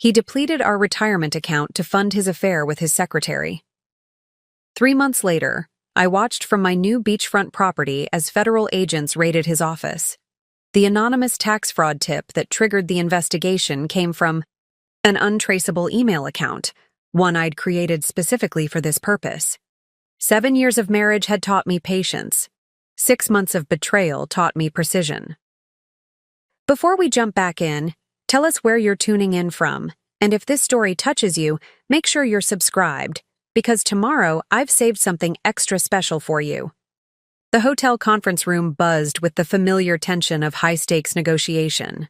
He depleted our retirement account to fund his affair with his secretary. 3 months later, I watched from my new beachfront property as federal agents raided his office. The anonymous tax fraud tip that triggered the investigation came from an untraceable email account, one I'd created specifically for this purpose. 7 years of marriage had taught me patience. 6 months of betrayal taught me precision. Before we jump back in, tell us where you're tuning in from, and if this story touches you, make sure you're subscribed, because tomorrow I've saved something extra special for you. The hotel conference room buzzed with the familiar tension of high-stakes negotiation.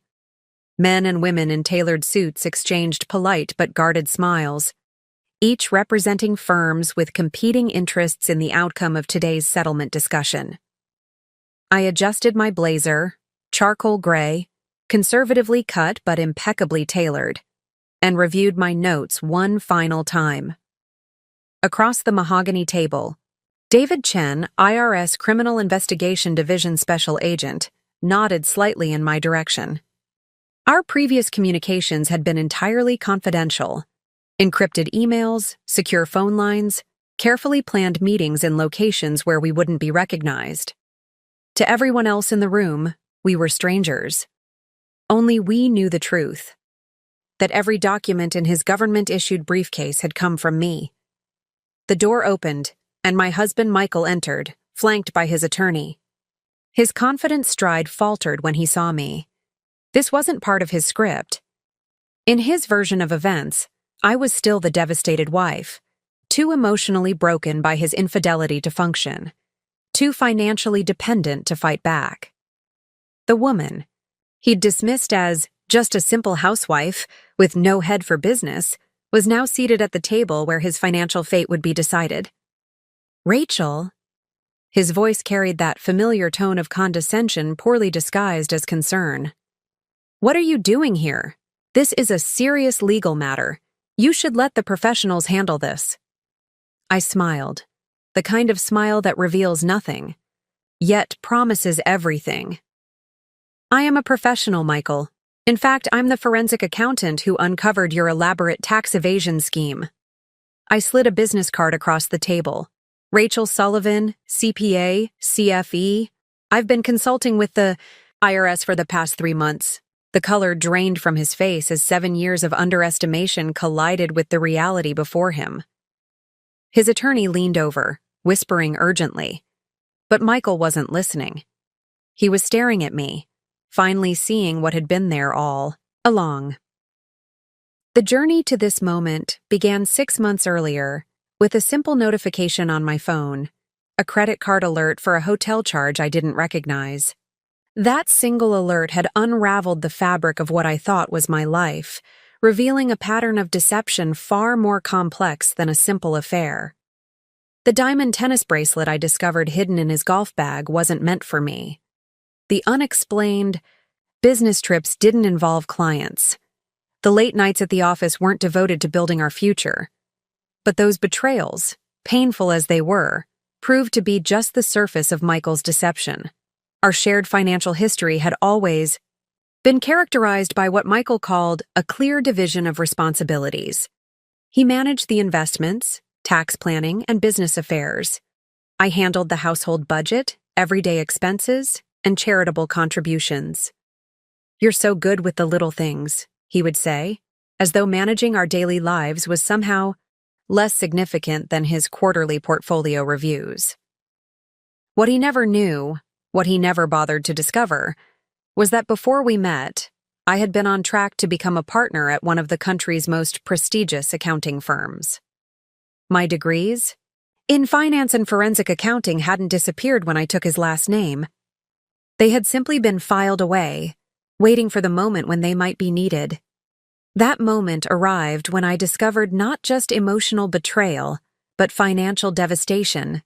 Men and women in tailored suits exchanged polite but guarded smiles, each representing firms with competing interests in the outcome of today's settlement discussion. I adjusted my blazer, charcoal gray, conservatively cut but impeccably tailored, and reviewed my notes one final time. Across the mahogany table, David Chen, IRS Criminal Investigation Division Special Agent, nodded slightly in my direction. Our previous communications had been entirely confidential. Encrypted emails, secure phone lines, carefully planned meetings in locations where we wouldn't be recognized. To everyone else in the room, we were strangers. Only we knew the truth. That every document in his government-issued briefcase had come from me. The door opened, and my husband Michael entered, flanked by his attorney. His confident stride faltered when he saw me. This wasn't part of his script. In his version of events, I was still the devastated wife, too emotionally broken by his infidelity to function, too financially dependent to fight back. The woman, he'd dismissed as just a simple housewife with no head for business, was now seated at the table where his financial fate would be decided. Rachel? His voice carried that familiar tone of condescension poorly disguised as concern. What are you doing here? This is a serious legal matter. You should let the professionals handle this. I smiled, the kind of smile that reveals nothing, yet promises everything. I am a professional, Michael. In fact, I'm the forensic accountant who uncovered your elaborate tax evasion scheme. I slid a business card across the table. Rachel Sullivan, CPA, CFE. I've been consulting with the IRS for the past 3 months. The color drained from his face as 7 years of underestimation collided with the reality before him. His attorney leaned over, whispering urgently. But Michael wasn't listening. He was staring at me, finally seeing what had been there all along. The journey to this moment began 6 months earlier with a simple notification on my phone, a credit card alert for a hotel charge I didn't recognize. That single alert had unraveled the fabric of what I thought was my life, revealing a pattern of deception far more complex than a simple affair. The diamond tennis bracelet I discovered hidden in his golf bag wasn't meant for me. The unexplained business trips didn't involve clients. The late nights at the office weren't devoted to building our future. But those betrayals, painful as they were, proved to be just the surface of Michael's deception. Our shared financial history had always been characterized by what Michael called a clear division of responsibilities. He managed the investments, tax planning, and business affairs. I handled the household budget, everyday expenses, and charitable contributions. "You're so good with the little things," he would say, as though managing our daily lives was somehow less significant than his quarterly portfolio reviews. What he never knew, what he never bothered to discover, was that before we met, I had been on track to become a partner at one of the country's most prestigious accounting firms. My degrees in finance and forensic accounting hadn't disappeared when I took his last name. They had simply been filed away, waiting for the moment when they might be needed. That moment arrived when I discovered not just emotional betrayal, but financial devastation.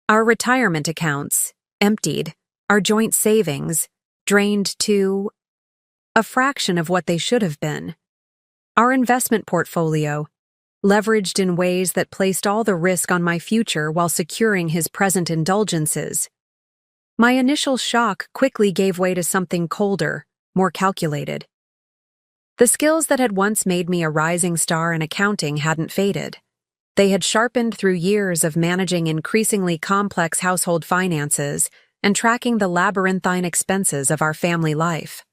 Our retirement accounts, emptied, our joint savings, drained to a fraction of what they should have been. Our investment portfolio, leveraged in ways that placed all the risk on my future while securing his present indulgences. My initial shock quickly gave way to something colder, more calculated. The skills that had once made me a rising star in accounting hadn't faded. They had sharpened through years of managing increasingly complex household finances and tracking the labyrinthine expenses of our family life.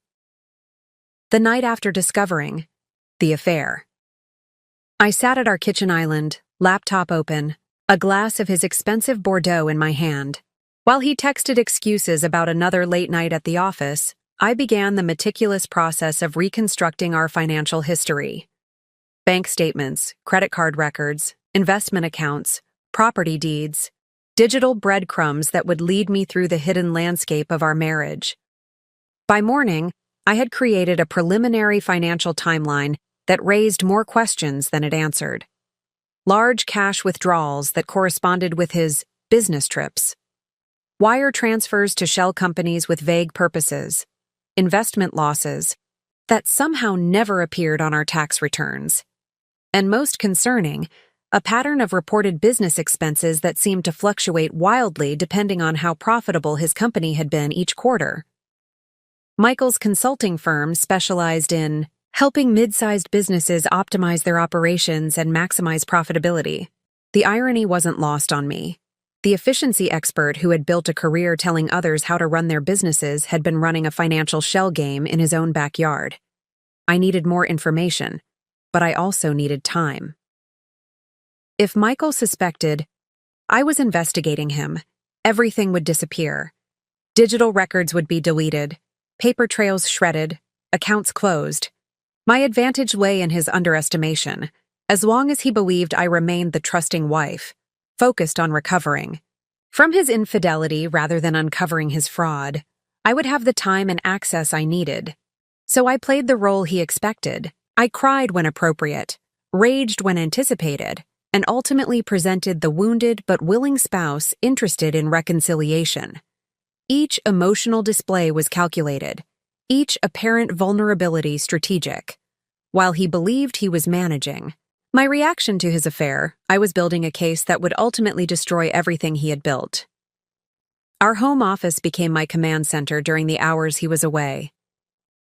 The night after discovering the affair, I sat at our kitchen island, laptop open, a glass of his expensive Bordeaux in my hand. While he texted excuses about another late night at the office, I began the meticulous process of reconstructing our financial history. Bank statements, credit card records, investment accounts, property deeds, digital breadcrumbs that would lead me through the hidden landscape of our marriage. By morning, I had created a preliminary financial timeline that raised more questions than it answered. Large cash withdrawals that corresponded with his business trips, wire transfers to shell companies with vague purposes, investment losses that somehow never appeared on our tax returns, and most concerning, a pattern of reported business expenses that seemed to fluctuate wildly depending on how profitable his company had been each quarter. Michael's consulting firm specialized in helping mid-sized businesses optimize their operations and maximize profitability. The irony wasn't lost on me. The efficiency expert who had built a career telling others how to run their businesses had been running a financial shell game in his own backyard. I needed more information, but I also needed time. If Michael suspected I was investigating him, everything would disappear. Digital records would be deleted, paper trails shredded, accounts closed. My advantage lay in his underestimation, as long as he believed I remained the trusting wife, focused on recovering. From his infidelity rather than uncovering his fraud, I would have the time and access I needed. So I played the role he expected. I cried when appropriate, raged when anticipated, and ultimately presented the wounded but willing spouse interested in reconciliation. Each emotional display was calculated, each apparent vulnerability strategic. While he believed he was managing my reaction to his affair, I was building a case that would ultimately destroy everything he had built. Our home office became my command center during the hours he was away.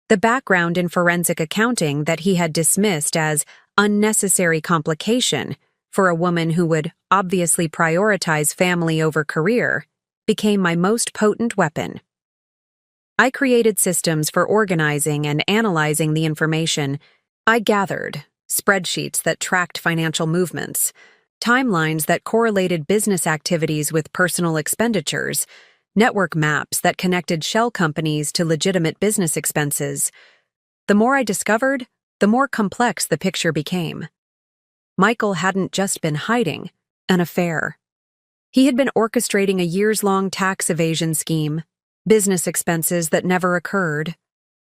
The background in forensic accounting that he had dismissed as unnecessary complication for a woman who would obviously prioritize family over career became my most potent weapon. I created systems for organizing and analyzing the information I gathered, spreadsheets that tracked financial movements, timelines that correlated business activities with personal expenditures, network maps that connected shell companies to legitimate business expenses. The more I discovered, the more complex the picture became. Michael hadn't just been hiding an affair. He had been orchestrating a years-long tax evasion scheme, business expenses that never occurred,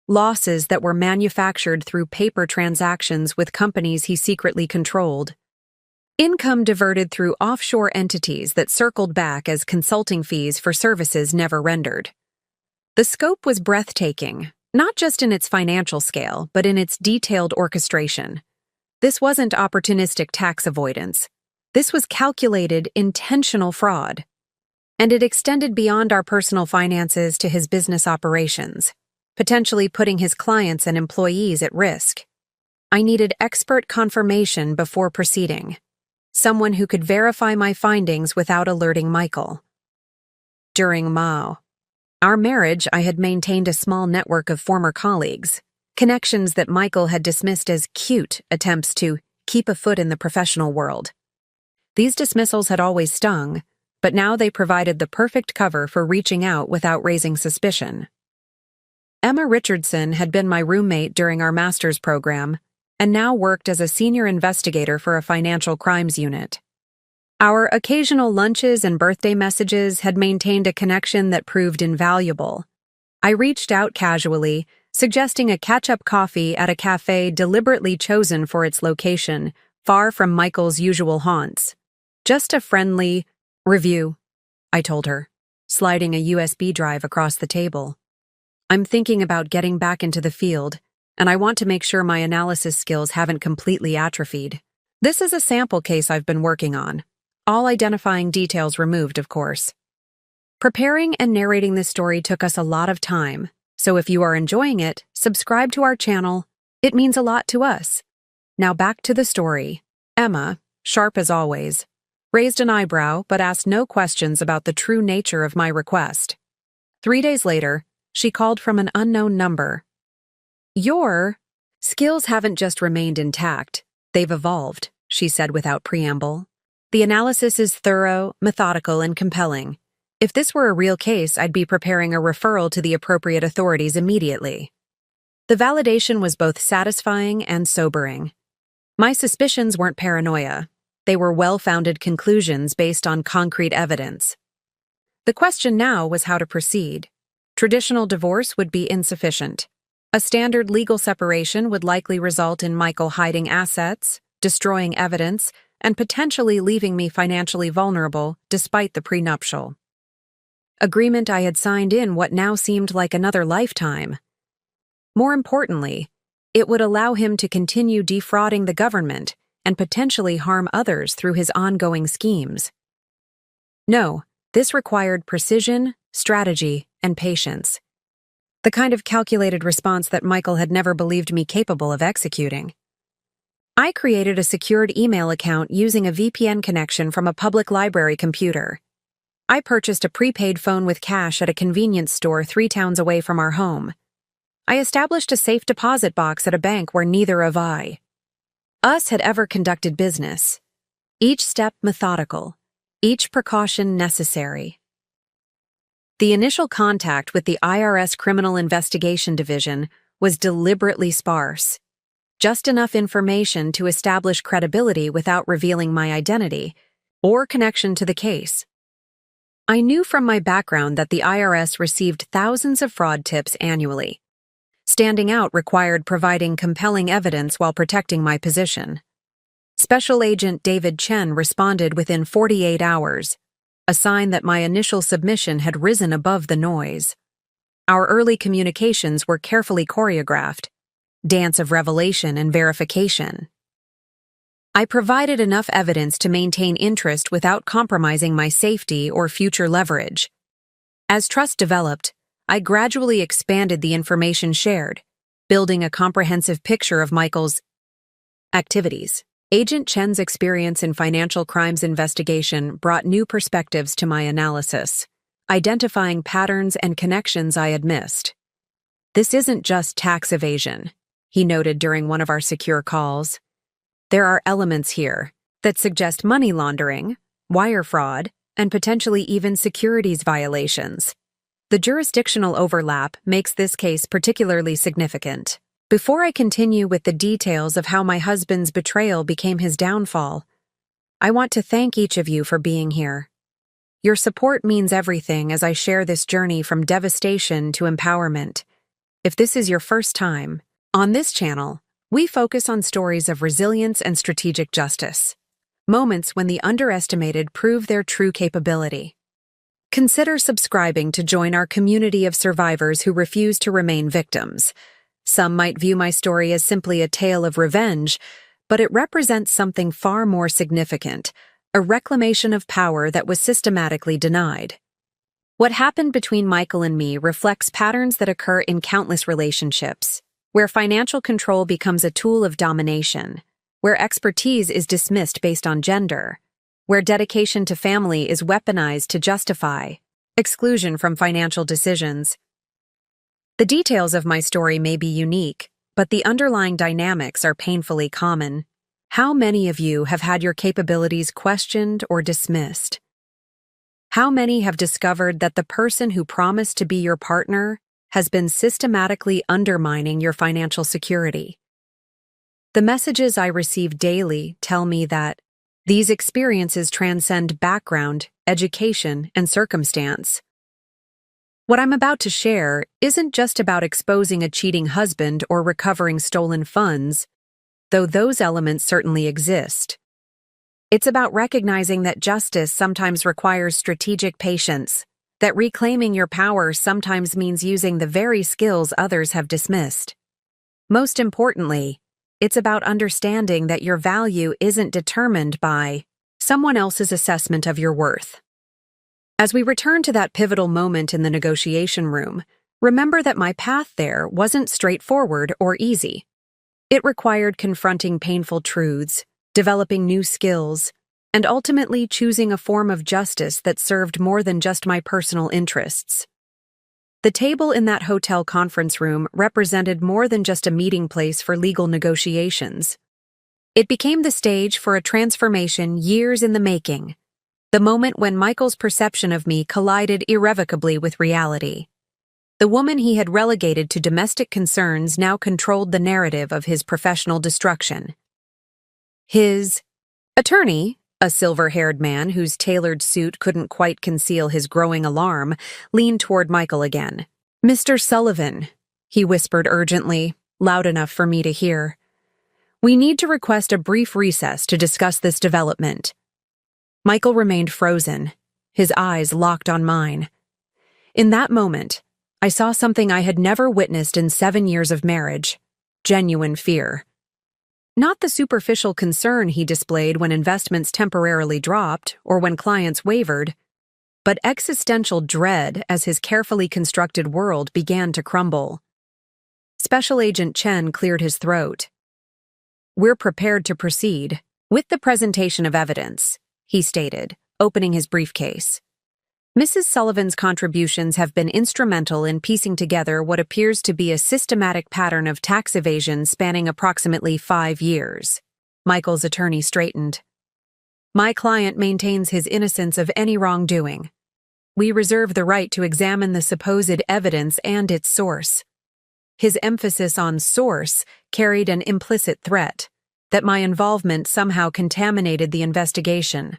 losses that were manufactured through paper transactions with companies he secretly controlled, income diverted through offshore entities that circled back as consulting fees for services never rendered. The scope was breathtaking, not just in its financial scale, but in its detailed orchestration. This wasn't opportunistic tax avoidance. This was calculated, intentional fraud. And it extended beyond our personal finances to his business operations, potentially putting his clients and employees at risk. I needed expert confirmation before proceeding, someone who could verify my findings without alerting Michael. During our marriage, I had maintained a small network of former colleagues, connections that Michael had dismissed as cute attempts to keep a foot in the professional world. These dismissals had always stung, but now they provided the perfect cover for reaching out without raising suspicion. Emma Richardson had been my roommate during our master's program and now worked as a senior investigator for a financial crimes unit. Our occasional lunches and birthday messages had maintained a connection that proved invaluable. I reached out casually, suggesting a catch-up coffee at a cafe deliberately chosen for its location, far from Michael's usual haunts. Just a friendly review, I told her, sliding a USB drive across the table. I'm thinking about getting back into the field, and I want to make sure my analysis skills haven't completely atrophied. This is a sample case I've been working on, all identifying details removed, of course. Preparing and narrating this story took us a lot of time, so if you are enjoying it, subscribe to our channel, It means a lot to us. Now back to the story. Emma, sharp as always, raised an eyebrow but asked no questions about the true nature of my request. 3 days later, she called from an unknown number. Your skills haven't just remained intact, they've evolved, she said without preamble. The analysis is thorough, methodical, and compelling. If this were a real case, I'd be preparing a referral to the appropriate authorities immediately. The validation was both satisfying and sobering. My suspicions weren't paranoia. They were well-founded conclusions based on concrete evidence. The question now was how to proceed. Traditional divorce would be insufficient. A standard legal separation would likely result in Michael hiding assets, destroying evidence, and potentially leaving me financially vulnerable despite the prenuptial agreement I had signed in what now seemed like another lifetime. More importantly, it would allow him to continue defrauding the government and potentially harm others through his ongoing schemes. No, this required precision, strategy, and patience. The kind of calculated response that Michael had never believed me capable of executing. I created a secured email account using a VPN connection from a public library computer. I purchased a prepaid phone with cash at a convenience store 3 towns away from our home. I established a safe deposit box at a bank where neither of us had ever conducted business. Each step methodical, each precaution necessary. The initial contact with the IRS Criminal Investigation Division was deliberately sparse. Just enough information to establish credibility without revealing my identity or connection to the case. I knew from my background that the IRS received thousands of fraud tips annually. Standing out required providing compelling evidence while protecting my position. Special Agent David Chen responded within 48 hours, a sign that my initial submission had risen above the noise. Our early communications were carefully choreographed, dance of revelation and verification. I provided enough evidence to maintain interest without compromising my safety or future leverage. As trust developed, I gradually expanded the information shared, building a comprehensive picture of Michael's activities. Agent Chen's experience in financial crimes investigation brought new perspectives to my analysis, identifying patterns and connections I had missed. This isn't just tax evasion, he noted during one of our secure calls. There are elements here that suggest money laundering, wire fraud, and potentially even securities violations. The jurisdictional overlap makes this case particularly significant. Before I continue with the details of how my husband's betrayal became his downfall, I want to thank each of you for being here. Your support means everything as I share this journey from devastation to empowerment. If this is your first time, on this channel, we focus on stories of resilience and strategic justice, moments when the underestimated prove their true capability. Consider subscribing to join our community of survivors who refuse to remain victims. Some might view my story as simply a tale of revenge, but it represents something far more significant, a reclamation of power that was systematically denied. What happened between Michael and me reflects patterns that occur in countless relationships, where financial control becomes a tool of domination, where expertise is dismissed based on gender, where dedication to family is weaponized to justify exclusion from financial decisions. The details of my story may be unique, but the underlying dynamics are painfully common. How many of you have had your capabilities questioned or dismissed? How many have discovered that the person who promised to be your partner has been systematically undermining your financial security? The messages I receive daily tell me that these experiences transcend background, education, and circumstance. What I'm about to share isn't just about exposing a cheating husband or recovering stolen funds, though those elements certainly exist. It's about recognizing that justice sometimes requires strategic patience, that reclaiming your power sometimes means using the very skills others have dismissed. Most importantly, it's about understanding that your value isn't determined by someone else's assessment of your worth. As we return to that pivotal moment in the negotiation room, remember that my path there wasn't straightforward or easy. It required confronting painful truths, developing new skills, and ultimately choosing a form of justice that served more than just my personal interests. The table in that hotel conference room represented more than just a meeting place for legal negotiations. It became the stage for a transformation years in the making, the moment when Michael's perception of me collided irrevocably with reality. The woman he had relegated to domestic concerns now controlled the narrative of his professional destruction. His attorney, a silver-haired man whose tailored suit couldn't quite conceal his growing alarm, leaned toward Michael again. "Mr. Sullivan," he whispered urgently, loud enough for me to hear. "We need to request a brief recess to discuss this development." Michael remained frozen, his eyes locked on mine. In that moment, I saw something I had never witnessed in 7 years of marriage: genuine fear. Not the superficial concern he displayed when investments temporarily dropped or when clients wavered, but existential dread as his carefully constructed world began to crumble. Special Agent Chen cleared his throat. "We're prepared to proceed with the presentation of evidence," he stated, opening his briefcase. "Mrs. Sullivan's contributions have been instrumental in piecing together what appears to be a systematic pattern of tax evasion spanning approximately 5 years. Michael's attorney straightened. "My client maintains his innocence of any wrongdoing. We reserve the right to examine the supposed evidence and its source." His emphasis on source carried an implicit threat that my involvement somehow contaminated the investigation.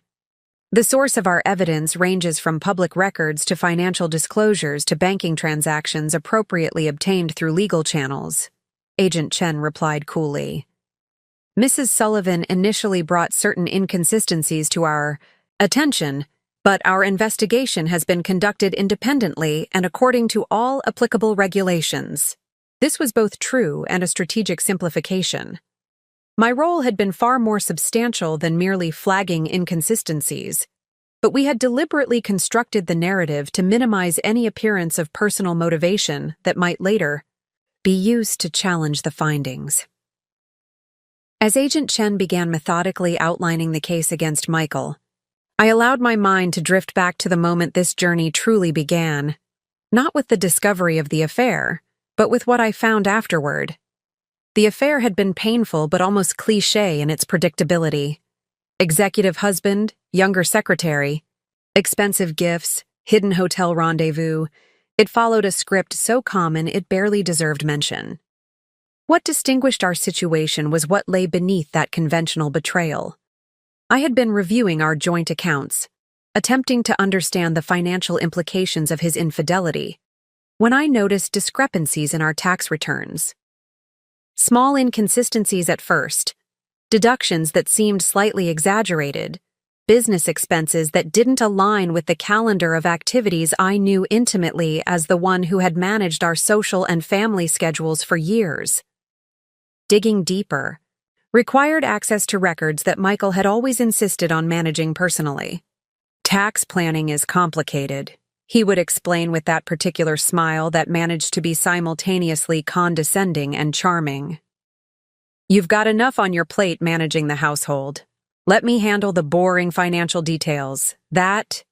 "The source of our evidence ranges from public records to financial disclosures to banking transactions appropriately obtained through legal channels," Agent Chen replied coolly. "Mrs. Sullivan initially brought certain inconsistencies to our attention, but our investigation has been conducted independently and according to all applicable regulations." This was both true and a strategic simplification. My role had been far more substantial than merely flagging inconsistencies, but we had deliberately constructed the narrative to minimize any appearance of personal motivation that might later be used to challenge the findings. As Agent Chen began methodically outlining the case against Michael, I allowed my mind to drift back to the moment this journey truly began, not with the discovery of the affair, but with what I found afterward. The affair had been painful but almost cliché in its predictability. Executive husband, younger secretary, expensive gifts, hidden hotel rendezvous. It followed a script so common it barely deserved mention. What distinguished our situation was what lay beneath that conventional betrayal. I had been reviewing our joint accounts, attempting to understand the financial implications of his infidelity, when I noticed discrepancies in our tax returns. Small inconsistencies at first, deductions that seemed slightly exaggerated, business expenses that didn't align with the calendar of activities I knew intimately as the one who had managed our social and family schedules for years. Digging deeper required access to records that Michael had always insisted on managing personally. "Tax planning is complicated," he would explain with that particular smile that managed to be simultaneously condescending and charming. "You've got enough on your plate managing the household. Let me handle the boring financial details." That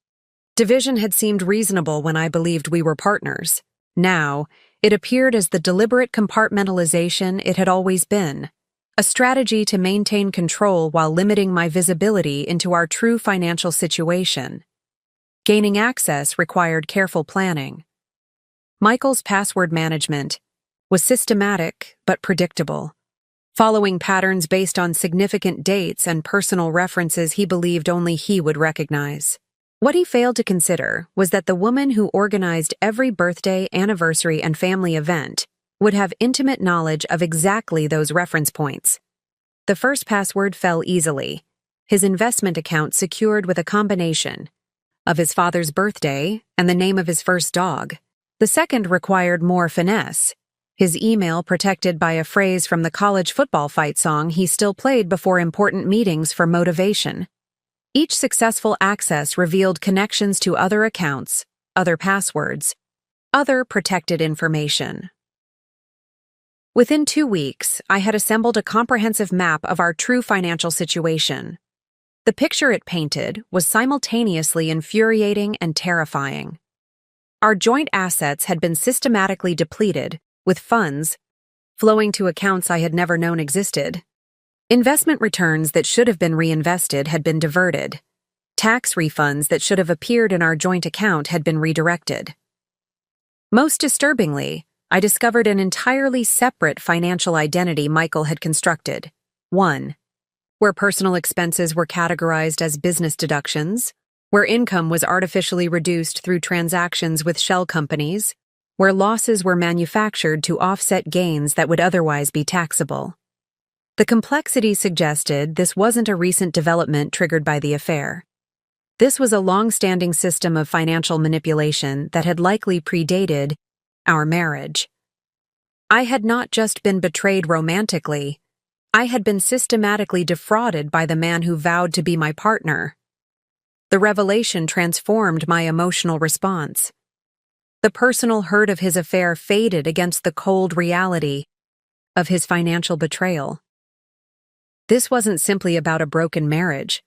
division had seemed reasonable when I believed we were partners. Now, it appeared as the deliberate compartmentalization it had always been, a strategy to maintain control while limiting my visibility into our true financial situation. Gaining access required careful planning. Michael's password management was systematic but predictable, following patterns based on significant dates and personal references he believed only he would recognize. What he failed to consider was that the woman who organized every birthday, anniversary, and family event would have intimate knowledge of exactly those reference points. The first password fell easily, his investment account secured with a combination of his father's birthday and the name of his first dog. The second required more finesse, his email protected by a phrase from the college football fight song he still played before important meetings for motivation. Each successful access revealed connections to other accounts, other passwords, other protected information. Within 2 weeks, I had assembled a comprehensive map of our true financial situation. The picture it painted was simultaneously infuriating and terrifying. Our joint assets had been systematically depleted, with funds flowing to accounts I had never known existed. Investment returns that should have been reinvested had been diverted. Tax refunds that should have appeared in our joint account had been redirected. Most disturbingly, I discovered an entirely separate financial identity Michael had constructed. One, where personal expenses were categorized as business deductions, where income was artificially reduced through transactions with shell companies, where losses were manufactured to offset gains that would otherwise be taxable. The complexity suggested this wasn't a recent development triggered by the affair. This was a long-standing system of financial manipulation that had likely predated our marriage. I had not just been betrayed romantically, I had been systematically defrauded by the man who vowed to be my partner. The revelation transformed my emotional response. The personal hurt of his affair faded against the cold reality of his financial betrayal. This wasn't simply about a broken marriage.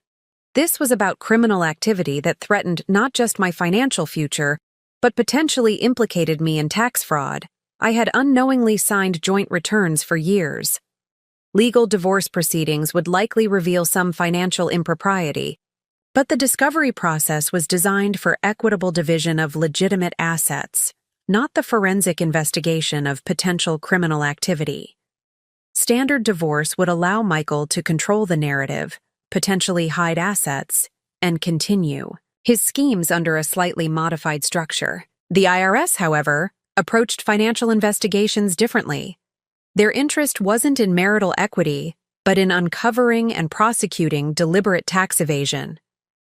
This was about criminal activity that threatened not just my financial future, but potentially implicated me in tax fraud. I had unknowingly signed joint returns for years. Legal divorce proceedings would likely reveal some financial impropriety, but the discovery process was designed for equitable division of legitimate assets, not the forensic investigation of potential criminal activity. Standard divorce would allow Michael to control the narrative, potentially hide assets, and continue his schemes under a slightly modified structure. The IRS, however, approached financial investigations differently. Their interest wasn't in marital equity, but in uncovering and prosecuting deliberate tax evasion.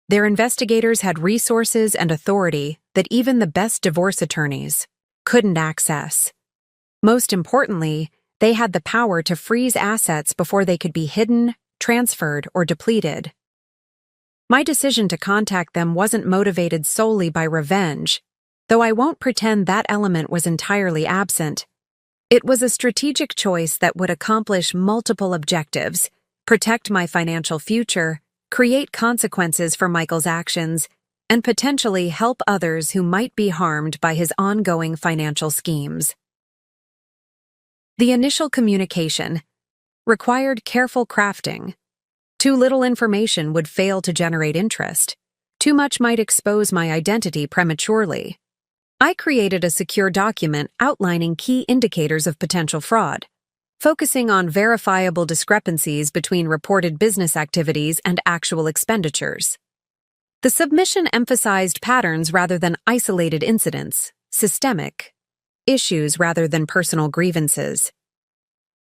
Their investigators had resources and authority that even the best divorce attorneys couldn't access. Most importantly, they had the power to freeze assets before they could be hidden, transferred, or depleted. My decision to contact them wasn't motivated solely by revenge, though I won't pretend that element was entirely absent. It was a strategic choice that would accomplish multiple objectives: protect my financial future, create consequences for Michael's actions, and potentially help others who might be harmed by his ongoing financial schemes. The initial communication required careful crafting. Too little information would fail to generate interest. Too much might expose my identity prematurely. I created a secure document outlining key indicators of potential fraud, focusing on verifiable discrepancies between reported business activities and actual expenditures. The submission emphasized patterns rather than isolated incidents, systemic issues rather than personal grievances.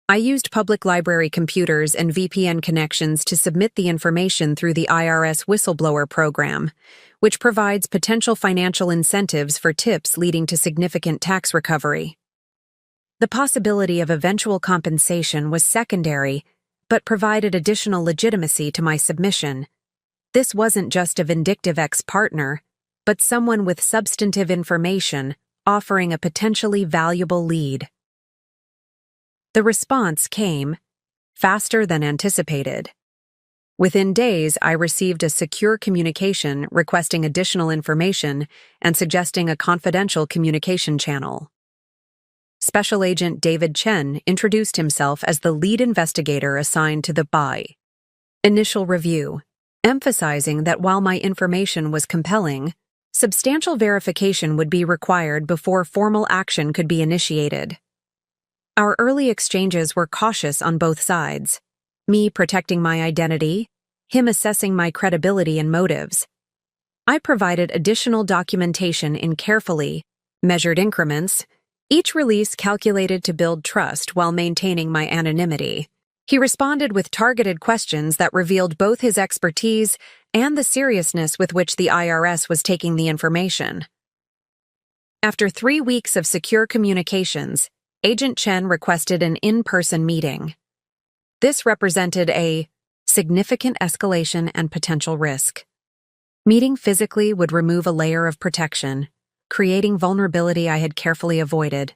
I used public library computers and VPN connections to submit the information through the IRS whistleblower program, which provides potential financial incentives for tips leading to significant tax recovery. The possibility of eventual compensation was secondary, but provided additional legitimacy to my submission. This wasn't just a vindictive ex-partner, but someone with substantive information offering a potentially valuable lead. The response came faster than anticipated. Within days, I received a secure communication requesting additional information and suggesting a confidential communication channel. Special Agent David Chen introduced himself as the lead investigator assigned to the BI. Initial review, emphasizing that while my information was compelling, substantial verification would be required before formal action could be initiated. Our early exchanges were cautious on both sides, me protecting my identity, him assessing my credibility and motives. I provided additional documentation in carefully measured increments, each release calculated to build trust while maintaining my anonymity. He responded with targeted questions that revealed both his expertise and the seriousness with which the IRS was taking the information. After 3 weeks of secure communications, Agent Chen requested an in-person meeting. This represented a significant escalation and potential risk. Meeting physically would remove a layer of protection, creating vulnerability I had carefully avoided.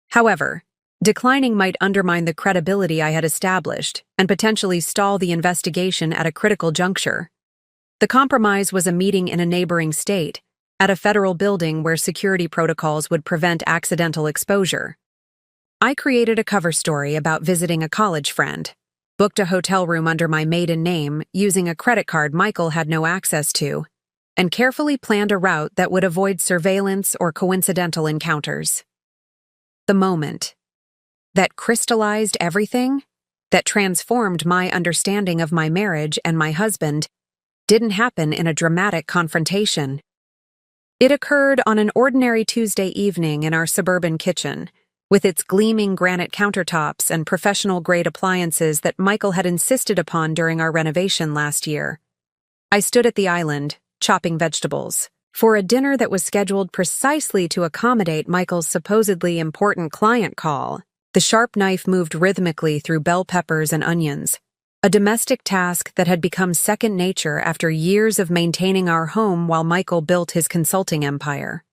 However, Declining might undermine the credibility I had established and potentially stall the investigation at a critical juncture. The compromise was a meeting in a neighboring state, at a federal building where security protocols would prevent accidental exposure. I created a cover story about visiting a college friend, booked a hotel room under my maiden name using a credit card Michael had no access to, and carefully planned a route that would avoid surveillance or coincidental encounters. The moment that crystallized everything, that transformed my understanding of my marriage and my husband, didn't happen in a dramatic confrontation. It occurred on an ordinary Tuesday evening in our suburban kitchen, with its gleaming granite countertops and professional-grade appliances that Michael had insisted upon during our renovation last year. I stood at the island, chopping vegetables, for a dinner that was scheduled precisely to accommodate Michael's supposedly important client call. The sharp knife moved rhythmically through bell peppers and onions, a domestic task that had become second nature after years of maintaining our home while Michael built his consulting empire.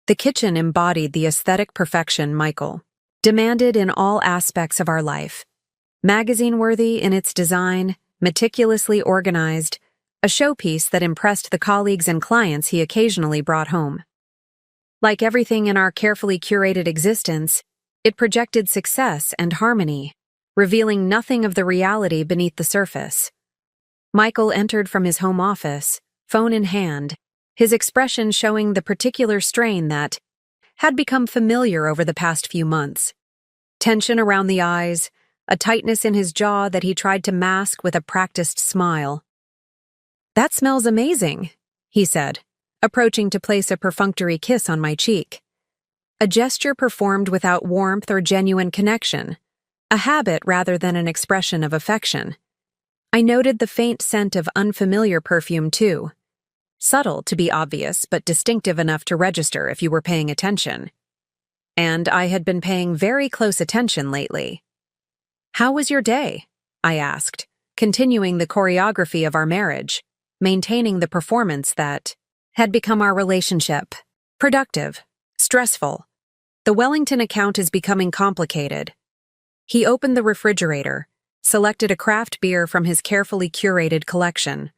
The kitchen embodied the aesthetic perfection Michael demanded in all aspects of our life. Magazine-worthy in its design, meticulously organized, a showpiece that impressed the colleagues and clients he occasionally brought home. Like everything in our carefully curated existence, it projected success and harmony, revealing nothing of the reality beneath the surface. Michael entered from his home office, phone in hand, his expression showing the particular strain that had become familiar over the past few months. Tension around the eyes, a tightness in his jaw that he tried to mask with a practiced smile. "That smells amazing," he said, approaching to place a perfunctory kiss on my cheek. A gesture performed without warmth or genuine connection, a habit rather than an expression of affection. I noted the faint scent of unfamiliar perfume too. Subtle to be obvious, but distinctive enough to register if you were paying attention. And I had been paying very close attention lately. "How was your day?" I asked, continuing the choreography of our marriage, maintaining the performance that had become our relationship. "Productive. Stressful. The Wellington account is becoming complicated." He opened the refrigerator, selected a craft beer from his carefully curated collection.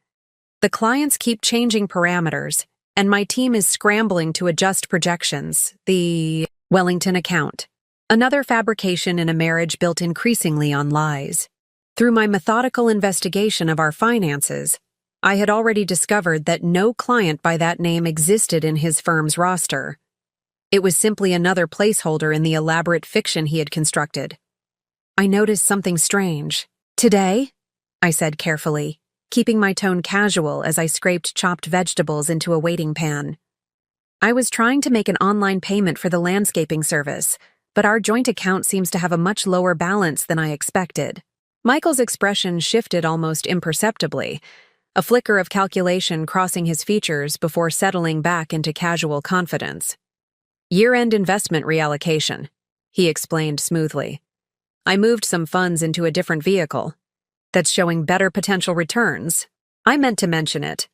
"The clients keep changing parameters, and my team is scrambling to adjust projections." The Wellington account. Another fabrication in a marriage built increasingly on lies. Through my methodical investigation of our finances, I had already discovered that no client by that name existed in his firm's roster. It was simply another placeholder in the elaborate fiction he had constructed. I noticed something strange. "Today?" I said carefully, keeping my tone casual as I scraped chopped vegetables into a waiting pan. "I was trying to make an online payment for the landscaping service, but our joint account seems to have a much lower balance than I expected." Michael's expression shifted almost imperceptibly, a flicker of calculation crossing his features before settling back into casual confidence. "Year-end investment reallocation," he explained smoothly. "I moved some funds into a different vehicle that's showing better potential returns. I meant to mention it."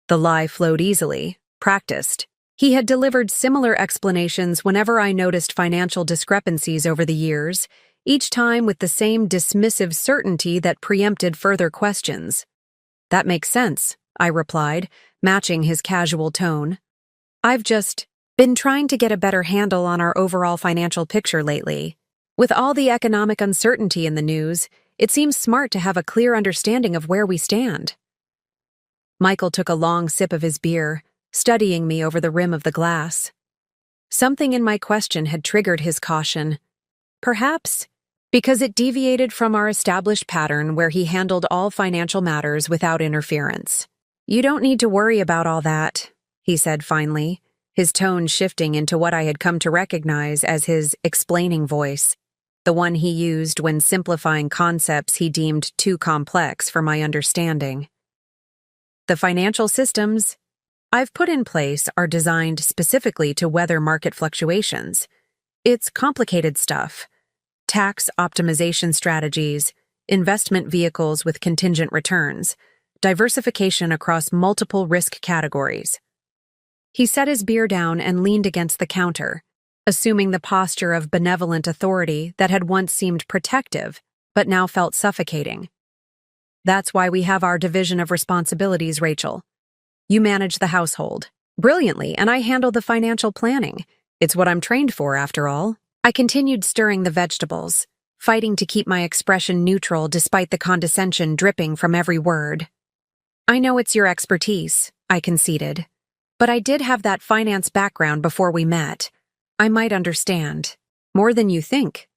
The lie flowed easily, practiced. He had delivered similar explanations whenever I noticed financial discrepancies over the years, each time with the same dismissive certainty that preempted further questions. "That makes sense," I replied, matching his casual tone. "I've just been trying to get a better handle on our overall financial picture lately. With all the economic uncertainty in the news, it seems smart to have a clear understanding of where we stand." Michael took a long sip of his beer, studying me over the rim of the glass. Something in my question had triggered his caution. Perhaps because it deviated from our established pattern where he handled all financial matters without interference. "You don't need to worry about all that," he said finally, his tone shifting into what I had come to recognize as his explaining voice, the one he used when simplifying concepts he deemed too complex for my understanding. "The financial systems I've put in place are designed specifically to weather market fluctuations. It's complicated stuff. Tax optimization strategies, investment vehicles with contingent returns, diversification across multiple risk categories." He set his beer down and leaned against the counter, assuming the posture of benevolent authority that had once seemed protective, but now felt suffocating. That's why we have our division of responsibilities, Rachel. You manage the household brilliantly, and I handle the financial planning. It's what I'm trained for, after all. I continued stirring the vegetables, fighting to keep my expression neutral despite the condescension dripping from every word. I know it's your expertise, I conceded. But I did have that finance background before we met. I might understand. More than you think.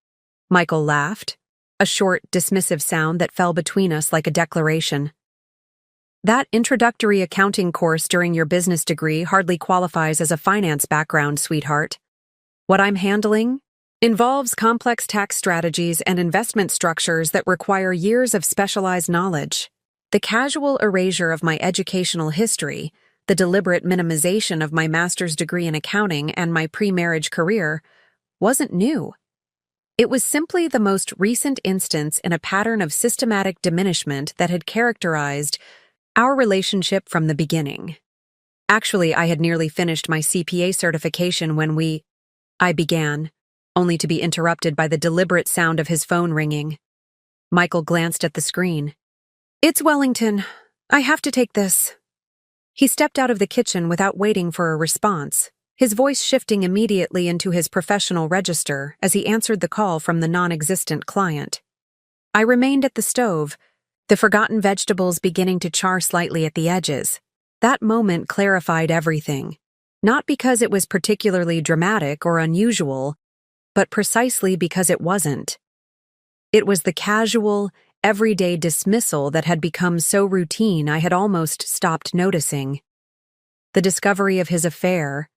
Michael laughed, a short, dismissive sound that fell between us like a declaration. That introductory accounting course during your business degree hardly qualifies as a finance background, sweetheart. What I'm handling involves complex tax strategies and investment structures that require years of specialized knowledge. The casual erasure of my educational history, the deliberate minimization of my master's degree in accounting and my pre-marriage career, wasn't new. It was simply the most recent instance in a pattern of systematic diminishment that had characterized our relationship from the beginning. Actually, I had nearly finished my CPA certification when I began, only to be interrupted by the deliberate sound of his phone ringing. Michael glanced at the screen. It's Wellington. I have to take this. He stepped out of the kitchen without waiting for a response, his voice shifting immediately into his professional register as he answered the call from the non-existent client. I remained at the stove, the forgotten vegetables beginning to char slightly at the edges. That moment clarified everything, not because it was particularly dramatic or unusual, but precisely because it wasn't. It was the casual, everyday dismissal that had become so routine I had almost stopped noticing. The discovery of his affair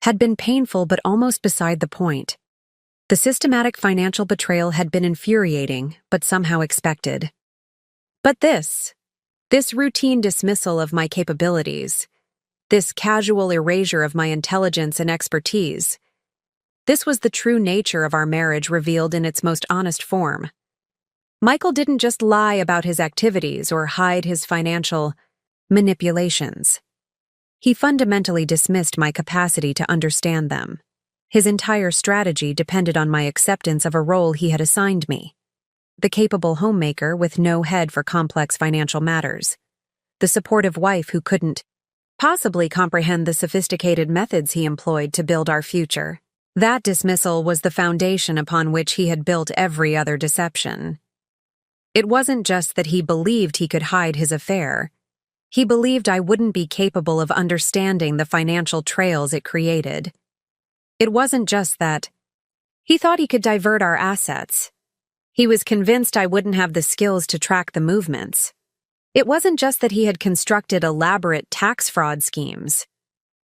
had been painful but almost beside the point. The systematic financial betrayal had been infuriating, but somehow expected. But this routine dismissal of my capabilities, this casual erasure of my intelligence and expertise, this was the true nature of our marriage revealed in its most honest form. Michael didn't just lie about his activities or hide his financial manipulations. He fundamentally dismissed my capacity to understand them. His entire strategy depended on my acceptance of a role he had assigned me. The capable homemaker with no head for complex financial matters. The supportive wife who couldn't possibly comprehend the sophisticated methods he employed to build our future. That dismissal was the foundation upon which he had built every other deception. It wasn't just that he believed he could hide his affair. He believed I wouldn't be capable of understanding the financial trails it created. It wasn't just that he thought he could divert our assets. He was convinced I wouldn't have the skills to track the movements. It wasn't just that he had constructed elaborate tax fraud schemes.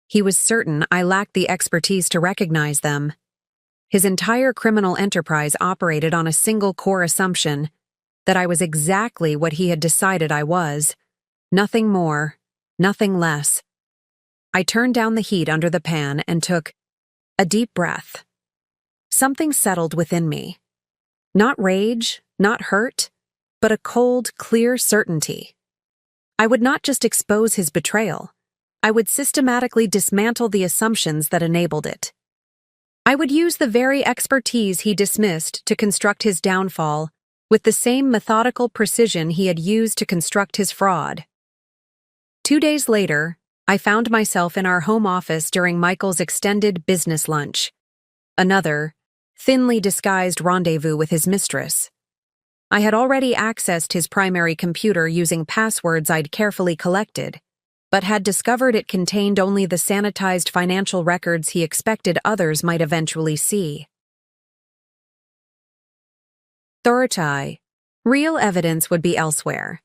He was certain I lacked the expertise to recognize them. His entire criminal enterprise operated on a single core assumption that I was exactly what he had decided I was. Nothing more, nothing less. I turned down the heat under the pan and took a deep breath. Something settled within me. Not rage, not hurt, but a cold, clear certainty. I would not just expose his betrayal. I would systematically dismantle the assumptions that enabled it. I would use the very expertise he dismissed to construct his downfall with the same methodical precision he had used to construct his fraud. 2 days later, I found myself in our home office during Michael's extended business lunch. Another, thinly disguised rendezvous with his mistress. I had already accessed his primary computer using passwords I'd carefully collected, but had discovered it contained only the sanitized financial records he expected others might eventually see. Thorotai. Real evidence would be elsewhere,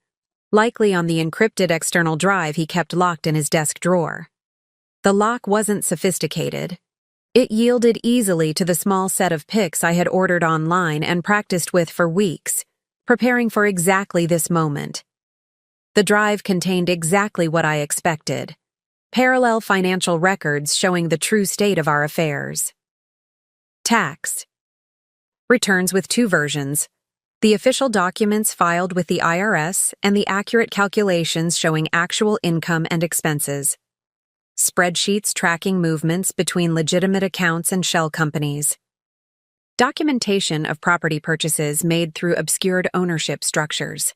likely on the encrypted external drive he kept locked in his desk drawer. The lock wasn't sophisticated. It yielded easily to the small set of pics I had ordered online and practiced with for weeks, preparing for exactly this moment. The drive contained exactly what I expected: parallel financial records showing the true state of our affairs. Tax returns with 2 versions: the official documents filed with the IRS and the accurate calculations showing actual income and expenses. spreadsheets tracking movements between legitimate accounts and shell companies, documentation of property purchases made through obscured ownership structures.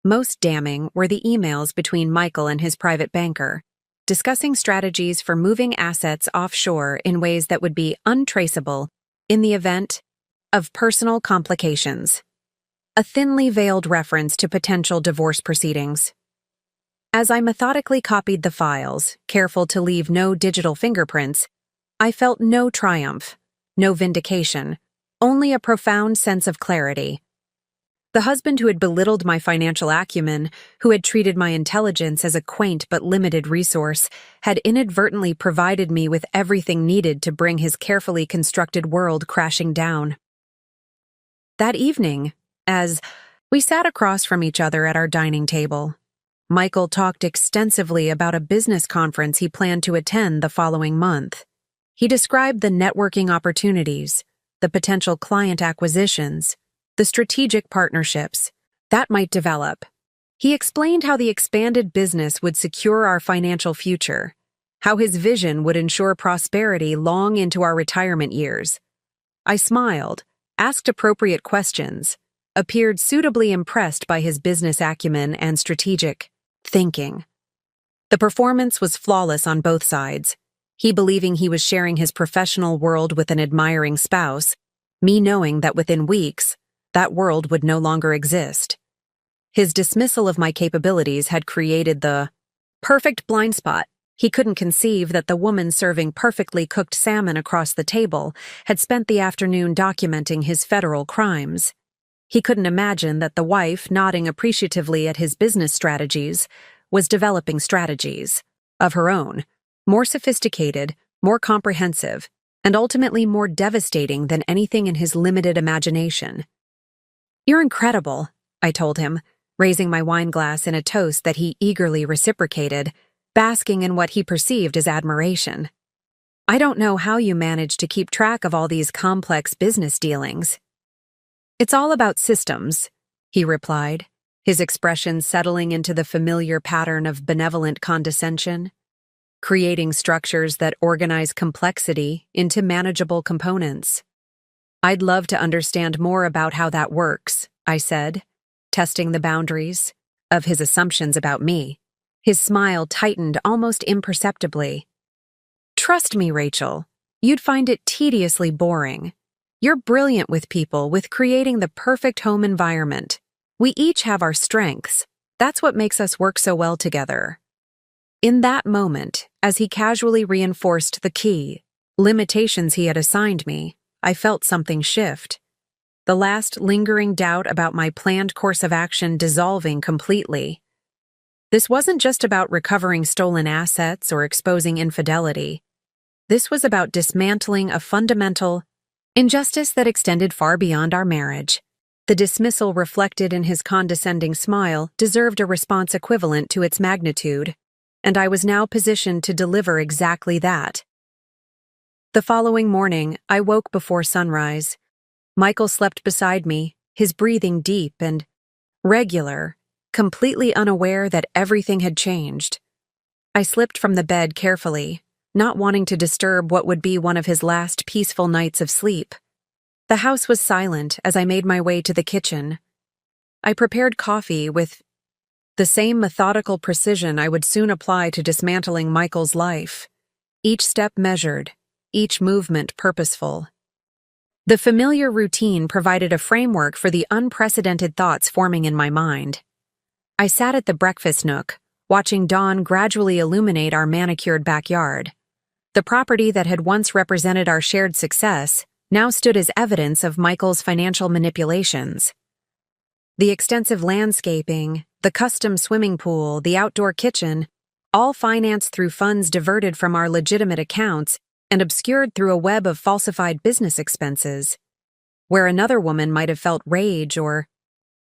Most damning were the emails between Michael and his private banker, discussing strategies for moving assets offshore in ways that would be untraceable in the event of personal complications. A thinly veiled reference to potential divorce proceedings. As I methodically copied the files, careful to leave no digital fingerprints, I felt no triumph, no vindication, only a profound sense of clarity. The husband who had belittled my financial acumen, who had treated my intelligence as a quaint but limited resource, had inadvertently provided me with everything needed to bring his carefully constructed world crashing down. That evening, as we sat across from each other at our dining table, Michael talked extensively about a business conference he planned to attend the following month. He described the networking opportunities, the potential client acquisitions, the strategic partnerships that might develop. He explained how the expanded business would secure our financial future, how his vision would ensure prosperity long into our retirement years. I smiled, asked appropriate questions, appeared suitably impressed by his business acumen and strategic thinking. The performance was flawless on both sides, he believing he was sharing his professional world with an admiring spouse, me knowing that within weeks, that world would no longer exist. His dismissal of my capabilities had created the perfect blind spot. He couldn't conceive that the woman serving perfectly cooked salmon across the table had spent the afternoon documenting his federal crimes. He couldn't imagine that the wife, nodding appreciatively at his business strategies, was developing strategies of her own, more sophisticated, more comprehensive, and ultimately more devastating than anything in his limited imagination. "You're incredible," I told him, raising my wine glass in a toast that he eagerly reciprocated, basking in what he perceived as admiration. "I don't know how you manage to keep track of all these complex business dealings." "It's all about systems," he replied, his expression settling into the familiar pattern of benevolent condescension. "Creating structures that organize complexity into manageable components." "I'd love to understand more about how that works," I said, testing the boundaries of his assumptions about me. His smile tightened almost imperceptibly. "Trust me, Rachel, you'd find it tediously boring. You're brilliant with people, with creating the perfect home environment. We each have our strengths. That's what makes us work so well together." In that moment, as he casually reinforced the key limitations he had assigned me, I felt something shift. The last lingering doubt about my planned course of action dissolving completely. This wasn't just about recovering stolen assets or exposing infidelity. This was about dismantling a fundamental injustice that extended far beyond our marriage. The dismissal reflected in his condescending smile deserved a response equivalent to its magnitude, and I was now positioned to deliver exactly that. The following morning, I woke before sunrise. Michael slept beside me, his breathing deep and regular, completely unaware that everything had changed. I slipped from the bed carefully, not wanting to disturb what would be one of his last peaceful nights of sleep. The house was silent as I made my way to the kitchen. I prepared coffee with the same methodical precision I would soon apply to dismantling Michael's life, each step measured, each movement purposeful. The familiar routine provided a framework for the unprecedented thoughts forming in my mind. I sat at the breakfast nook, watching dawn gradually illuminate our manicured backyard. The property that had once represented our shared success now stood as evidence of Michael's financial manipulations. The extensive landscaping, the custom swimming pool, the outdoor kitchen, all financed through funds diverted from our legitimate accounts and obscured through a web of falsified business expenses. Where another woman might have felt rage or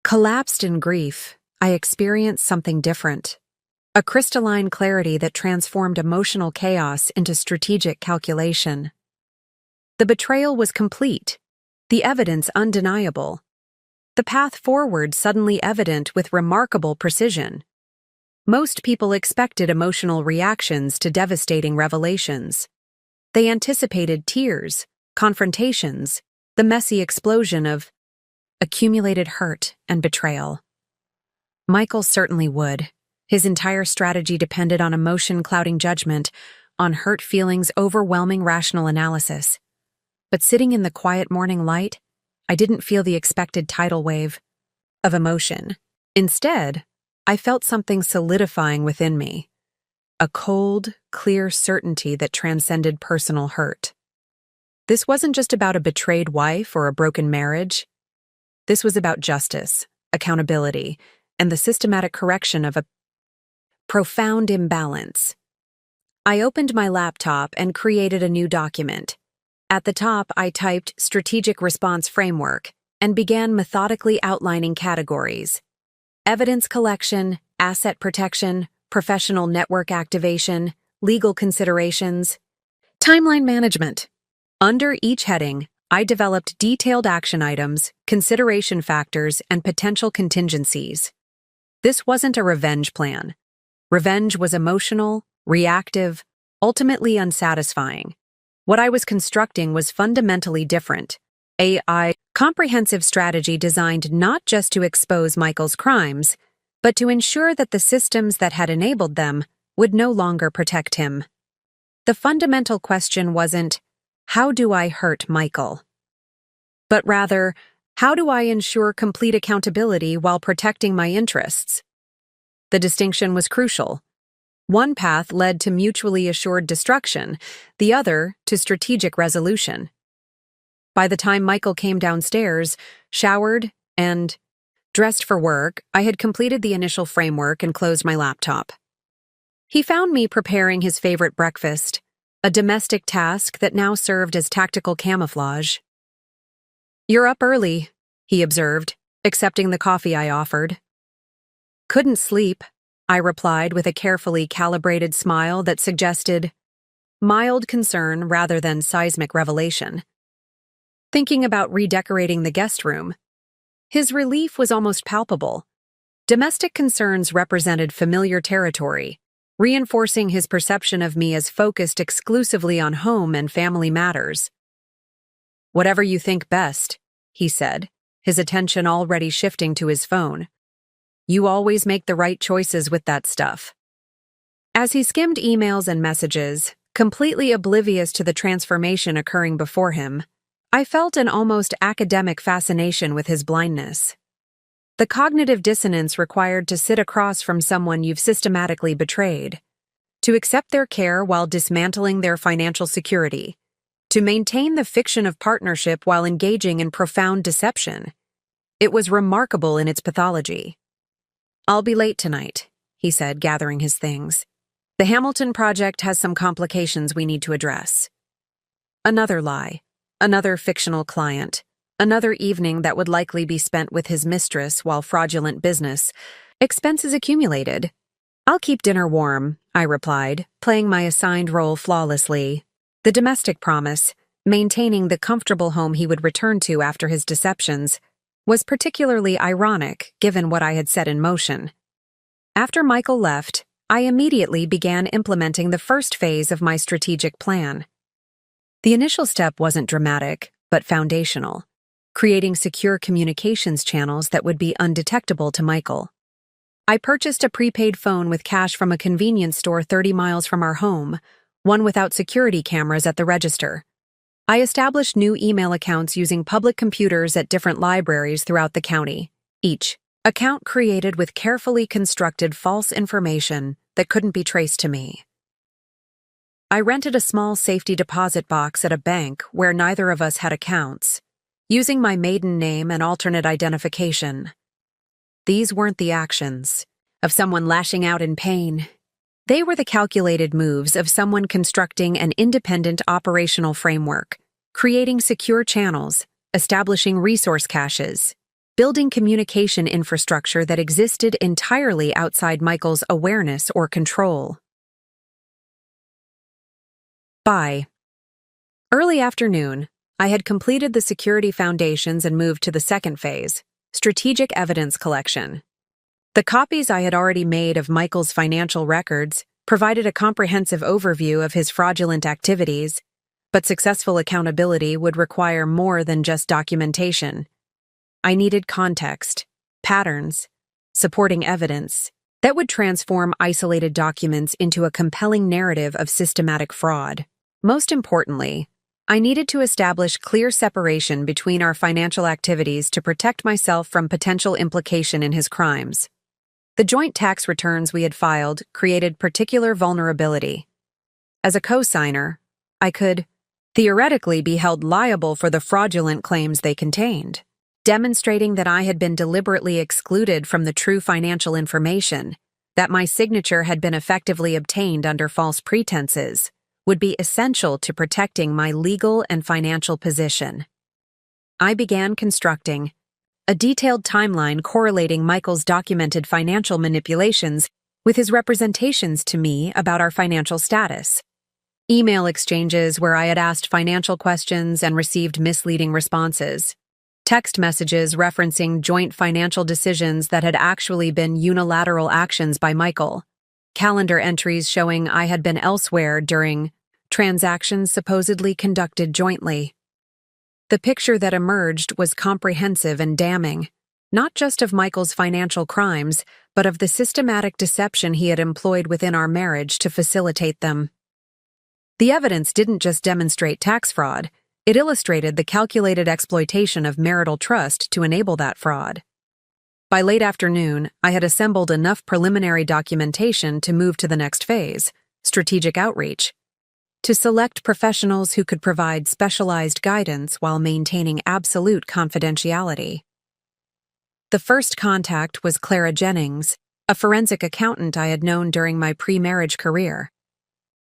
collapsed in grief, I experienced something different. A crystalline clarity that transformed emotional chaos into strategic calculation. The betrayal was complete, the evidence undeniable, the path forward suddenly evident with remarkable precision. Most people expected emotional reactions to devastating revelations. They anticipated tears, confrontations, the messy explosion of accumulated hurt and betrayal. Michael certainly would. His entire strategy depended on emotion clouding judgment, on hurt feelings overwhelming rational analysis. But sitting in the quiet morning light, I didn't feel the expected tidal wave of emotion. Instead, I felt something solidifying within me, a cold, clear certainty that transcended personal hurt. This wasn't just about a betrayed wife or a broken marriage. This was about justice, accountability, and the systematic correction of a profound imbalance. I opened my laptop and created a new document. At the top, I typed Strategic Response Framework and began methodically outlining categories: evidence collection, asset protection, professional network activation, legal considerations, timeline management. Under each heading, I developed detailed action items, consideration factors, and potential contingencies. This wasn't a revenge plan. Revenge was emotional, reactive, ultimately unsatisfying. What I was constructing was fundamentally different. A comprehensive strategy designed not just to expose Michael's crimes, but to ensure that the systems that had enabled them would no longer protect him. The fundamental question wasn't, how do I hurt Michael? But rather, how do I ensure complete accountability while protecting my interests? The distinction was crucial. One path led to mutually assured destruction, the other to strategic resolution. By the time Michael came downstairs, showered, and dressed for work, I had completed the initial framework and closed my laptop. He found me preparing his favorite breakfast, a domestic task that now served as tactical camouflage. "You're up early," he observed, accepting the coffee I offered. "Couldn't sleep," I replied with a carefully calibrated smile that suggested mild concern rather than seismic revelation. Thinking about redecorating the guest room. His relief was almost palpable. Domestic concerns represented familiar territory, reinforcing his perception of me as focused exclusively on home and family matters. "Whatever you think best," he said, his attention already shifting to his phone. "You always make the right choices with that stuff." As he skimmed emails and messages, completely oblivious to the transformation occurring before him, I felt an almost academic fascination with his blindness. The cognitive dissonance required to sit across from someone you've systematically betrayed, to accept their care while dismantling their financial security, to maintain the fiction of partnership while engaging in profound deception. It was remarkable in its pathology. "I'll be late tonight," he said, gathering his things. "The Hamilton project has some complications we need to address." Another lie. Another fictional client, another evening that would likely be spent with his mistress while fraudulent business expenses accumulated. "I'll keep dinner warm," I replied, playing my assigned role flawlessly. The domestic promise, maintaining the comfortable home he would return to after his deceptions, was particularly ironic given what I had set in motion. After Michael left, I immediately began implementing the first phase of my strategic plan. The initial step wasn't dramatic, but foundational, creating secure communications channels that would be undetectable to Michael. I purchased a prepaid phone with cash from a convenience store 30 miles from our home, one without security cameras at the register. I established new email accounts using public computers at different libraries throughout the county, each account created with carefully constructed false information that couldn't be traced to me. I rented a small safety deposit box at a bank where neither of us had accounts, using my maiden name and alternate identification. These weren't the actions of someone lashing out in pain. They were the calculated moves of someone constructing an independent operational framework, creating secure channels, establishing resource caches, building communication infrastructure that existed entirely outside Michael's awareness or control. By early afternoon, I had completed the security foundations and moved to the second phase, strategic evidence collection. The copies I had already made of Michael's financial records provided a comprehensive overview of his fraudulent activities, but successful accountability would require more than just documentation. I needed context, patterns, supporting evidence that would transform isolated documents into a compelling narrative of systematic fraud. Most importantly, I needed to establish clear separation between our financial activities to protect myself from potential implication in his crimes. The joint tax returns we had filed created particular vulnerability. As a co-signer, I could, theoretically, be held liable for the fraudulent claims they contained. Demonstrating that I had been deliberately excluded from the true financial information, that my signature had been effectively obtained under false pretenses, would be essential to protecting my legal and financial position. I began constructing a detailed timeline correlating Michael's documented financial manipulations with his representations to me about our financial status. Email exchanges where I had asked financial questions and received misleading responses. Text messages referencing joint financial decisions that had actually been unilateral actions by Michael. Calendar entries showing I had been elsewhere during transactions supposedly conducted jointly. The picture that emerged was comprehensive and damning, not just of Michael's financial crimes, but of the systematic deception he had employed within our marriage to facilitate them. The evidence didn't just demonstrate tax fraud, it illustrated the calculated exploitation of marital trust to enable that fraud. By late afternoon, I had assembled enough preliminary documentation to move to the next phase, strategic outreach, to select professionals who could provide specialized guidance while maintaining absolute confidentiality. The first contact was Clara Jennings, a forensic accountant I had known during my pre-marriage career.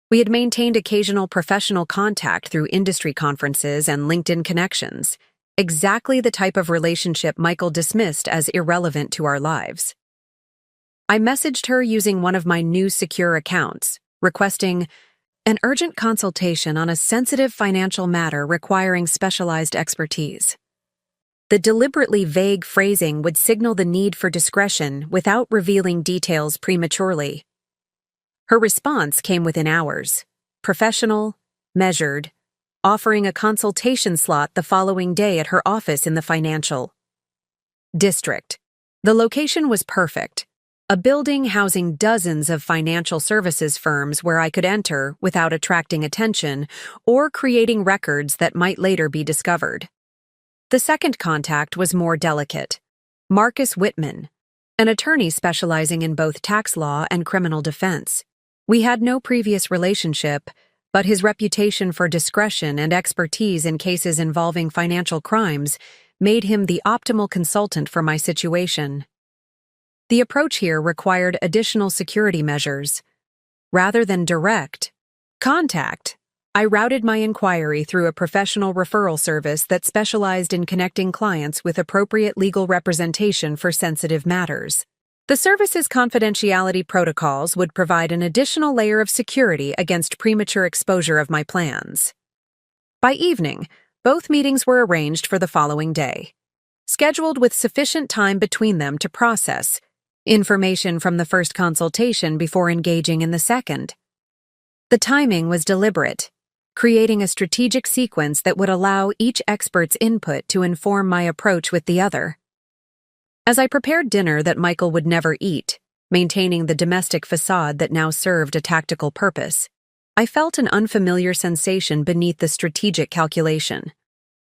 We had maintained occasional professional contact through industry conferences and LinkedIn connections, exactly the type of relationship Michael dismissed as irrelevant to our lives. I messaged her using one of my new secure accounts, requesting an urgent consultation on a sensitive financial matter requiring specialized expertise. The deliberately vague phrasing would signal the need for discretion without revealing details prematurely. Her response came within hours, professional, measured, offering a consultation slot the following day at her office in the financial district. The location was perfect, a building housing dozens of financial services firms where I could enter without attracting attention or creating records that might later be discovered. The second contact was more delicate. Marcus Whitman, an attorney specializing in both tax law and criminal defense. We had no previous relationship, but his reputation for discretion and expertise in cases involving financial crimes made him the optimal consultant for my situation. The approach here required additional security measures. Rather than direct contact, I routed my inquiry through a professional referral service that specialized in connecting clients with appropriate legal representation for sensitive matters. The service's confidentiality protocols would provide an additional layer of security against premature exposure of my plans. By evening, both meetings were arranged for the following day, scheduled with sufficient time between them to process information from the first consultation before engaging in the second. The timing was deliberate, creating a strategic sequence that would allow each expert's input to inform my approach with the other. As I prepared dinner that Michael would never eat, maintaining the domestic facade that now served a tactical purpose, I felt an unfamiliar sensation beneath the strategic calculation.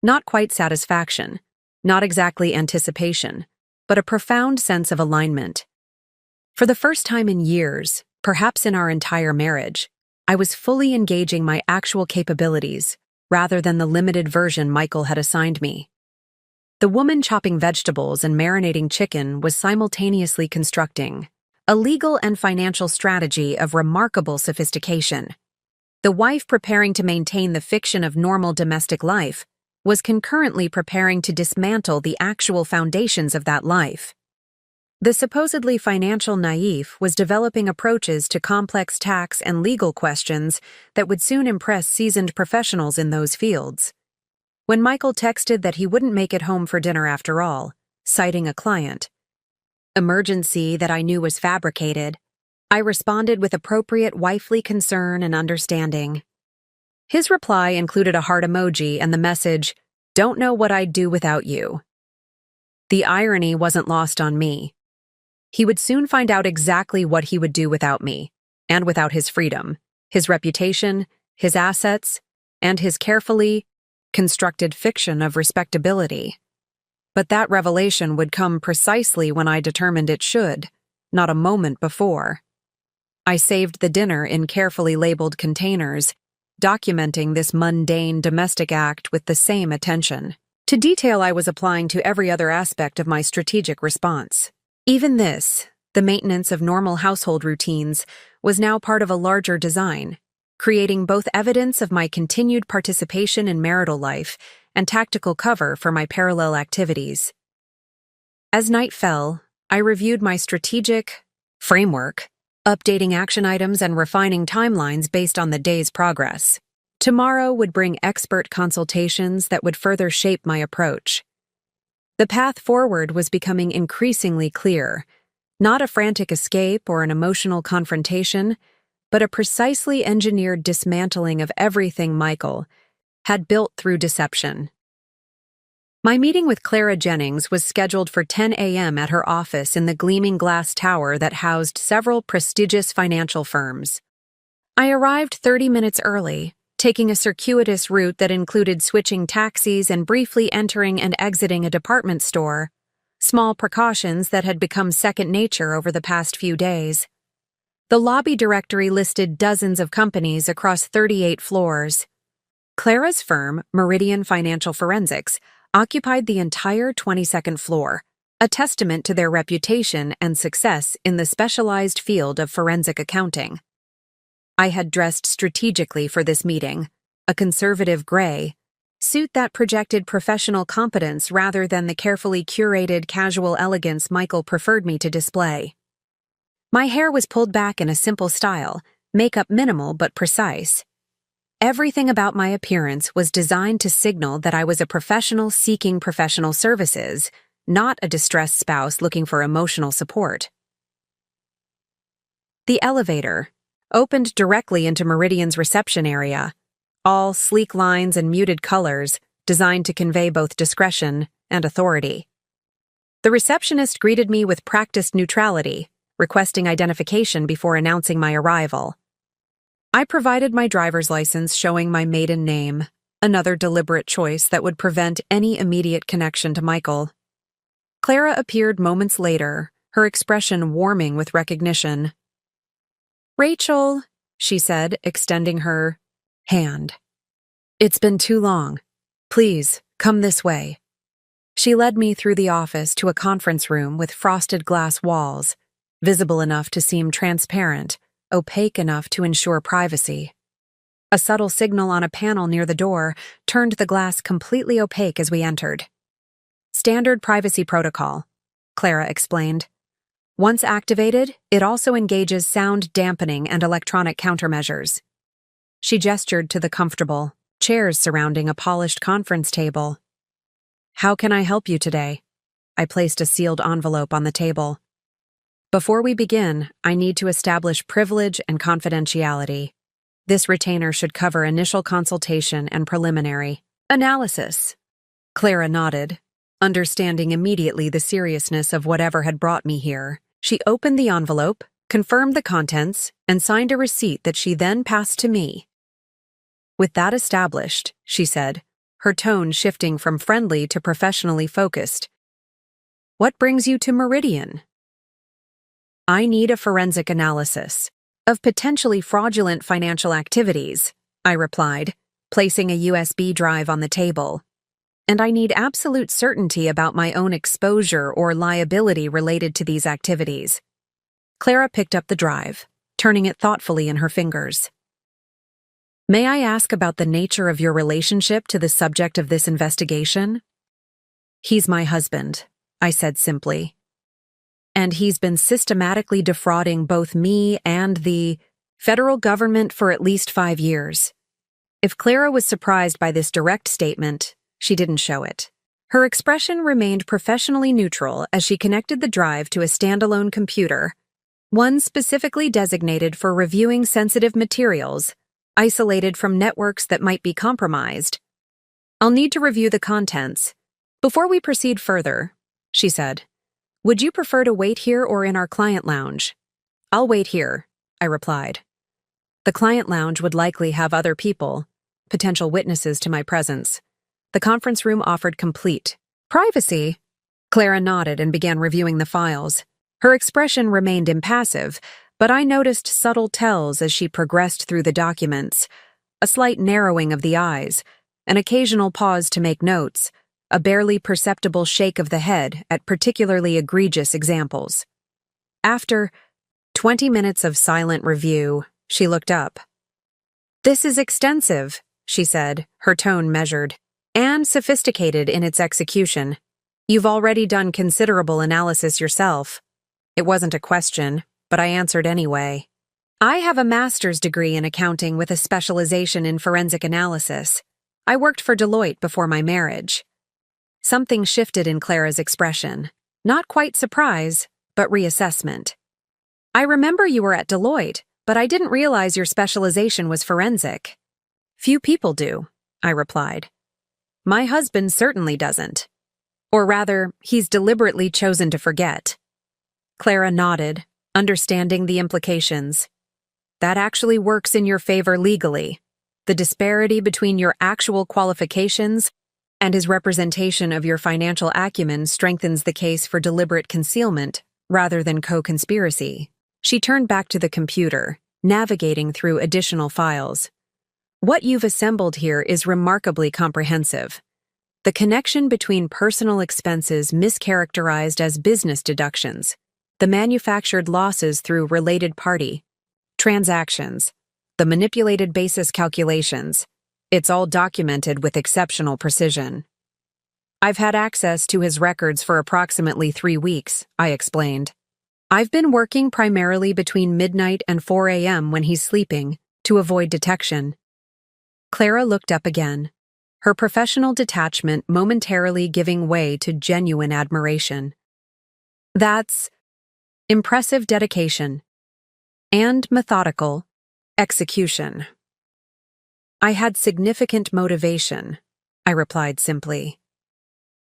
Not quite satisfaction, not exactly anticipation, but a profound sense of alignment. For the first time in years, perhaps in our entire marriage, I was fully engaging my actual capabilities rather than the limited version Michael had assigned me. The woman chopping vegetables and marinating chicken was simultaneously constructing a legal and financial strategy of remarkable sophistication. The wife preparing to maintain the fiction of normal domestic life was concurrently preparing to dismantle the actual foundations of that life. The supposedly financial naïf was developing approaches to complex tax and legal questions that would soon impress seasoned professionals in those fields. When Michael texted that he wouldn't make it home for dinner after all, citing a client, emergency that I knew was fabricated, I responded with appropriate wifely concern and understanding. His reply included a heart emoji and the message, "Don't know what I'd do without you." The irony wasn't lost on me. He would soon find out exactly what he would do without me, and without his freedom, his reputation, his assets, and his carefully constructed fiction of respectability. But that revelation would come precisely when I determined it should, not a moment before. I saved the dinner in carefully labeled containers, documenting this mundane domestic act with the same attention, to detail I was applying to every other aspect of my strategic response. Even this, the maintenance of normal household routines, was now part of a larger design, creating both evidence of my continued participation in marital life and tactical cover for my parallel activities. As night fell, I reviewed my strategic framework, updating action items and refining timelines based on the day's progress. Tomorrow would bring expert consultations that would further shape my approach. The path forward was becoming increasingly clear, not a frantic escape or an emotional confrontation, but a precisely engineered dismantling of everything Michael had built through deception. My meeting with Clara Jennings was scheduled for 10 a.m. at her office in the gleaming glass tower that housed several prestigious financial firms. I arrived 30 minutes early, taking a circuitous route that included switching taxis and briefly entering and exiting a department store, small precautions that had become second nature over the past few days. The lobby directory listed dozens of companies across 38 floors. Clara's firm, Meridian Financial Forensics, occupied the entire 22nd floor, a testament to their reputation and success in the specialized field of forensic accounting. I had dressed strategically for this meeting, a conservative gray, suit that projected professional competence rather than the carefully curated casual elegance Michael preferred me to display. My hair was pulled back in a simple style, makeup minimal but precise. Everything about my appearance was designed to signal that I was a professional seeking professional services, not a distressed spouse looking for emotional support. The elevator opened directly into Meridian's reception area, all sleek lines and muted colors designed to convey both discretion and authority. The receptionist greeted me with practiced neutrality, requesting identification before announcing my arrival. I provided my driver's license showing my maiden name, another deliberate choice that would prevent any immediate connection to Michael. Clara appeared moments later, her expression warming with recognition. "Rachel," she said, extending her hand. "It's been too long. Please, come this way." She led me through the office to a conference room with frosted glass walls, visible enough to seem transparent, opaque enough to ensure privacy. A subtle signal on a panel near the door turned the glass completely opaque as we entered. "Standard privacy protocol," Clara explained. "Once activated, it also engages sound dampening and electronic countermeasures." She gestured to the comfortable chairs surrounding a polished conference table. "How can I help you today?" I placed a sealed envelope on the table. "Before we begin, I need to establish privilege and confidentiality. This retainer should cover initial consultation and preliminary analysis." Clara nodded, understanding immediately the seriousness of whatever had brought me here. She opened the envelope, confirmed the contents, and signed a receipt that she then passed to me. "With that established," she said, her tone shifting from friendly to professionally focused, "what brings you to Meridian?" "I need a forensic analysis of potentially fraudulent financial activities," I replied, placing a USB drive on the table. "And I need absolute certainty about my own exposure or liability related to these activities." Clara picked up the drive, turning it thoughtfully in her fingers. "May I ask about the nature of your relationship to the subject of this investigation?" "He's my husband," I said simply. "And he's been systematically defrauding both me and the federal government for at least 5 years." If Clara was surprised by this direct statement, she didn't show it. Her expression remained professionally neutral as she connected the drive to a standalone computer, one specifically designated for reviewing sensitive materials, isolated from networks that might be compromised. "I'll need to review the contents. Before we proceed further," she said, "would you prefer to wait here or in our client lounge?" "I'll wait here," I replied. The client lounge would likely have other people, potential witnesses to my presence. The conference room offered complete privacy. Clara nodded and began reviewing the files. Her expression remained impassive, but I noticed subtle tells as she progressed through the documents: a slight narrowing of the eyes, an occasional pause to make notes, a barely perceptible shake of the head at particularly egregious examples. After 20 minutes of silent review, she looked up. "This is extensive," she said, her tone measured, "and sophisticated in its execution. You've already done considerable analysis yourself." It wasn't a question, but I answered anyway. "I have a master's degree in accounting with a specialization in forensic analysis. I worked for Deloitte before my marriage." Something shifted in Clara's expression. Not quite surprise, but reassessment. "I remember you were at Deloitte, but I didn't realize your specialization was forensic." "Few people do," I replied. "My husband certainly doesn't. Or rather, he's deliberately chosen to forget." Clara nodded, understanding the implications. "That actually works in your favor legally. The disparity between your actual qualifications and his representation of your financial acumen strengthens the case for deliberate concealment rather than co-conspiracy." She turned back to the computer, navigating through additional files. "What you've assembled here is remarkably comprehensive. The connection between personal expenses mischaracterized as business deductions, the manufactured losses through related party transactions, the manipulated basis calculations. It's all documented with exceptional precision." "I've had access to his records for approximately 3 weeks," I explained. "I've been working primarily between midnight and 4 a.m. when he's sleeping to avoid detection." Clara looked up again, her professional detachment momentarily giving way to genuine admiration. "That's impressive dedication and methodical execution." "I had significant motivation," I replied simply.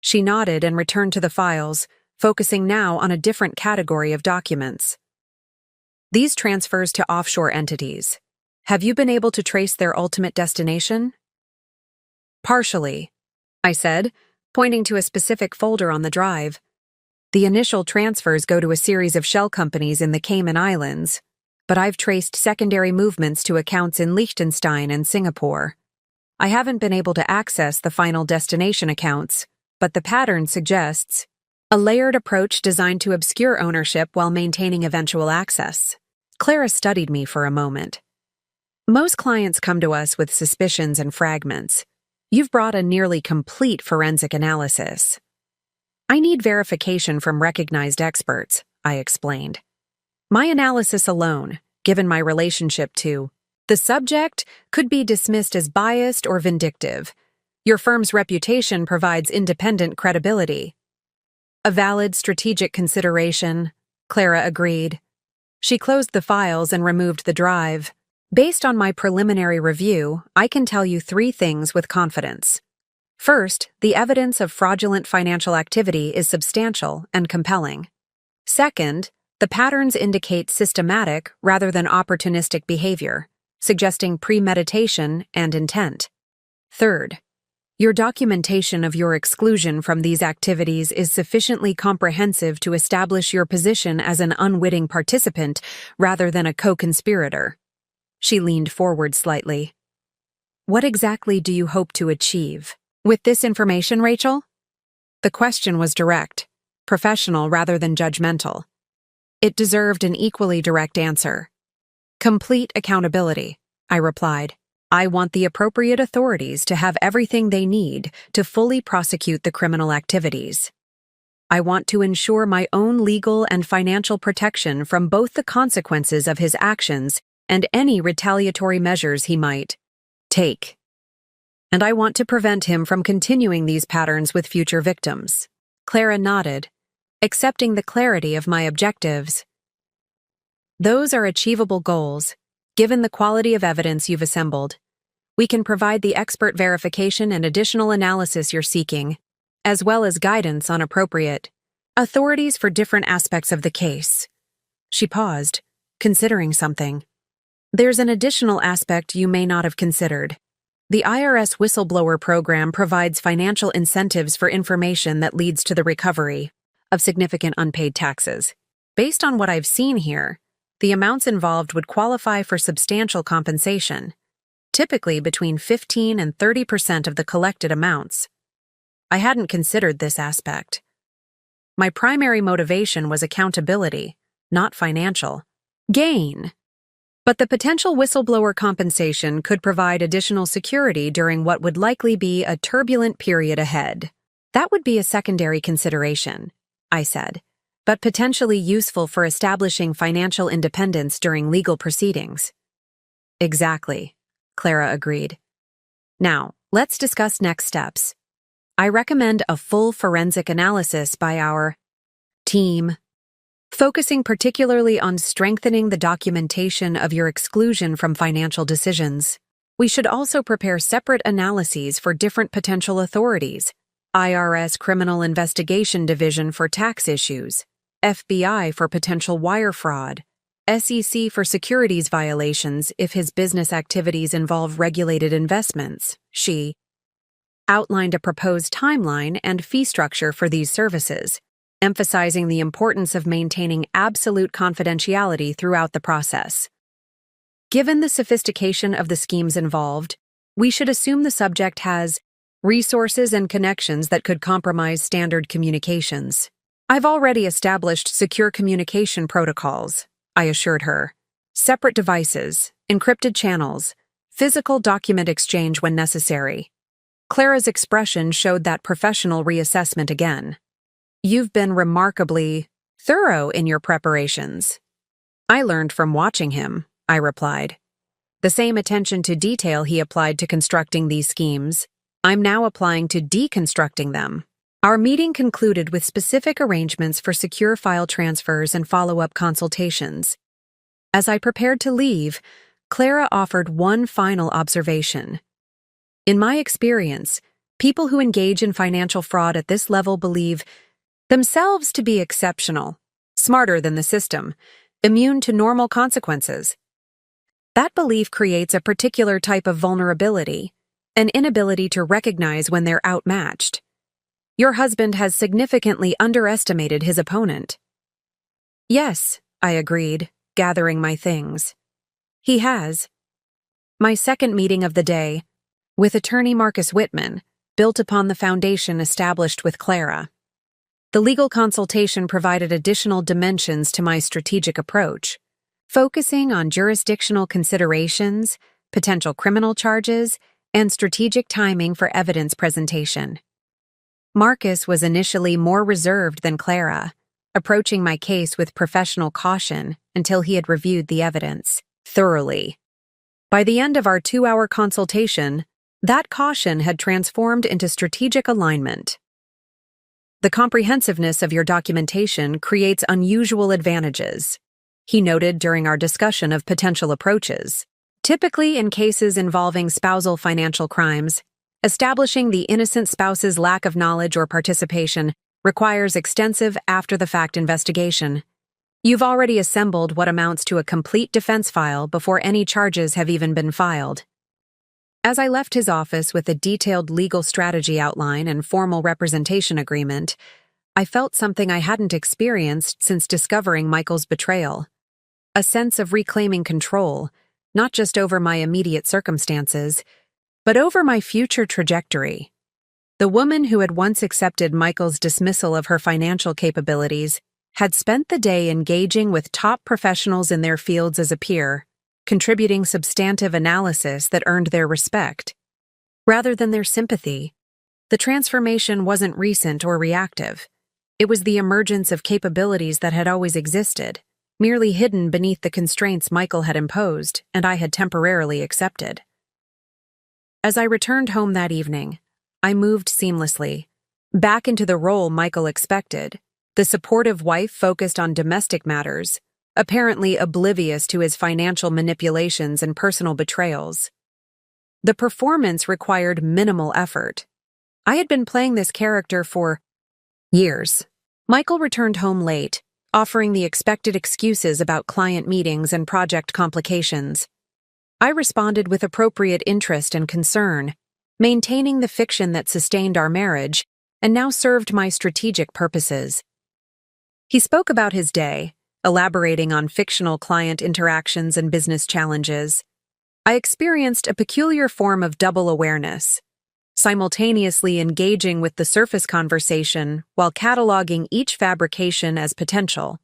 She nodded and returned to the files, focusing now on a different category of documents. "These transfers to offshore entities. Have you been able to trace their ultimate destination?" "Partially," I said, pointing to a specific folder on the drive. "The initial transfers go to a series of shell companies in the Cayman Islands, but I've traced secondary movements to accounts in Liechtenstein and Singapore. I haven't been able to access the final destination accounts, but the pattern suggests a layered approach designed to obscure ownership while maintaining eventual access." Clara studied me for a moment. "Most clients come to us with suspicions and fragments. You've brought a nearly complete forensic analysis." "I need verification from recognized experts," I explained. "My analysis alone, given my relationship to the subject, could be dismissed as biased or vindictive. Your firm's reputation provides independent credibility." "A valid strategic consideration," Clara agreed. She closed the files and removed the drive. "Based on my preliminary review, I can tell you 3 things with confidence. First, the evidence of fraudulent financial activity is substantial and compelling. Second, the patterns indicate systematic rather than opportunistic behavior, suggesting premeditation and intent. Third, your documentation of your exclusion from these activities is sufficiently comprehensive to establish your position as an unwitting participant rather than a co-conspirator." She leaned forward slightly. "What exactly do you hope to achieve with this information, Rachel?" The question was direct, professional rather than judgmental. It deserved an equally direct answer. "Complete accountability," I replied. "I want the appropriate authorities to have everything they need to fully prosecute the criminal activities. I want to ensure my own legal and financial protection from both the consequences of his actions and any retaliatory measures he might take." and I want to prevent him from continuing these patterns with future victims. Clara nodded, accepting the clarity of my objectives. Those are achievable goals, given the quality of evidence you've assembled. We can provide the expert verification and additional analysis you're seeking, as well as guidance on appropriate authorities for different aspects of the case. She paused, considering something. There's an additional aspect you may not have considered. The IRS whistleblower program provides financial incentives for information that leads to the recovery of significant unpaid taxes. Based on what I've seen here, the amounts involved would qualify for substantial compensation, typically between 15% and 30% of the collected amounts. I hadn't considered this aspect. My primary motivation was accountability, not financial gain. But the potential whistleblower compensation could provide additional security during what would likely be a turbulent period ahead. That would be a secondary consideration, I said, but potentially useful for establishing financial independence during legal proceedings. Exactly, Clara agreed. Now, let's discuss next steps. I recommend a full forensic analysis by our team, focusing particularly on strengthening the documentation of your exclusion from financial decisions. We should also prepare separate analyses for different potential authorities: IRS Criminal Investigation Division for tax issues, FBI for potential wire fraud, SEC for securities violations if his business activities involve regulated investments. She outlined a proposed timeline and fee structure for these services, emphasizing the importance of maintaining absolute confidentiality throughout the process. Given the sophistication of the schemes involved, we should assume the subject has resources and connections that could compromise standard communications. I've already established secure communication protocols, I assured her. Separate devices, encrypted channels, physical document exchange when necessary. Clara's expression showed that professional reassessment again. You've been remarkably thorough in your preparations. I learned from watching him, I replied. The same attention to detail he applied to constructing these schemes, I'm now applying to deconstructing them. Our meeting concluded with specific arrangements for secure file transfers and follow-up consultations. As I prepared to leave, Clara offered one final observation. In my experience, people who engage in financial fraud at this level believe themselves to be exceptional, smarter than the system, immune to normal consequences. That belief creates a particular type of vulnerability, an inability to recognize when they're outmatched. Your husband has significantly underestimated his opponent. Yes, I agreed, gathering my things. He has. My second meeting of the day, with attorney Marcus Whitman, built upon the foundation established with Clara. The legal consultation provided additional dimensions to my strategic approach, focusing on jurisdictional considerations, potential criminal charges, and strategic timing for evidence presentation. Marcus was initially more reserved than Clara, approaching my case with professional caution until he had reviewed the evidence thoroughly. By the end of our 2-hour consultation, that caution had transformed into strategic alignment. The comprehensiveness of your documentation creates unusual advantages, he noted during our discussion of potential approaches. Typically, in cases involving spousal financial crimes, establishing the innocent spouse's lack of knowledge or participation requires extensive after-the-fact investigation. You've already assembled what amounts to a complete defense file before any charges have even been filed. As I left his office with a detailed legal strategy outline and formal representation agreement, I felt something I hadn't experienced since discovering Michael's betrayal. A sense of reclaiming control, not just over my immediate circumstances, but over my future trajectory. The woman who had once accepted Michael's dismissal of her financial capabilities had spent the day engaging with top professionals in their fields as a peer, contributing substantive analysis that earned their respect. Rather than their sympathy, the transformation wasn't recent or reactive. It was the emergence of capabilities that had always existed, merely hidden beneath the constraints Michael had imposed and I had temporarily accepted. As I returned home that evening, I moved seamlessly, back into the role Michael expected, the supportive wife focused on domestic matters, apparently oblivious to his financial manipulations and personal betrayals. The performance required minimal effort. I had been playing this character for years. Michael returned home late, offering the expected excuses about client meetings and project complications. I responded with appropriate interest and concern, maintaining the fiction that sustained our marriage and now served my strategic purposes. He spoke about his day, elaborating on fictional client interactions and business challenges. I experienced a peculiar form of double awareness, simultaneously engaging with the surface conversation while cataloging each fabrication as potential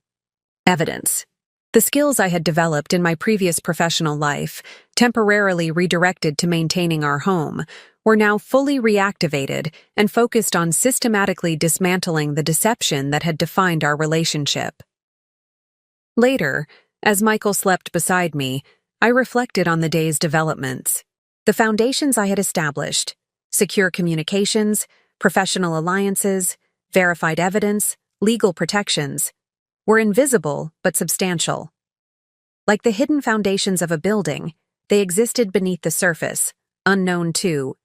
evidence. The skills I had developed in my previous professional life, temporarily redirected to maintaining our home, were now fully reactivated and focused on systematically dismantling the deception that had defined our relationship. Later, as Michael slept beside me, I reflected on the day's developments. The foundations I had established, secure communications, professional alliances, verified evidence, legal protections, were invisible but substantial. Like the hidden foundations of a building, they existed beneath the surface, unknown to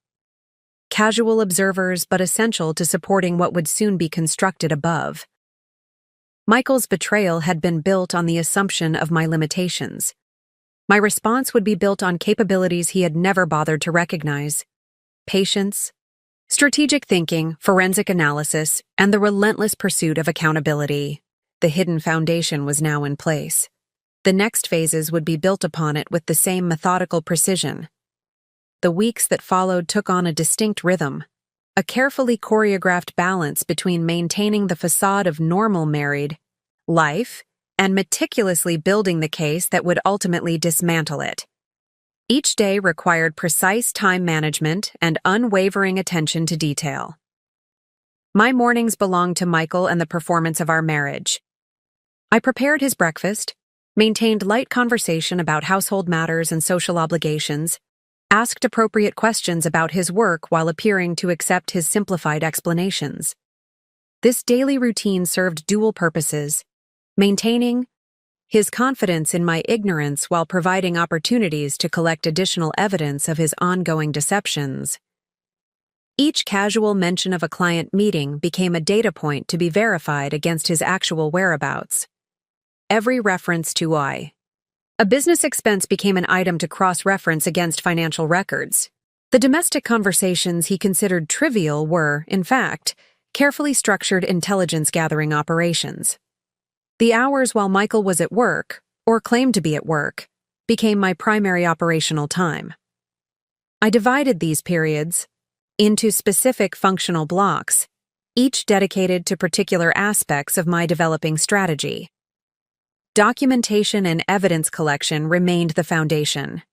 casual observers but essential to supporting what would soon be constructed above. Michael's betrayal had been built on the assumption of my limitations. My response would be built on capabilities he had never bothered to recognize: patience, strategic thinking, forensic analysis, and the relentless pursuit of accountability. The hidden foundation was now in place. The next phases would be built upon it with the same methodical precision. The weeks that followed took on a distinct rhythm, a carefully choreographed balance between maintaining the facade of normal married life and meticulously building the case that would ultimately dismantle it. Each day required precise time management and unwavering attention to detail. My mornings belonged to Michael and the performance of our marriage. I prepared his breakfast, maintained light conversation about household matters and social obligations, asked appropriate questions about his work while appearing to accept his simplified explanations. This daily routine served dual purposes: maintaining his confidence in my ignorance while providing opportunities to collect additional evidence of his ongoing deceptions. Each casual mention of a client meeting became a data point to be verified against his actual whereabouts. Every reference to a business expense became an item to cross-reference against financial records. The domestic conversations he considered trivial were, in fact, carefully structured intelligence-gathering operations. The hours while Michael was at work, or claimed to be at work, became my primary operational time. I divided these periods into specific functional blocks, each dedicated to particular aspects of my developing strategy. Documentation and evidence collection remained the foundation.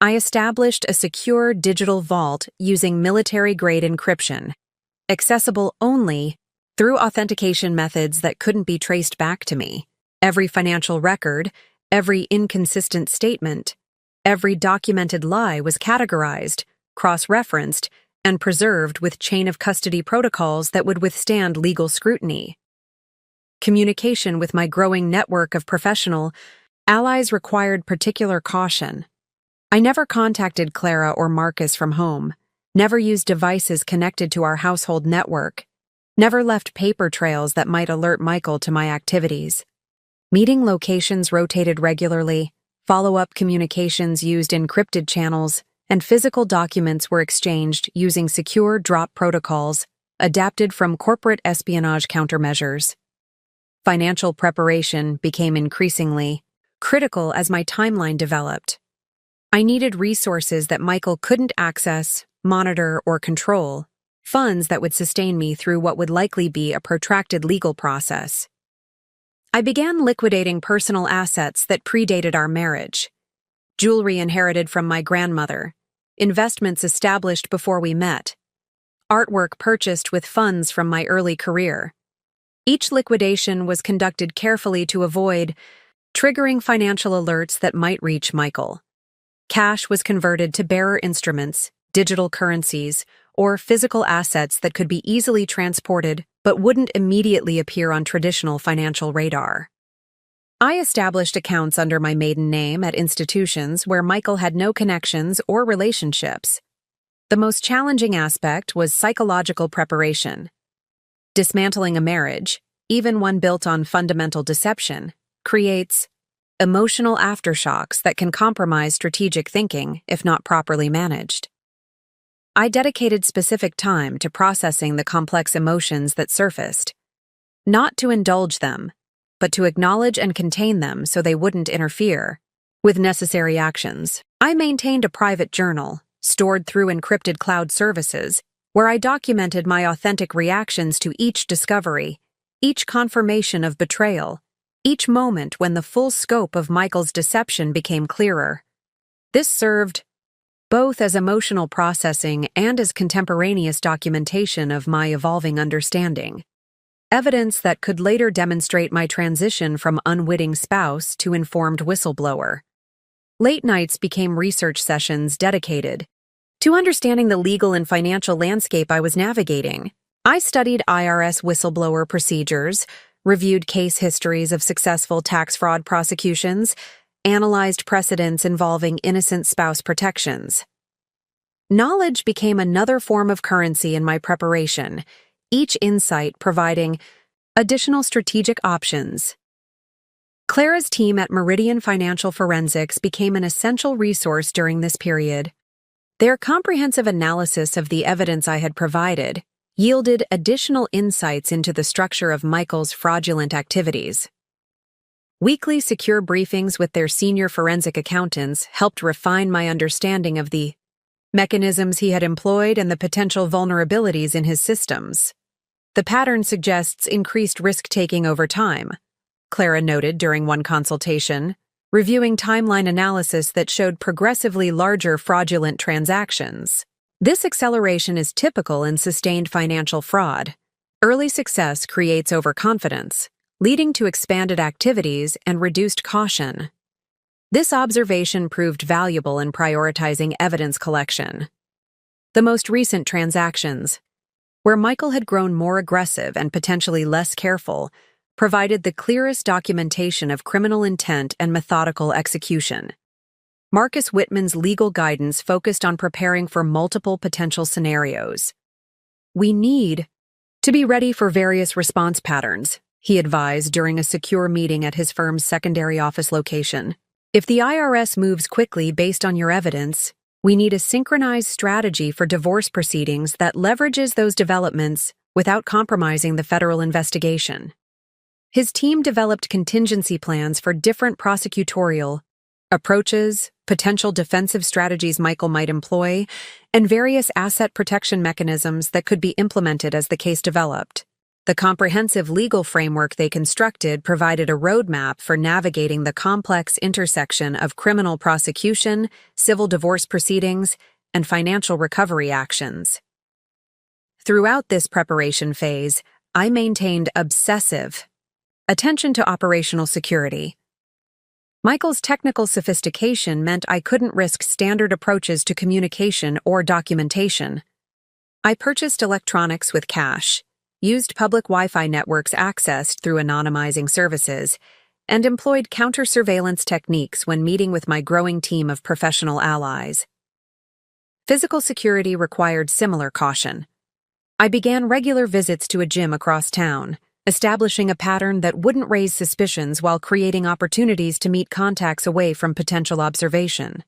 I established a secure digital vault using military-grade encryption, accessible only through authentication methods that couldn't be traced back to me. Every financial record, every inconsistent statement, every documented lie was categorized, cross-referenced, and preserved with chain-of-custody protocols that would withstand legal scrutiny. Communication with my growing network of professional allies required particular caution. I never contacted Clara or Marcus from home, never used devices connected to our household network, never left paper trails that might alert Michael to my activities. Meeting locations rotated regularly, follow-up communications used encrypted channels, and physical documents were exchanged using secure drop protocols adapted from corporate espionage countermeasures. Financial preparation became increasingly critical as my timeline developed. I needed resources that Michael couldn't access, monitor, or control, funds that would sustain me through what would likely be a protracted legal process. I began liquidating personal assets that predated our marriage: jewelry inherited from my grandmother, investments established before we met, artwork purchased with funds from my early career. Each liquidation was conducted carefully to avoid triggering financial alerts that might reach Michael. Cash was converted to bearer instruments, digital currencies, or physical assets that could be easily transported but wouldn't immediately appear on traditional financial radar. I established accounts under my maiden name at institutions where Michael had no connections or relationships. The most challenging aspect was psychological preparation. Dismantling a marriage, even one built on fundamental deception, creates emotional aftershocks that can compromise strategic thinking if not properly managed. I dedicated specific time to processing the complex emotions that surfaced, not to indulge them, but to acknowledge and contain them so they wouldn't interfere with necessary actions. I maintained a private journal, stored through encrypted cloud services, where I documented my authentic reactions to each discovery, each confirmation of betrayal, each moment when the full scope of Michael's deception became clearer. This served both as emotional processing and as contemporaneous documentation of my evolving understanding. Evidence that could later demonstrate my transition from unwitting spouse to informed whistleblower. Late nights became research sessions dedicated to understanding the legal and financial landscape I was navigating. I studied IRS whistleblower procedures, reviewed case histories of successful tax fraud prosecutions, analyzed precedents involving innocent spouse protections. Knowledge became another form of currency in my preparation, each insight providing additional strategic options. Clara's team at Meridian Financial Forensics became an essential resource during this period. Their comprehensive analysis of the evidence I had provided yielded additional insights into the structure of Michael's fraudulent activities. Weekly secure briefings with their senior forensic accountants helped refine my understanding of the mechanisms he had employed and the potential vulnerabilities in his systems. The pattern suggests increased risk-taking over time, Clara noted during one consultation, reviewing timeline analysis that showed progressively larger fraudulent transactions. This acceleration is typical in sustained financial fraud. Early success creates overconfidence, leading to expanded activities and reduced caution. This observation proved valuable in prioritizing evidence collection. The most recent transactions, where Michael had grown more aggressive and potentially less careful, provided the clearest documentation of criminal intent and methodical execution. Marcus Whitman's legal guidance focused on preparing for multiple potential scenarios. "We need to be ready for various response patterns," he advised during a secure meeting at his firm's secondary office location. "If the IRS moves quickly based on your evidence, we need a synchronized strategy for divorce proceedings that leverages those developments without compromising the federal investigation." His team developed contingency plans for different prosecutorial approaches, potential defensive strategies Michael might employ, and various asset protection mechanisms that could be implemented as the case developed. The comprehensive legal framework they constructed provided a roadmap for navigating the complex intersection of criminal prosecution, civil divorce proceedings, and financial recovery actions. Throughout this preparation phase, I maintained obsessive attention to operational security. Michael's technical sophistication meant I couldn't risk standard approaches to communication or documentation. I purchased electronics with cash, used public Wi-Fi networks accessed through anonymizing services, and employed counter-surveillance techniques when meeting with my growing team of professional allies. Physical security required similar caution. I began regular visits to a gym across town, establishing a pattern that wouldn't raise suspicions while creating opportunities to meet contacts away from potential observation.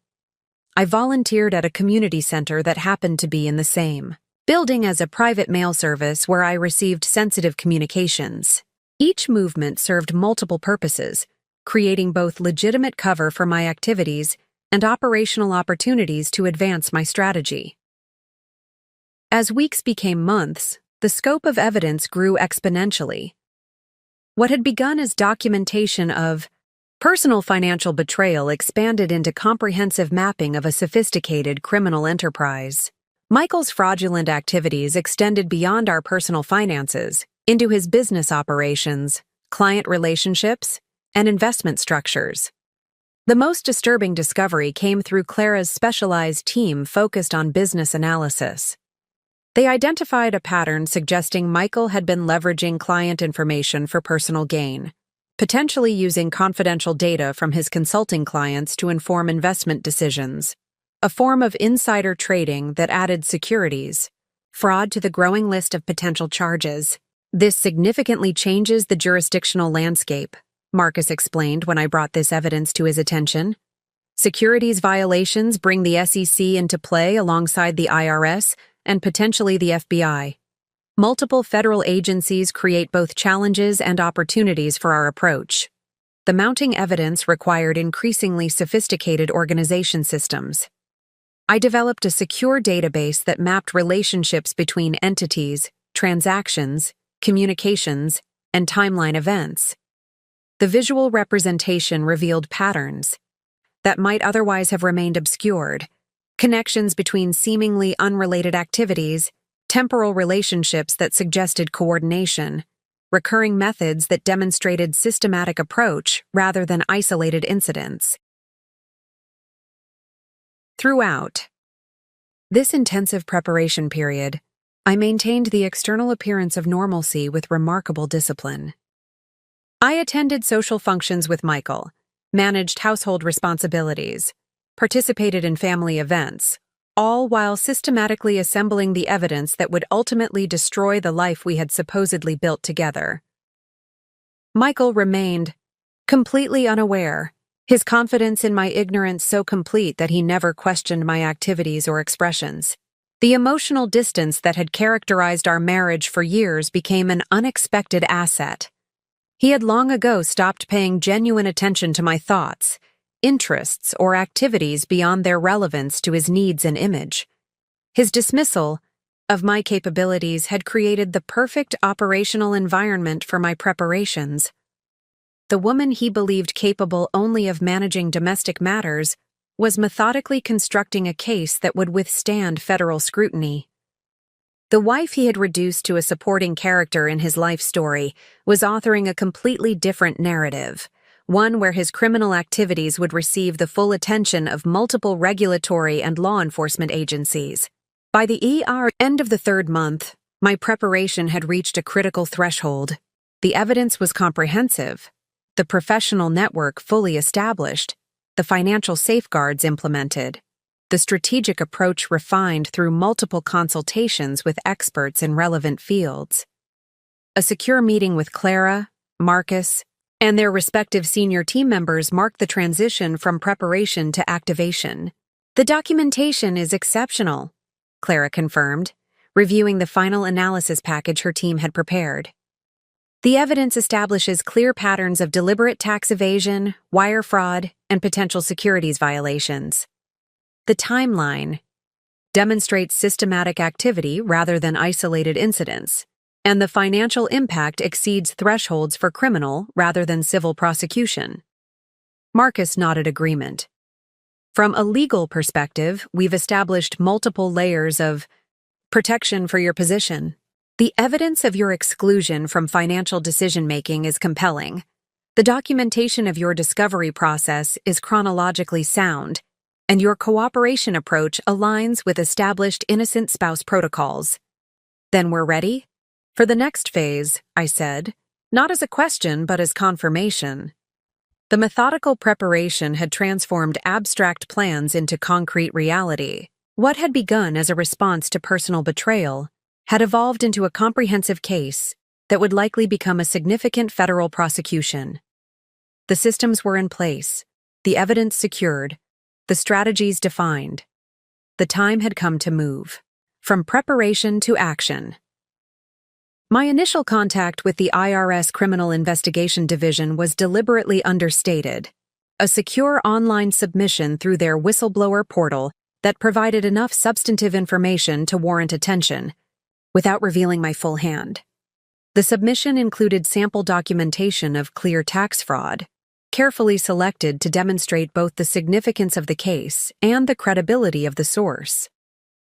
I volunteered at a community center that happened to be in the same building as a private mail service where I received sensitive communications. Each movement served multiple purposes, creating both legitimate cover for my activities and operational opportunities to advance my strategy. As weeks became months, the scope of evidence grew exponentially. What had begun as documentation of personal financial betrayal expanded into comprehensive mapping of a sophisticated criminal enterprise. Michael's fraudulent activities extended beyond our personal finances into his business operations, client relationships, and investment structures. The most disturbing discovery came through Clara's specialized team focused on business analysis. They identified a pattern suggesting Michael had been leveraging client information for personal gain, potentially using confidential data from his consulting clients to inform investment decisions, a form of insider trading that added securities fraud to the growing list of potential charges. This significantly changes the jurisdictional landscape, Marcus explained when I brought this evidence to his attention. Securities violations bring the SEC into play alongside the IRS and potentially the FBI. Multiple federal agencies create both challenges and opportunities for our approach. The mounting evidence required increasingly sophisticated organization systems. I developed a secure database that mapped relationships between entities, transactions, communications, and timeline events. The visual representation revealed patterns that might otherwise have remained obscured, connections between seemingly unrelated activities, temporal relationships that suggested coordination, recurring methods that demonstrated systematic approach rather than isolated incidents. Throughout this intensive preparation period, I maintained the external appearance of normalcy with remarkable discipline. I attended social functions with Michael, managed household responsibilities, participated in family events, all while systematically assembling the evidence that would ultimately destroy the life we had supposedly built together. Michael remained completely unaware, his confidence in my ignorance so complete that he never questioned my activities or expressions. The emotional distance that had characterized our marriage for years became an unexpected asset. He had long ago stopped paying genuine attention to my thoughts, interests, or activities beyond their relevance to his needs and image. His dismissal of my capabilities had created the perfect operational environment for my preparations. The woman he believed capable only of managing domestic matters was methodically constructing a case that would withstand federal scrutiny. The wife he had reduced to a supporting character in his life story was authoring a completely different narrative, one where his criminal activities would receive the full attention of multiple regulatory and law enforcement agencies. By the end of the third month, my preparation had reached a critical threshold. The evidence was comprehensive, the professional network fully established, the financial safeguards implemented, the strategic approach refined through multiple consultations with experts in relevant fields. A secure meeting with Clara, Marcus, and their respective senior team members marked the transition from preparation to activation. The documentation is exceptional, Clara confirmed, reviewing the final analysis package her team had prepared. The evidence establishes clear patterns of deliberate tax evasion, wire fraud, and potential securities violations. The timeline demonstrates systematic activity rather than isolated incidents, and the financial impact exceeds thresholds for criminal rather than civil prosecution. Marcus nodded agreement. From a legal perspective, we've established multiple layers of protection for your position. The evidence of your exclusion from financial decision-making is compelling. The documentation of your discovery process is chronologically sound, and your cooperation approach aligns with established innocent spouse protocols. Then we're ready? For the next phase, I said, not as a question but as confirmation. The methodical preparation had transformed abstract plans into concrete reality. What had begun as a response to personal betrayal had evolved into a comprehensive case that would likely become a significant federal prosecution. The systems were in place, the evidence secured, the strategies defined. The time had come to move from preparation to action. My initial contact with the IRS Criminal Investigation Division was deliberately understated, a secure online submission through their whistleblower portal that provided enough substantive information to warrant attention, without revealing my full hand. The submission included sample documentation of clear tax fraud, carefully selected to demonstrate both the significance of the case and the credibility of the source.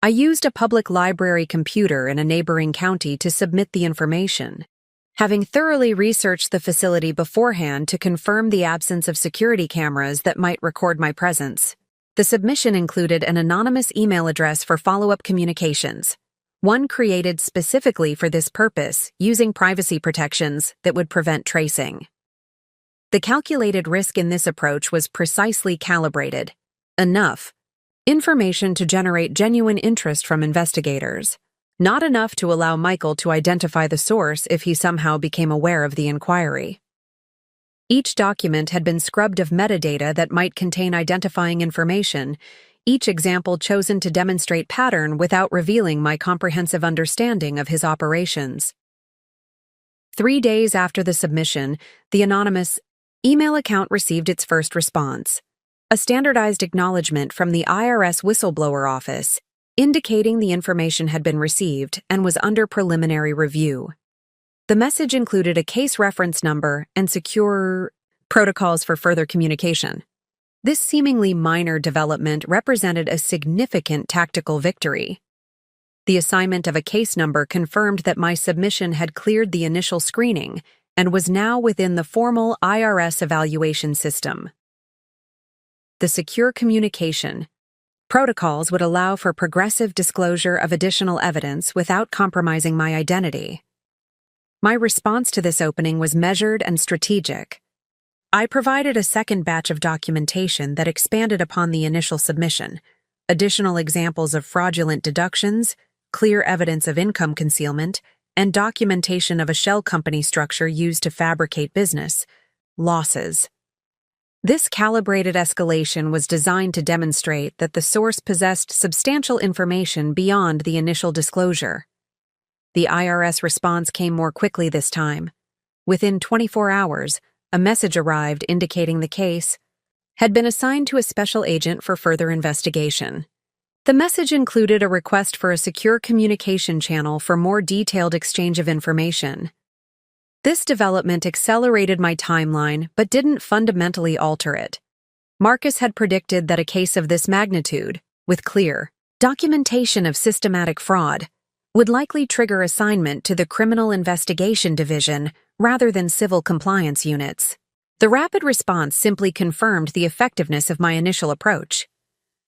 I used a public library computer in a neighboring county to submit the information, Having thoroughly researched the facility beforehand to confirm the absence of security cameras that might record my presence, the submission included an anonymous email address for follow-up communications, one created specifically for this purpose using privacy protections that would prevent tracing. The calculated risk in this approach was precisely calibrated. Enough information to generate genuine interest from investigators. Not enough to allow Michael to identify the source if he somehow became aware of the inquiry. Each document had been scrubbed of metadata that might contain identifying information, each example chosen to demonstrate pattern without revealing my comprehensive understanding of his operations. 3 days after the submission, the anonymous email account received its first response, a standardized acknowledgement from the IRS whistleblower office, indicating the information had been received and was under preliminary review. The message included a case reference number and secure protocols for further communication. This seemingly minor development represented a significant tactical victory. The assignment of a case number confirmed that my submission had cleared the initial screening and was now within the formal IRS evaluation system. The secure communication protocols would allow for progressive disclosure of additional evidence without compromising my identity. My response to this opening was measured and strategic. I provided a second batch of documentation that expanded upon the initial submission, additional examples of fraudulent deductions, clear evidence of income concealment, and documentation of a shell company structure used to fabricate business losses. This calibrated escalation was designed to demonstrate that the source possessed substantial information beyond the initial disclosure. The IRS response came more quickly this time. Within 24 hours, a message arrived indicating the case had been assigned to a special agent for further investigation. The message included a request for a secure communication channel for more detailed exchange of information. This development accelerated my timeline but didn't fundamentally alter it. Marcus had predicted that a case of this magnitude, with clear documentation of systematic fraud, would likely trigger assignment to the Criminal Investigation Division rather than Civil Compliance units. The rapid response simply confirmed the effectiveness of my initial approach.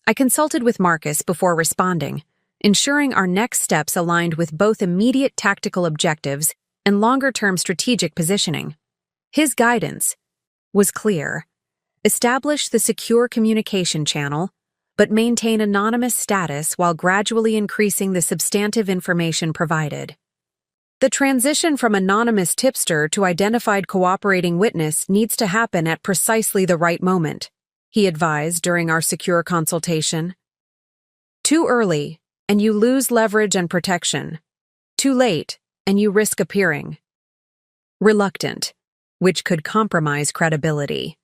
I consulted with Marcus before responding, ensuring our next steps aligned with both immediate tactical objectives and longer-term strategic positioning. His guidance was clear. Establish the secure communication channel, but maintain anonymous status while gradually increasing the substantive information provided. The transition from anonymous tipster to identified cooperating witness needs to happen at precisely the right moment, he advised during our secure consultation. Too early, and you lose leverage and protection. Too late, and you risk appearing reluctant, which could compromise credibility.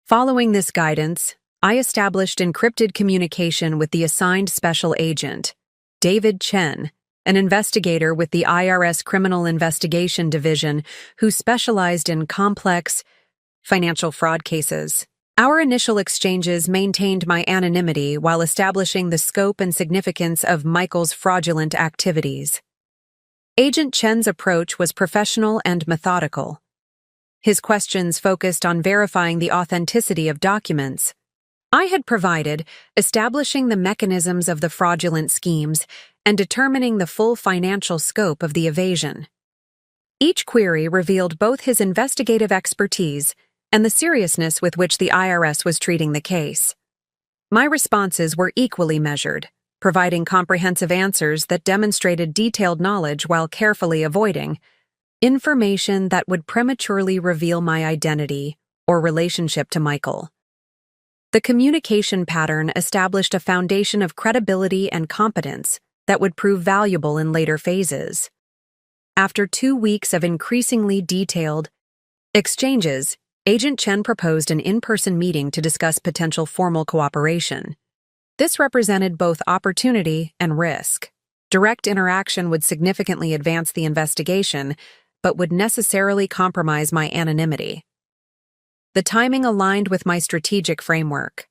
Following this guidance, I established encrypted communication with the assigned special agent, David Chen, an investigator with the IRS Criminal Investigation Division who specialized in complex financial fraud cases. Our initial exchanges maintained my anonymity while establishing the scope and significance of Michael's fraudulent activities. Agent Chen's approach was professional and methodical. His questions focused on verifying the authenticity of documents I had provided, establishing the mechanisms of the fraudulent schemes, and determining the full financial scope of the evasion. Each query revealed both his investigative expertise and the seriousness with which the IRS was treating the case. My responses were equally measured, providing comprehensive answers that demonstrated detailed knowledge while carefully avoiding information that would prematurely reveal my identity or relationship to Michael. The communication pattern established a foundation of credibility and competence that would prove valuable in later phases. After 2 weeks of increasingly detailed exchanges, Agent Chen proposed an in-person meeting to discuss potential formal cooperation. This represented both opportunity and risk. Direct interaction would significantly advance the investigation, but would necessarily compromise my anonymity. The timing aligned with my strategic framework.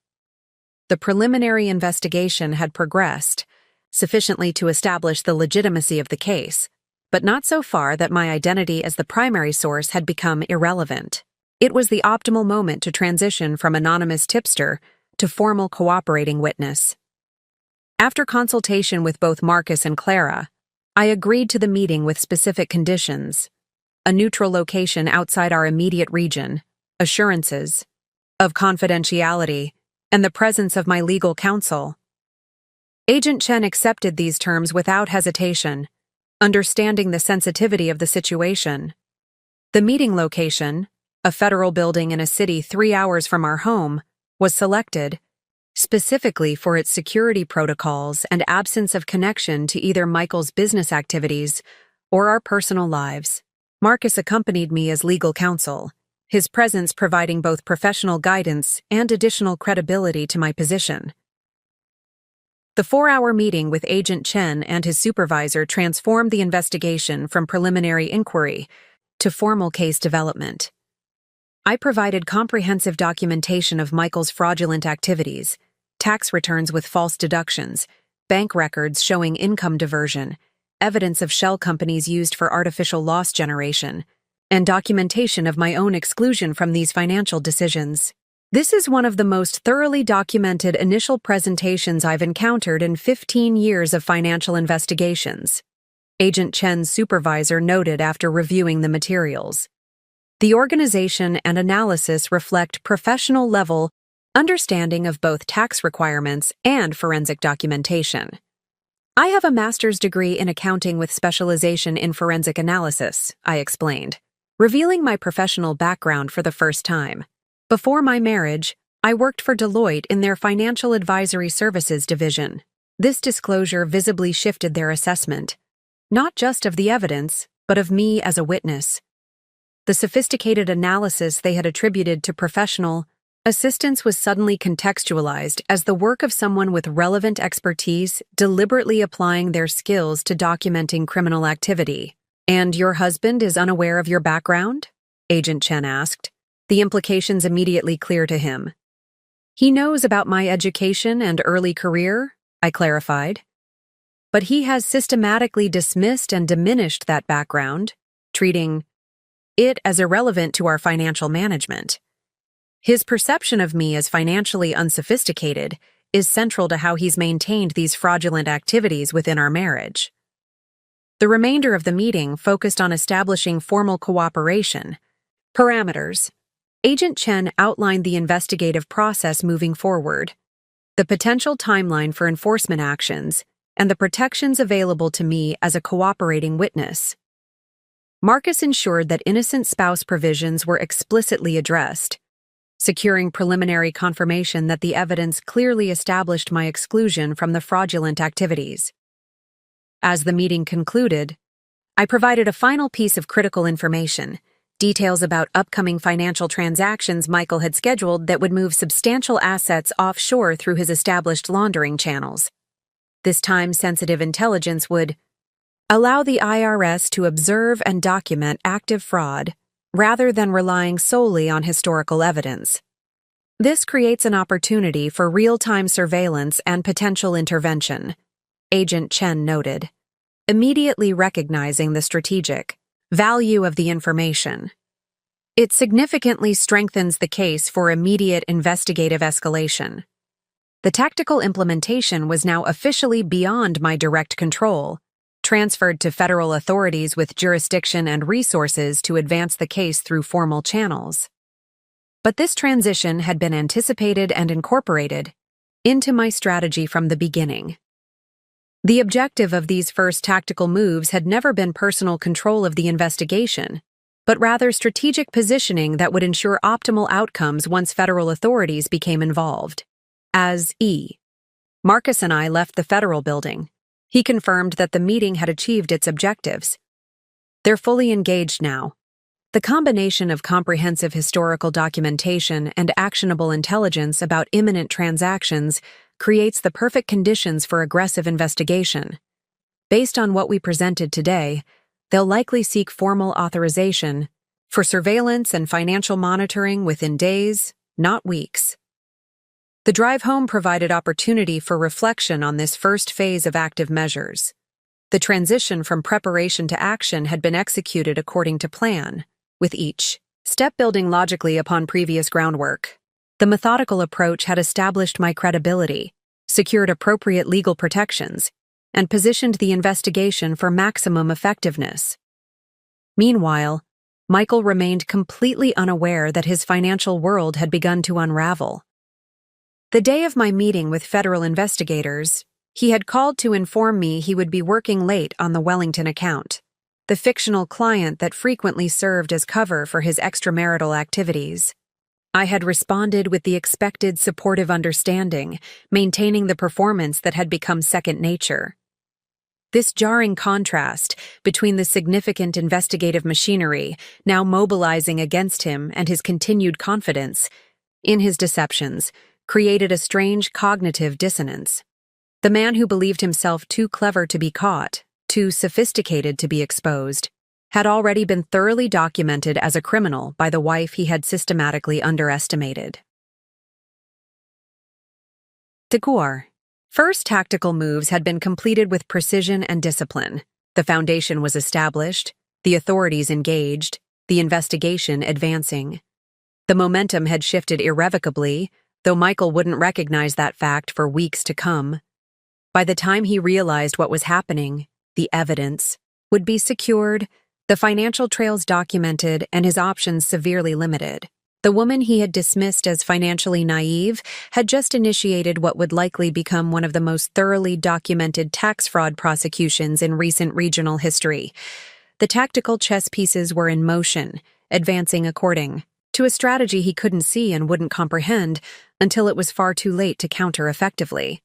The preliminary investigation had progressed sufficiently to establish the legitimacy of the case, but not so far that my identity as the primary source had become irrelevant. It was the optimal moment to transition from anonymous tipster to formal cooperating witness. After consultation with both Marcus and Clara, I agreed to the meeting with specific conditions: a neutral location outside our immediate region, assurances of confidentiality, and the presence of my legal counsel. Agent Chen accepted these terms without hesitation, understanding the sensitivity of the situation. The meeting location, a federal building in a city 3 hours from our home, was selected specifically for its security protocols and absence of connection to either Michael's business activities or our personal lives. Marcus accompanied me as legal counsel, his presence providing both professional guidance and additional credibility to my position. The 4-hour meeting with Agent Chen and his supervisor transformed the investigation from preliminary inquiry to formal case development. I provided comprehensive documentation of Michael's fraudulent activities, tax returns with false deductions, bank records showing income diversion, evidence of shell companies used for artificial loss generation, and documentation of my own exclusion from these financial decisions. This is one of the most thoroughly documented initial presentations I've encountered in 15 years of financial investigations, Agent Chen's supervisor noted after reviewing the materials. The organization and analysis reflect professional-level understanding of both tax requirements and forensic documentation. I have a master's degree in accounting with specialization in forensic analysis, I explained, revealing my professional background for the first time. Before my marriage, I worked for Deloitte in their Financial Advisory Services division. This disclosure visibly shifted their assessment, not just of the evidence, but of me as a witness. The sophisticated analysis they had attributed to professional assistance was suddenly contextualized as the work of someone with relevant expertise deliberately applying their skills to documenting criminal activity. "And your husband is unaware of your background?" Agent Chen asked, the implications immediately clear to him. "He knows about my education and early career," I clarified. "But he has systematically dismissed and diminished that background, treating it as irrelevant to our financial management. His perception of me as financially unsophisticated is central to how he's maintained these fraudulent activities within our marriage." The remainder of the meeting focused on establishing formal cooperation parameters. Agent Chen outlined the investigative process moving forward, the potential timeline for enforcement actions, and the protections available to me as a cooperating witness. Marcus ensured that innocent spouse provisions were explicitly addressed, securing preliminary confirmation that the evidence clearly established my exclusion from the fraudulent activities. As the meeting concluded, I provided a final piece of critical information: details about upcoming financial transactions Michael had scheduled that would move substantial assets offshore through his established laundering channels. This time-sensitive intelligence would allow the IRS to observe and document active fraud rather than relying solely on historical evidence. This creates an opportunity for real-time surveillance and potential intervention, Agent Chen noted, immediately recognizing the strategic value of the information. It significantly strengthens the case for immediate investigative escalation. The tactical implementation was now officially beyond my direct control, transferred to federal authorities with jurisdiction and resources to advance the case through formal channels. But this transition had been anticipated and incorporated into my strategy from the beginning. The objective of these first tactical moves had never been personal control of the investigation, but rather strategic positioning that would ensure optimal outcomes once federal authorities became involved. As Marcus and I left the federal building, he confirmed that the meeting had achieved its objectives. They're fully engaged now. The combination of comprehensive historical documentation and actionable intelligence about imminent transactions creates the perfect conditions for aggressive investigation. Based on what we presented today, they'll likely seek formal authorization for surveillance and financial monitoring within days, not weeks. The drive home provided opportunity for reflection on this first phase of active measures. The transition from preparation to action had been executed according to plan, with each step building logically upon previous groundwork. The methodical approach had established my credibility, secured appropriate legal protections, and positioned the investigation for maximum effectiveness. Meanwhile, Michael remained completely unaware that his financial world had begun to unravel. The day of my meeting with federal investigators, he had called to inform me he would be working late on the Wellington account, the fictional client that frequently served as cover for his extramarital activities. I had responded with the expected supportive understanding, maintaining the performance that had become second nature. This jarring contrast between the significant investigative machinery now mobilizing against him and his continued confidence in his deceptions created a strange cognitive dissonance. The man who believed himself too clever to be caught, too sophisticated to be exposed, had already been thoroughly documented as a criminal by the wife he had systematically underestimated. Decor. First tactical moves had been completed with precision and discipline. The foundation was established, the authorities engaged, the investigation advancing. The momentum had shifted irrevocably, though Michael wouldn't recognize that fact for weeks to come. By the time he realized what was happening, the evidence would be secured, the financial trails documented, and his options severely limited. The woman he had dismissed as financially naive had just initiated what would likely become one of the most thoroughly documented tax fraud prosecutions in recent regional history. The tactical chess pieces were in motion, advancing according to a strategy he couldn't see and wouldn't comprehend until it was far too late to counter effectively.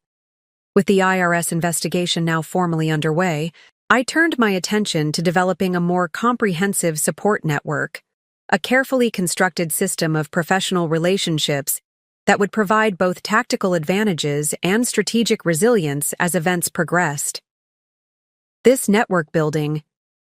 With the IRS investigation now formally underway, I turned my attention to developing a more comprehensive support network, a carefully constructed system of professional relationships that would provide both tactical advantages and strategic resilience as events progressed. This network building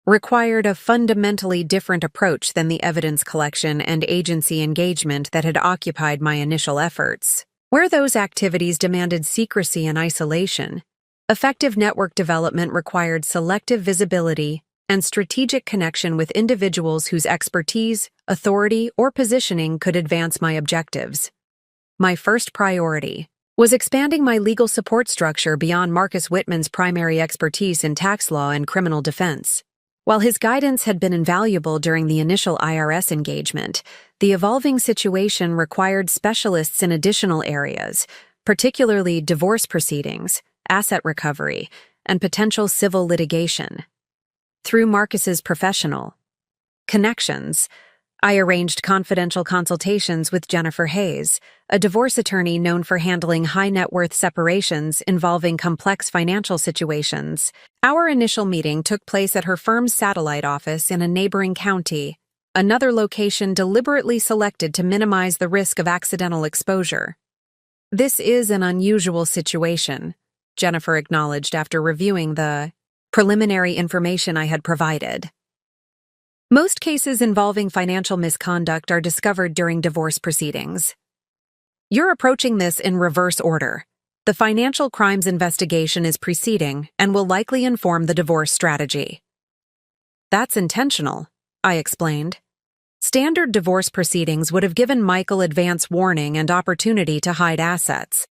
required a fundamentally different approach than the evidence collection and agency engagement that had occupied my initial efforts. Where those activities demanded secrecy and isolation, effective network development required selective visibility and strategic connection with individuals whose expertise, authority, or positioning could advance my objectives. My first priority was expanding my legal support structure beyond Marcus Whitman's primary expertise in tax law and criminal defense. While his guidance had been invaluable during the initial IRS engagement, the evolving situation required specialists in additional areas, particularly divorce proceedings, asset recovery, and potential civil litigation. Through Marcus's professional connections, I arranged confidential consultations with Jennifer Hayes, a divorce attorney known for handling high-net-worth separations involving complex financial situations. Our initial meeting took place at her firm's satellite office in a neighboring county, another location deliberately selected to minimize the risk of accidental exposure. "This is an unusual situation," Jennifer acknowledged after reviewing the preliminary information I had provided. "Most cases involving financial misconduct are discovered during divorce proceedings. You're approaching this in reverse order. The financial crimes investigation is preceding and will likely inform the divorce strategy." "That's intentional," I explained. "Standard divorce proceedings would have given Michael advance warning and opportunity to hide assets.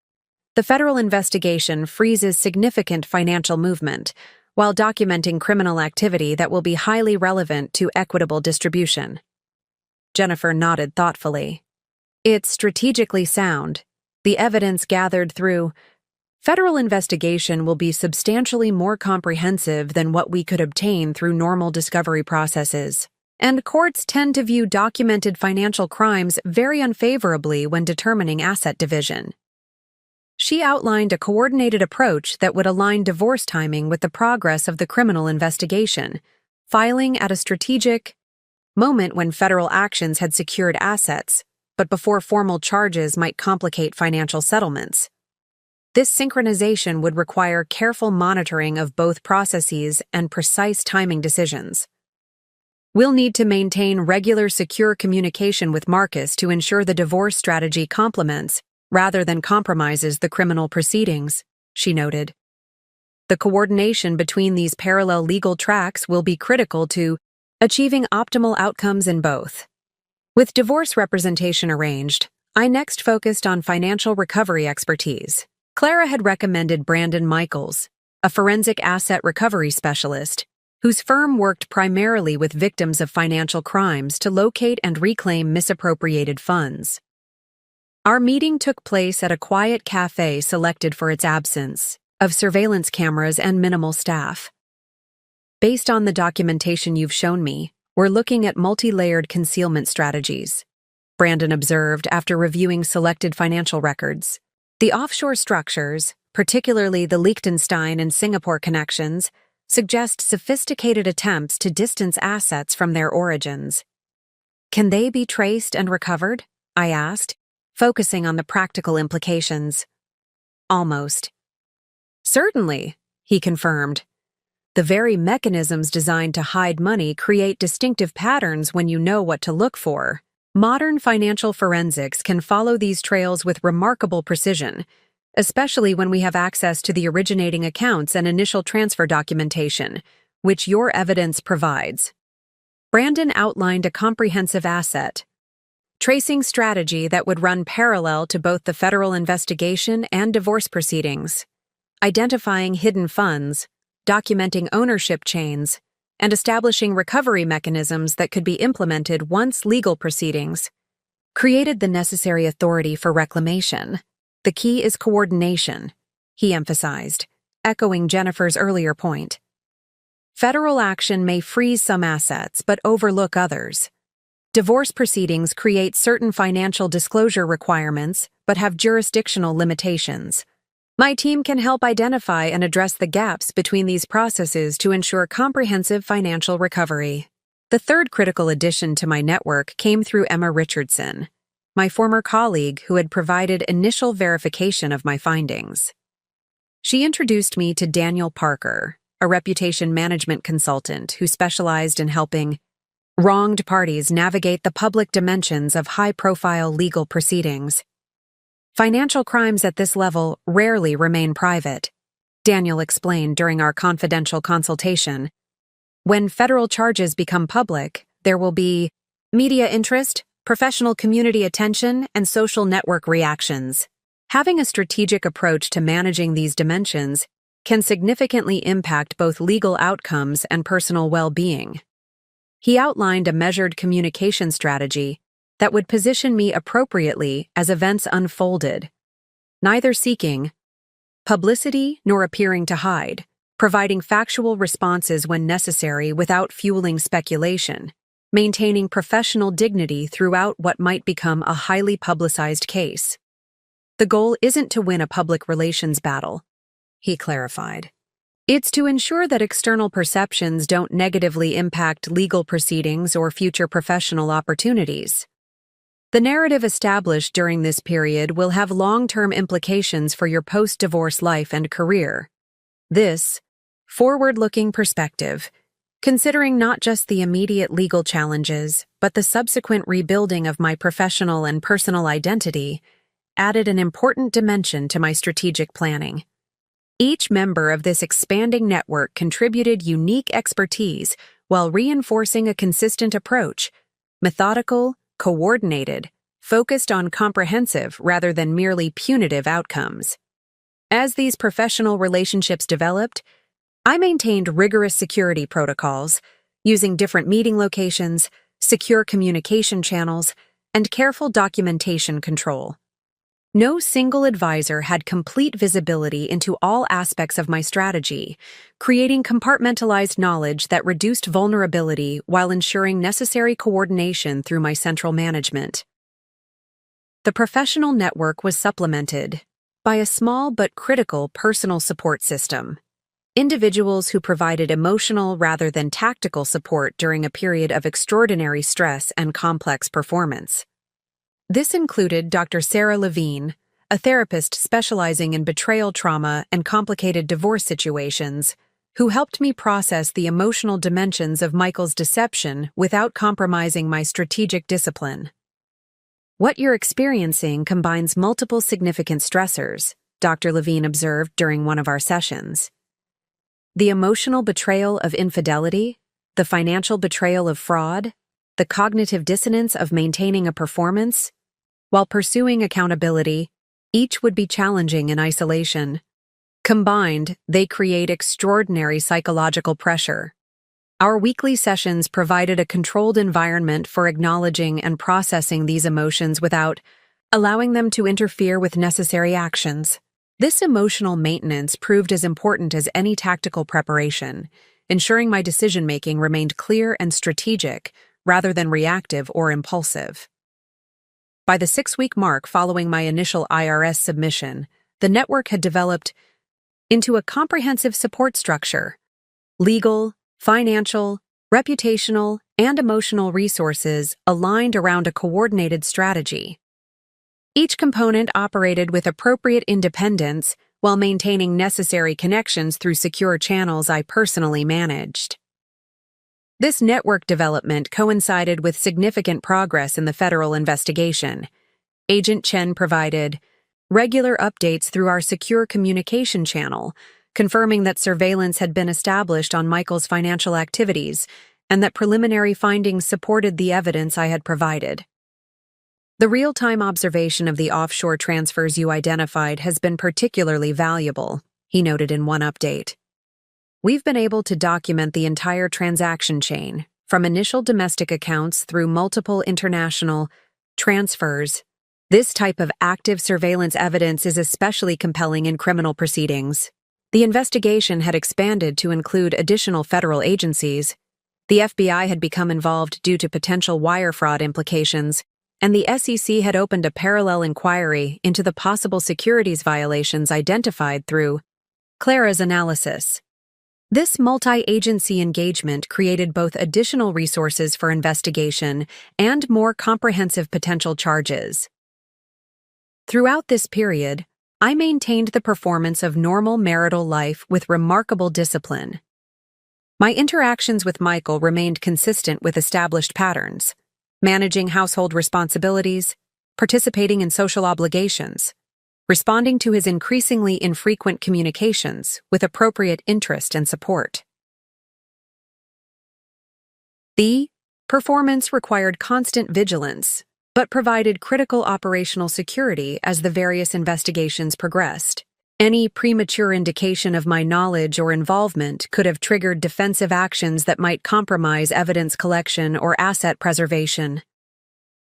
The federal investigation freezes significant financial movement, while documenting criminal activity that will be highly relevant to equitable distribution." Jennifer nodded thoughtfully. "It's strategically sound. The evidence gathered through federal investigation will be substantially more comprehensive than what we could obtain through normal discovery processes. And courts tend to view documented financial crimes very unfavorably when determining asset division." She outlined a coordinated approach that would align divorce timing with the progress of the criminal investigation, filing at a strategic moment when federal actions had secured assets, but before formal charges might complicate financial settlements. This synchronization would require careful monitoring of both processes and precise timing decisions. "We'll need to maintain regular, secure communication with Marcus to ensure the divorce strategy complements rather than compromises the criminal proceedings," she noted. The coordination between these parallel legal tracks will be critical to achieving optimal outcomes in both. With divorce representation arranged, I next focused on financial recovery expertise. Clara had recommended Brandon Michaels, a forensic asset recovery specialist, whose firm worked primarily with victims of financial crimes to locate and reclaim misappropriated funds. Our meeting took place at a quiet cafe selected for its absence of surveillance cameras and minimal staff. Based on the documentation you've shown me, we're looking at multi-layered concealment strategies, Brandon observed after reviewing selected financial records. The offshore structures, particularly the Liechtenstein and Singapore connections, suggest sophisticated attempts to distance assets from their origins. Can they be traced and recovered? I asked, focusing on the practical implications. Almost. Certainly, he confirmed. The very mechanisms designed to hide money create distinctive patterns when you know what to look for. Modern financial forensics can follow these trails with remarkable precision, especially when we have access to the originating accounts and initial transfer documentation, which your evidence provides. Brandon outlined a comprehensive asset tracing strategy that would run parallel to both the federal investigation and divorce proceedings, identifying hidden funds, documenting ownership chains, and establishing recovery mechanisms that could be implemented once legal proceedings created the necessary authority for reclamation. The key is coordination, he emphasized, echoing Jennifer's earlier point. Federal action may freeze some assets but overlook others. Divorce proceedings create certain financial disclosure requirements but have jurisdictional limitations. My team can help identify and address the gaps between these processes to ensure comprehensive financial recovery. The third critical addition to my network came through Emma Richardson, my former colleague who had provided initial verification of my findings. She introduced me to Daniel Parker, a reputation management consultant who specialized in helping wronged parties navigate the public dimensions of high-profile legal proceedings. Financial crimes at this level rarely remain private, Daniel explained during our confidential consultation. When federal charges become public, there will be media interest, professional community attention, and social network reactions. Having a strategic approach to managing these dimensions can significantly impact both legal outcomes and personal well-being. He outlined a measured communication strategy that would position me appropriately as events unfolded, neither seeking publicity nor appearing to hide, providing factual responses when necessary without fueling speculation, maintaining professional dignity throughout what might become a highly publicized case. The goal isn't to win a public relations battle, he clarified. It's to ensure that external perceptions don't negatively impact legal proceedings or future professional opportunities. The narrative established during this period will have long-term implications for your post-divorce life and career. This forward-looking perspective, considering not just the immediate legal challenges, but the subsequent rebuilding of my professional and personal identity, added an important dimension to my strategic planning. Each member of this expanding network contributed unique expertise while reinforcing a consistent approach, methodical, coordinated, focused on comprehensive rather than merely punitive outcomes. As these professional relationships developed, I maintained rigorous security protocols, using different meeting locations, secure communication channels, and careful documentation control. No single advisor had complete visibility into all aspects of my strategy, creating compartmentalized knowledge that reduced vulnerability while ensuring necessary coordination through my central management. The professional network was supplemented by a small but critical personal support system. Individuals who provided emotional rather than tactical support during a period of extraordinary stress and complex performance. This included Dr. Sarah Levine, a therapist specializing in betrayal trauma and complicated divorce situations, who helped me process the emotional dimensions of Michael's deception without compromising my strategic discipline. What you're experiencing combines multiple significant stressors, Dr. Levine observed during one of our sessions. The emotional betrayal of infidelity, the financial betrayal of fraud, the cognitive dissonance of maintaining a performance. While pursuing accountability, each would be challenging in isolation. Combined, they create extraordinary psychological pressure. Our weekly sessions provided a controlled environment for acknowledging and processing these emotions without allowing them to interfere with necessary actions. This emotional maintenance proved as important as any tactical preparation, ensuring my decision-making remained clear and strategic rather than reactive or impulsive. By the 6-week mark following my initial IRS submission, the network had developed into a comprehensive support structure. Legal, financial, reputational, and emotional resources aligned around a coordinated strategy. Each component operated with appropriate independence while maintaining necessary connections through secure channels I personally managed. This network development coincided with significant progress in the federal investigation. Agent Chen provided regular updates through our secure communication channel, confirming that surveillance had been established on Michael's financial activities and that preliminary findings supported the evidence I had provided. The real-time observation of the offshore transfers you identified has been particularly valuable, he noted in one update. We've been able to document the entire transaction chain, from initial domestic accounts through multiple international transfers. This type of active surveillance evidence is especially compelling in criminal proceedings. The investigation had expanded to include additional federal agencies. The FBI had become involved due to potential wire fraud implications, and the SEC had opened a parallel inquiry into the possible securities violations identified through Clara's analysis. This multi-agency engagement created both additional resources for investigation and more comprehensive potential charges. Throughout this period, I maintained the performance of normal marital life with remarkable discipline. My interactions with Michael remained consistent with established patterns, managing household responsibilities, participating in social obligations, responding to his increasingly infrequent communications with appropriate interest and support. The performance required constant vigilance, but provided critical operational security as the various investigations progressed. Any premature indication of my knowledge or involvement could have triggered defensive actions that might compromise evidence collection or asset preservation.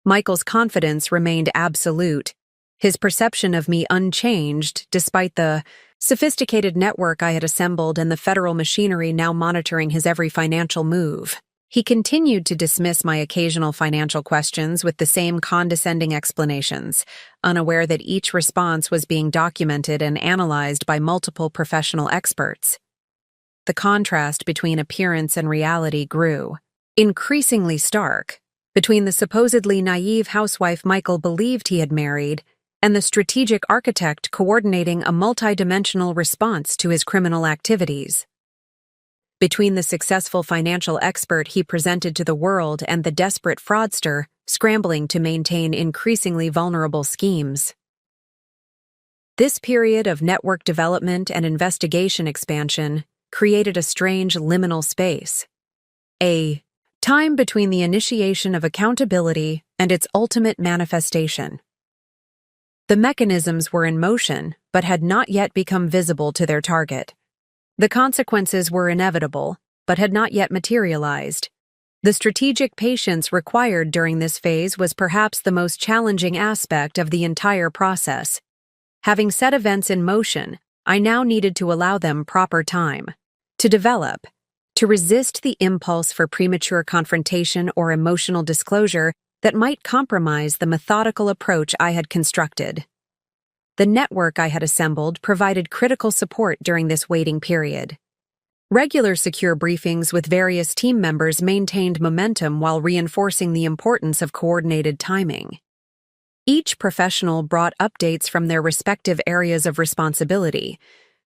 Michael's confidence remained absolute, his perception of me unchanged despite the sophisticated network I had assembled and the federal machinery now monitoring his every financial move. He continued to dismiss my occasional financial questions with the same condescending explanations, unaware that each response was being documented and analyzed by multiple professional experts. The contrast between appearance and reality grew, increasingly stark, between the supposedly naive housewife Michael believed he had married and the strategic architect coordinating a multidimensional response to his criminal activities. Between the successful financial expert he presented to the world and the desperate fraudster scrambling to maintain increasingly vulnerable schemes. This period of network development and investigation expansion created a strange liminal space, a time between the initiation of accountability and its ultimate manifestation. The mechanisms were in motion, but had not yet become visible to their target. The consequences were inevitable, but had not yet materialized. The strategic patience required during this phase was perhaps the most challenging aspect of the entire process. Having set events in motion, I now needed to allow them proper time to develop, to resist the impulse for premature confrontation or emotional disclosure that might compromise the methodical approach I had constructed. The network I had assembled provided critical support during this waiting period. Regular secure briefings with various team members maintained momentum while reinforcing the importance of coordinated timing. Each professional brought updates from their respective areas of responsibility,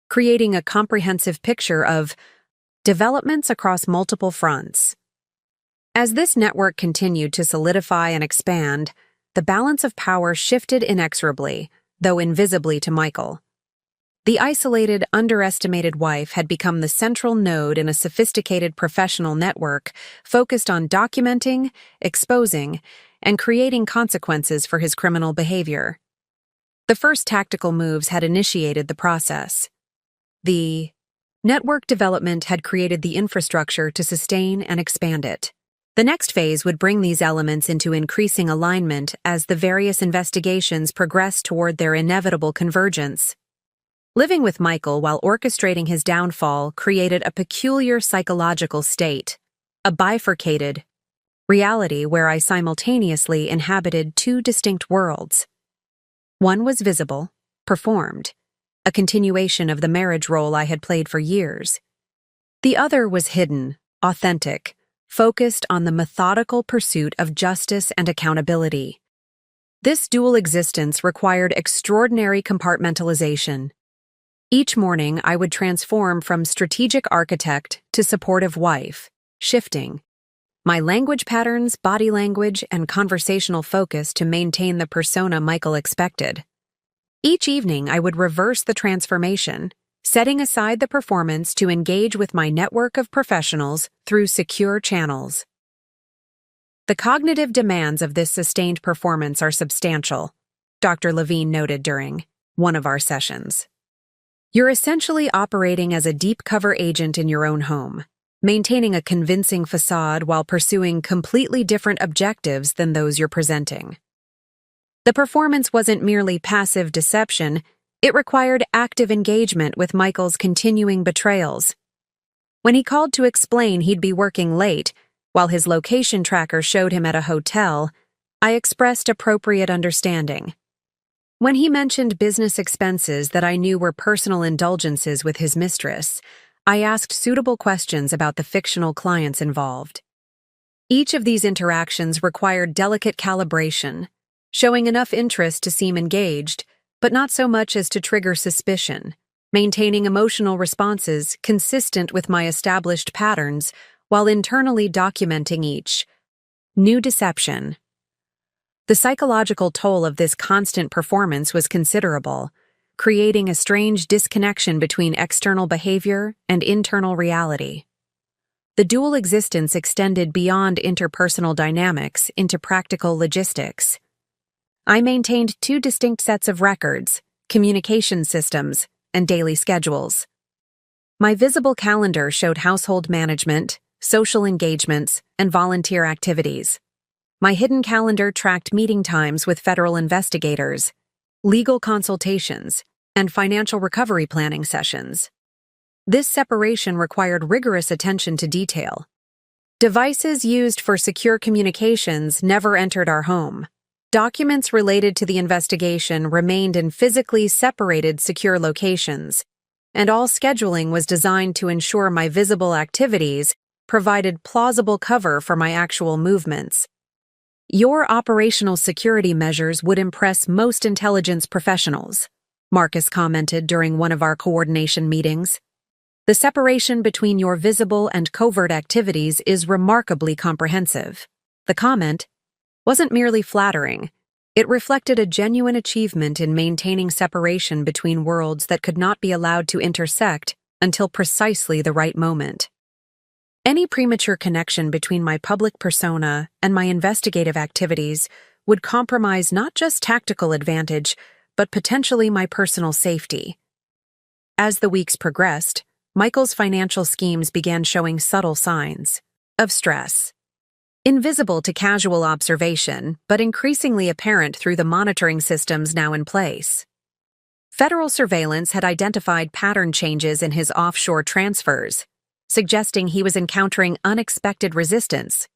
creating a comprehensive picture of developments across multiple fronts. As this network continued to solidify and expand, the balance of power shifted inexorably, though invisibly to Michael. The isolated, underestimated wife had become the central node in a sophisticated professional network focused on documenting, exposing, and creating consequences for his criminal behavior. The first tactical moves had initiated the process. The network development had created the infrastructure to sustain and expand it. The next phase would bring these elements into increasing alignment as the various investigations progressed toward their inevitable convergence. Living with Michael while orchestrating his downfall created a peculiar psychological state, a bifurcated reality where I simultaneously inhabited two distinct worlds. One was visible, performed, a continuation of the marriage role I had played for years. The other was hidden, authentic, focused on the methodical pursuit of justice and accountability. This dual existence required extraordinary compartmentalization. Each morning, I would transform from strategic architect to supportive wife, shifting my language patterns, body language, and conversational focus to maintain the persona Michael expected. Each evening, I would reverse the transformation, setting aside the performance to engage with my network of professionals through secure channels. The cognitive demands of this sustained performance are substantial, Dr. Levine noted during one of our sessions. You're essentially operating as a deep cover agent in your own home, maintaining a convincing facade while pursuing completely different objectives than those you're presenting. The performance wasn't merely passive deception, it required active engagement with Michael's continuing betrayals. When he called to explain he'd be working late, while his location tracker showed him at a hotel, I expressed appropriate understanding. When he mentioned business expenses that I knew were personal indulgences with his mistress, I asked suitable questions about the fictional clients involved. Each of these interactions required delicate calibration, showing enough interest to seem engaged, but not so much as to trigger suspicion, maintaining emotional responses consistent with my established patterns while internally documenting each new deception. The psychological toll of this constant performance was considerable, creating a strange disconnection between external behavior and internal reality. The dual existence extended beyond interpersonal dynamics into practical logistics. I maintained two distinct sets of records, communication systems, and daily schedules. My visible calendar showed household management, social engagements, and volunteer activities. My hidden calendar tracked meeting times with federal investigators, legal consultations, and financial recovery planning sessions. This separation required rigorous attention to detail. Devices used for secure communications never entered our home. Documents related to the investigation remained in physically separated secure locations, and all scheduling was designed to ensure my visible activities provided plausible cover for my actual movements. Your operational security measures would impress most intelligence professionals, Marcus commented during one of our coordination meetings. The separation between your visible and covert activities is remarkably comprehensive. The comment wasn't merely flattering. It reflected a genuine achievement in maintaining separation between worlds that could not be allowed to intersect until precisely the right moment. Any premature connection between my public persona and my investigative activities would compromise not just tactical advantage, but potentially my personal safety. As the weeks progressed, Michael's financial schemes began showing subtle signs of stress. Invisible to casual observation, but increasingly apparent through the monitoring systems now in place. Federal surveillance had identified pattern changes in his offshore transfers, suggesting he was encountering unexpected resistance.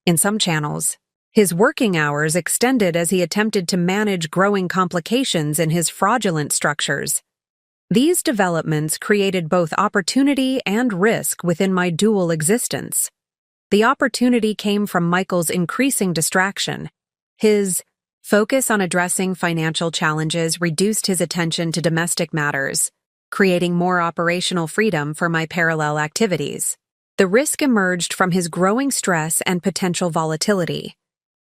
In some channels, his working hours extended as he attempted to manage growing complications in his fraudulent structures. These developments created both opportunity and risk within my dual existence. The opportunity came from Michael's increasing distraction. His focus on addressing financial challenges reduced his attention to domestic matters, creating more operational freedom for my parallel activities. The risk emerged from his growing stress and potential volatility.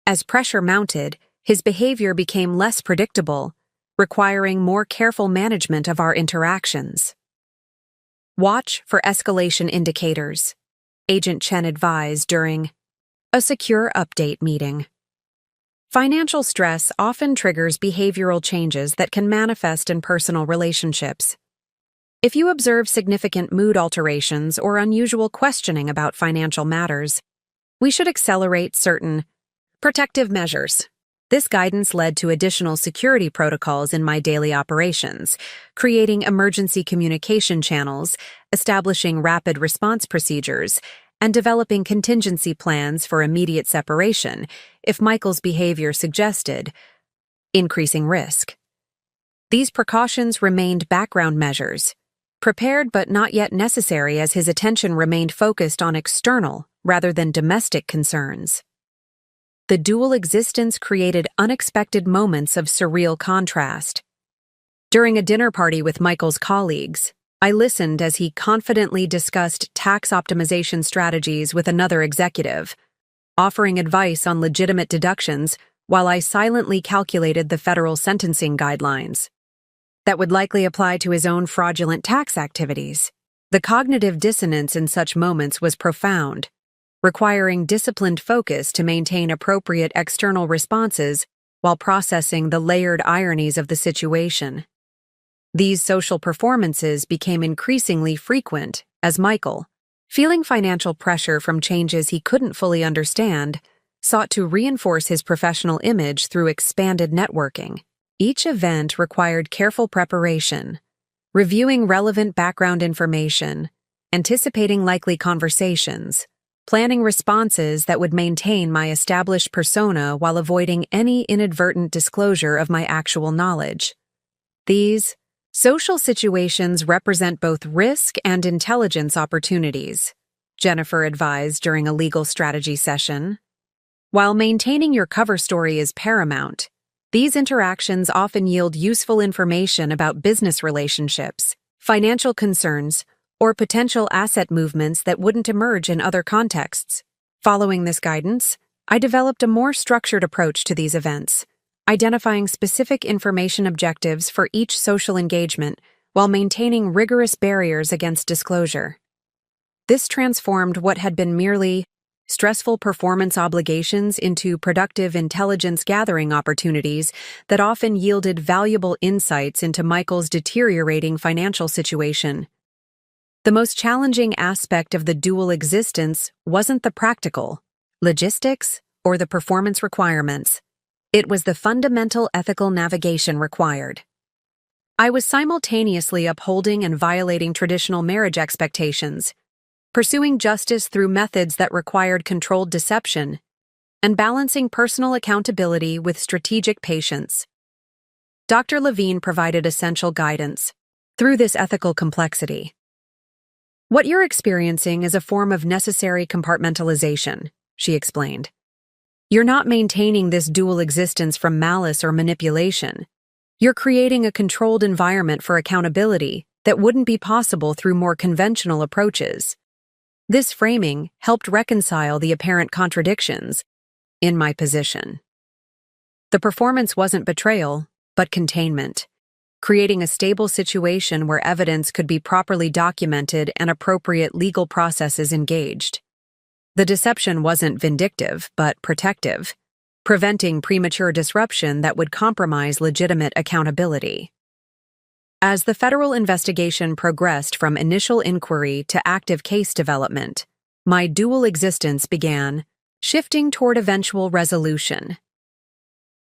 As pressure mounted, his behavior became less predictable, requiring more careful management of our interactions. Watch for escalation indicators, Agent Chen advised during a secure update meeting. Financial stress often triggers behavioral changes that can manifest in personal relationships. If you observe significant mood alterations or unusual questioning about financial matters, we should accelerate certain protective measures. This guidance led to additional security protocols in my daily operations, creating emergency communication channels, establishing rapid response procedures, and developing contingency plans for immediate separation if Michael's behavior suggested increasing risk. These precautions remained background measures, prepared but not yet necessary as his attention remained focused on external rather than domestic concerns. The dual existence created unexpected moments of surreal contrast. During a dinner party with Michael's colleagues, I listened as he confidently discussed tax optimization strategies with another executive, offering advice on legitimate deductions while I silently calculated the federal sentencing guidelines that would likely apply to his own fraudulent tax activities. The cognitive dissonance in such moments was profound, requiring disciplined focus to maintain appropriate external responses while processing the layered ironies of the situation. These social performances became increasingly frequent as Michael, feeling financial pressure from changes he couldn't fully understand, sought to reinforce his professional image through expanded networking. Each event required careful preparation, reviewing relevant background information, anticipating likely conversations, planning responses that would maintain my established persona while avoiding any inadvertent disclosure of my actual knowledge. These social situations represent both risk and intelligence opportunities, Jennifer advised during a legal strategy session. While maintaining your cover story is paramount, these interactions often yield useful information about business relationships, financial concerns, or potential asset movements that wouldn't emerge in other contexts. Following this guidance, I developed a more structured approach to these events, identifying specific information objectives for each social engagement while maintaining rigorous barriers against disclosure. This transformed what had been merely stressful performance obligations into productive intelligence-gathering opportunities that often yielded valuable insights into Michael's deteriorating financial situation. The most challenging aspect of the dual existence wasn't the practical, logistics, or the performance requirements. It was the fundamental ethical navigation required. I was simultaneously upholding and violating traditional marriage expectations, pursuing justice through methods that required controlled deception, and balancing personal accountability with strategic patience. Dr. Levine provided essential guidance through this ethical complexity. What you're experiencing is a form of necessary compartmentalization, she explained. You're not maintaining this dual existence from malice or manipulation. You're creating a controlled environment for accountability that wouldn't be possible through more conventional approaches. This framing helped reconcile the apparent contradictions in my position. The performance wasn't betrayal, but containment, creating a stable situation where evidence could be properly documented and appropriate legal processes engaged. The deception wasn't vindictive, but protective, preventing premature disruption that would compromise legitimate accountability. As the federal investigation progressed from initial inquiry to active case development, my dual existence began shifting toward eventual resolution.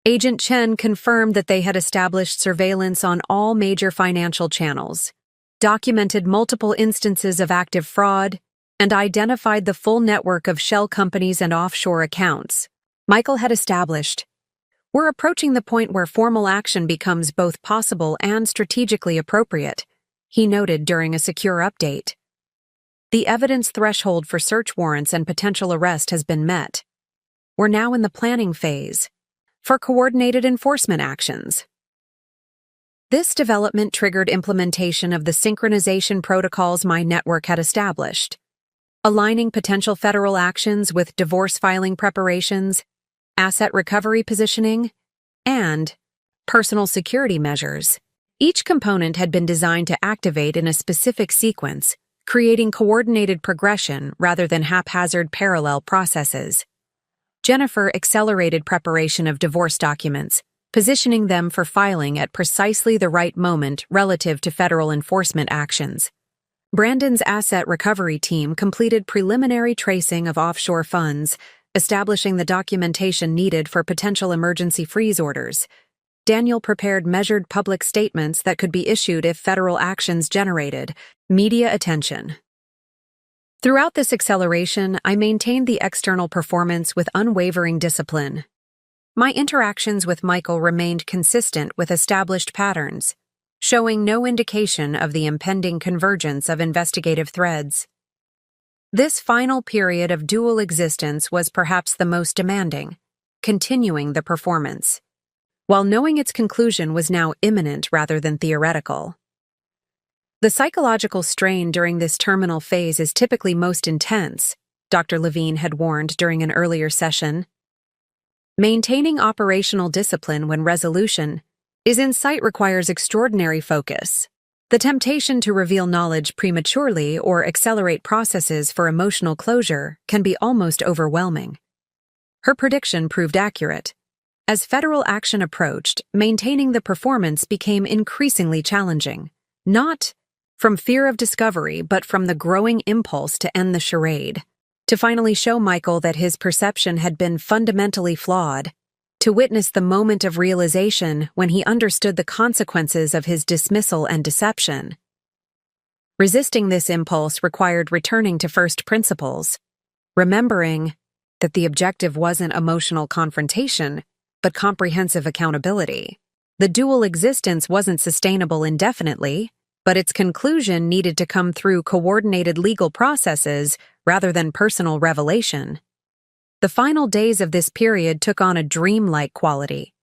Agent Chen confirmed that they had established surveillance on all major financial channels, documented multiple instances of active fraud, and identified the full network of shell companies and offshore accounts Michael had established. We're approaching the point where formal action becomes both possible and strategically appropriate, he noted during a secure update. The evidence threshold for search warrants and potential arrest has been met. We're now in the planning phase for coordinated enforcement actions. This development triggered implementation of the synchronization protocols my network had established, aligning potential federal actions with divorce filing preparations, asset recovery positioning, and personal security measures. Each component had been designed to activate in a specific sequence, creating coordinated progression rather than haphazard parallel processes. Jennifer accelerated preparation of divorce documents, positioning them for filing at precisely the right moment relative to federal enforcement actions. Brandon's asset recovery team completed preliminary tracing of offshore funds, establishing the documentation needed for potential emergency freeze orders. Daniel prepared measured public statements that could be issued if federal actions generated media attention. Throughout this acceleration, I maintained the external performance with unwavering discipline. My interactions with Michael remained consistent with established patterns, showing no indication of the impending convergence of investigative threads. This final period of dual existence was perhaps the most demanding, continuing the performance, while knowing its conclusion was now imminent rather than theoretical. The psychological strain during this terminal phase is typically most intense, Dr. Levine had warned during an earlier session. Maintaining operational discipline when resolution is in sight requires extraordinary focus. The temptation to reveal knowledge prematurely or accelerate processes for emotional closure can be almost overwhelming. Her prediction proved accurate. As federal action approached, maintaining the performance became increasingly challenging, not from fear of discovery, but from the growing impulse to end the charade, to finally show Michael that his perception had been fundamentally flawed, to witness the moment of realization when he understood the consequences of his dismissal and deception. Resisting this impulse required returning to first principles, remembering that the objective wasn't emotional confrontation, but comprehensive accountability. The dual existence wasn't sustainable indefinitely, but its conclusion needed to come through coordinated legal processes rather than personal revelation. The final days of this period took on a dreamlike quality.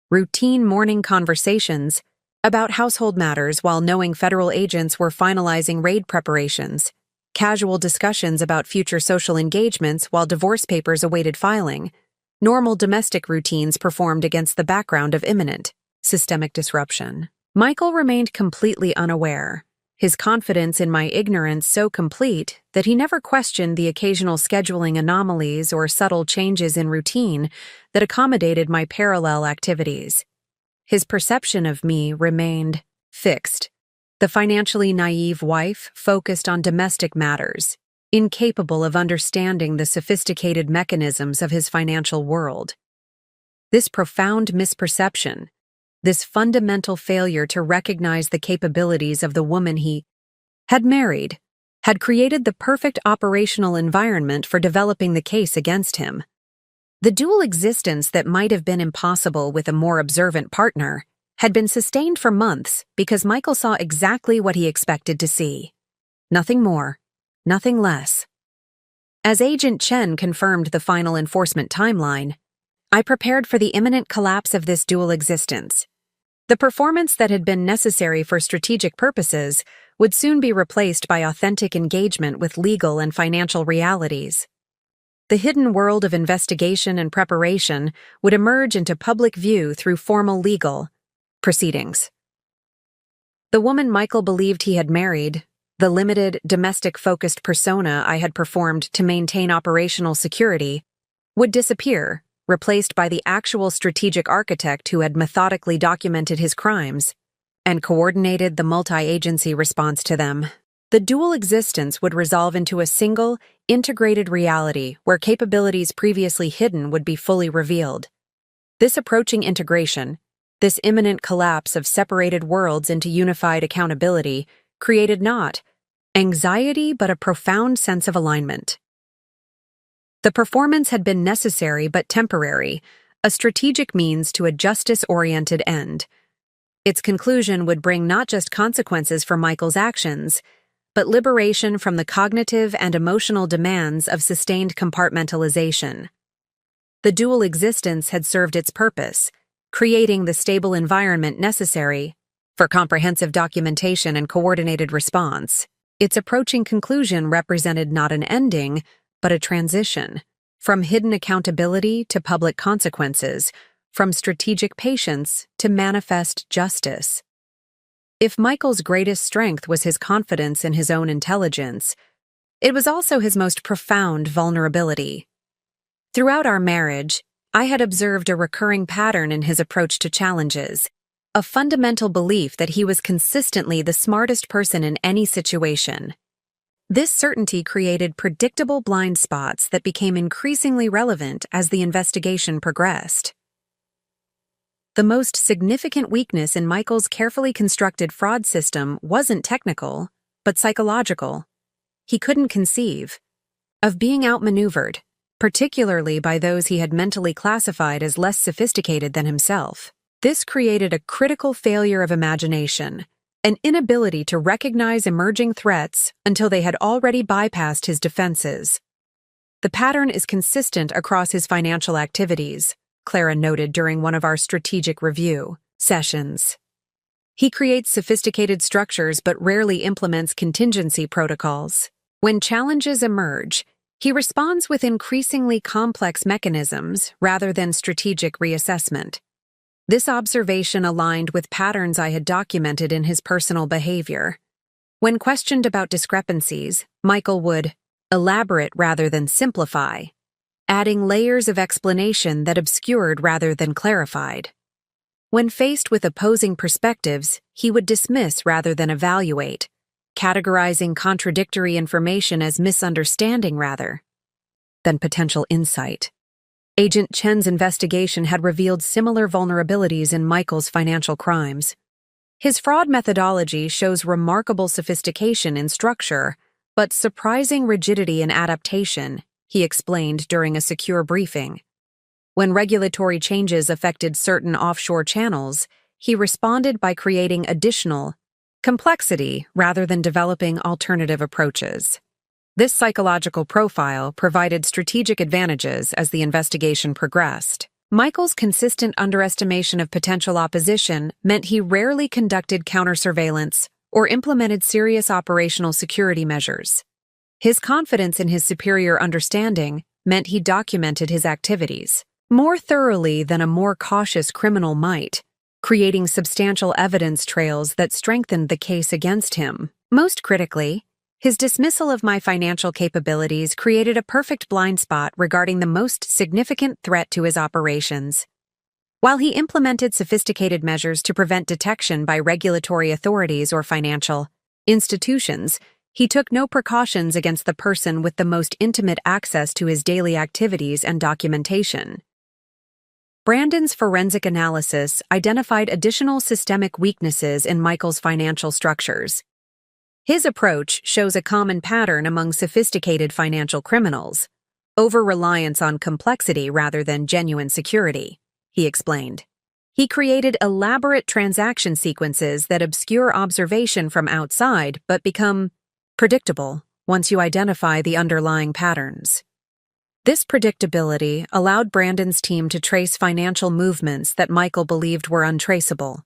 Routine morning conversations about household matters while knowing federal agents were finalizing raid preparations, casual discussions about future social engagements while divorce papers awaited filing, normal domestic routines performed against the background of imminent, systemic disruption. Michael remained completely unaware, his confidence in my ignorance so complete that he never questioned the occasional scheduling anomalies or subtle changes in routine that accommodated my parallel activities. His perception of me remained fixed. The financially naive wife focused on domestic matters, incapable of understanding the sophisticated mechanisms of his financial world. This profound misperception, this fundamental failure to recognize the capabilities of the woman he had married, had created the perfect operational environment for developing the case against him. The dual existence that might have been impossible with a more observant partner had been sustained for months because Michael saw exactly what he expected to see. Nothing more, nothing less. As Agent Chen confirmed the final enforcement timeline, I prepared for the imminent collapse of this dual existence. The performance that had been necessary for strategic purposes would soon be replaced by authentic engagement with legal and financial realities. The hidden world of investigation and preparation would emerge into public view through formal legal proceedings. The woman Michael believed he had married, the limited, domestic-focused persona I had performed to maintain operational security, would disappear, replaced by the actual strategic architect who had methodically documented his crimes and coordinated the multi-agency response to them. The dual existence would resolve into a single, integrated reality where capabilities previously hidden would be fully revealed. This approaching integration, this imminent collapse of separated worlds into unified accountability, created not anxiety but a profound sense of alignment. The performance had been necessary but temporary, a strategic means to a justice-oriented end. Its conclusion would bring not just consequences for Michael's actions, but liberation from the cognitive and emotional demands of sustained compartmentalization. The dual existence had served its purpose, creating the stable environment necessary for comprehensive documentation and coordinated response. Its approaching conclusion represented not an ending, but a transition, from hidden accountability to public consequences, from strategic patience to manifest justice. If Michael's greatest strength was his confidence in his own intelligence, it was also his most profound vulnerability. Throughout our marriage, I had observed a recurring pattern in his approach to challenges, a fundamental belief that he was consistently the smartest person in any situation. This certainty created predictable blind spots that became increasingly relevant as the investigation progressed. The most significant weakness in Michael's carefully constructed fraud system wasn't technical, but psychological. He couldn't conceive of being outmaneuvered, particularly by those he had mentally classified as less sophisticated than himself. This created a critical failure of imagination, an inability to recognize emerging threats until they had already bypassed his defenses. The pattern is consistent across his financial activities, Clara noted during one of our strategic review sessions. He creates sophisticated structures but rarely implements contingency protocols. When challenges emerge, he responds with increasingly complex mechanisms rather than strategic reassessment. This observation aligned with patterns I had documented in his personal behavior. When questioned about discrepancies, Michael would elaborate rather than simplify, adding layers of explanation that obscured rather than clarified. When faced with opposing perspectives, he would dismiss rather than evaluate, categorizing contradictory information as misunderstanding rather than potential insight. Agent Chen's investigation had revealed similar vulnerabilities in Michael's financial crimes. His fraud methodology shows remarkable sophistication in structure, but surprising rigidity in adaptation, he explained during a secure briefing. When regulatory changes affected certain offshore channels, he responded by creating additional complexity rather than developing alternative approaches. This psychological profile provided strategic advantages as the investigation progressed. Michael's consistent underestimation of potential opposition meant he rarely conducted counter-surveillance or implemented serious operational security measures. His confidence in his superior understanding meant he documented his activities more thoroughly than a more cautious criminal might, creating substantial evidence trails that strengthened the case against him. Most critically, his dismissal of my financial capabilities created a perfect blind spot regarding the most significant threat to his operations. While he implemented sophisticated measures to prevent detection by regulatory authorities or financial institutions, he took no precautions against the person with the most intimate access to his daily activities and documentation. Brandon's forensic analysis identified additional systemic weaknesses in Michael's financial structures. His approach shows a common pattern among sophisticated financial criminals: over-reliance on complexity rather than genuine security, he explained. He created elaborate transaction sequences that obscure observation from outside but become predictable once you identify the underlying patterns. This predictability allowed Brandon's team to trace financial movements that Michael believed were untraceable,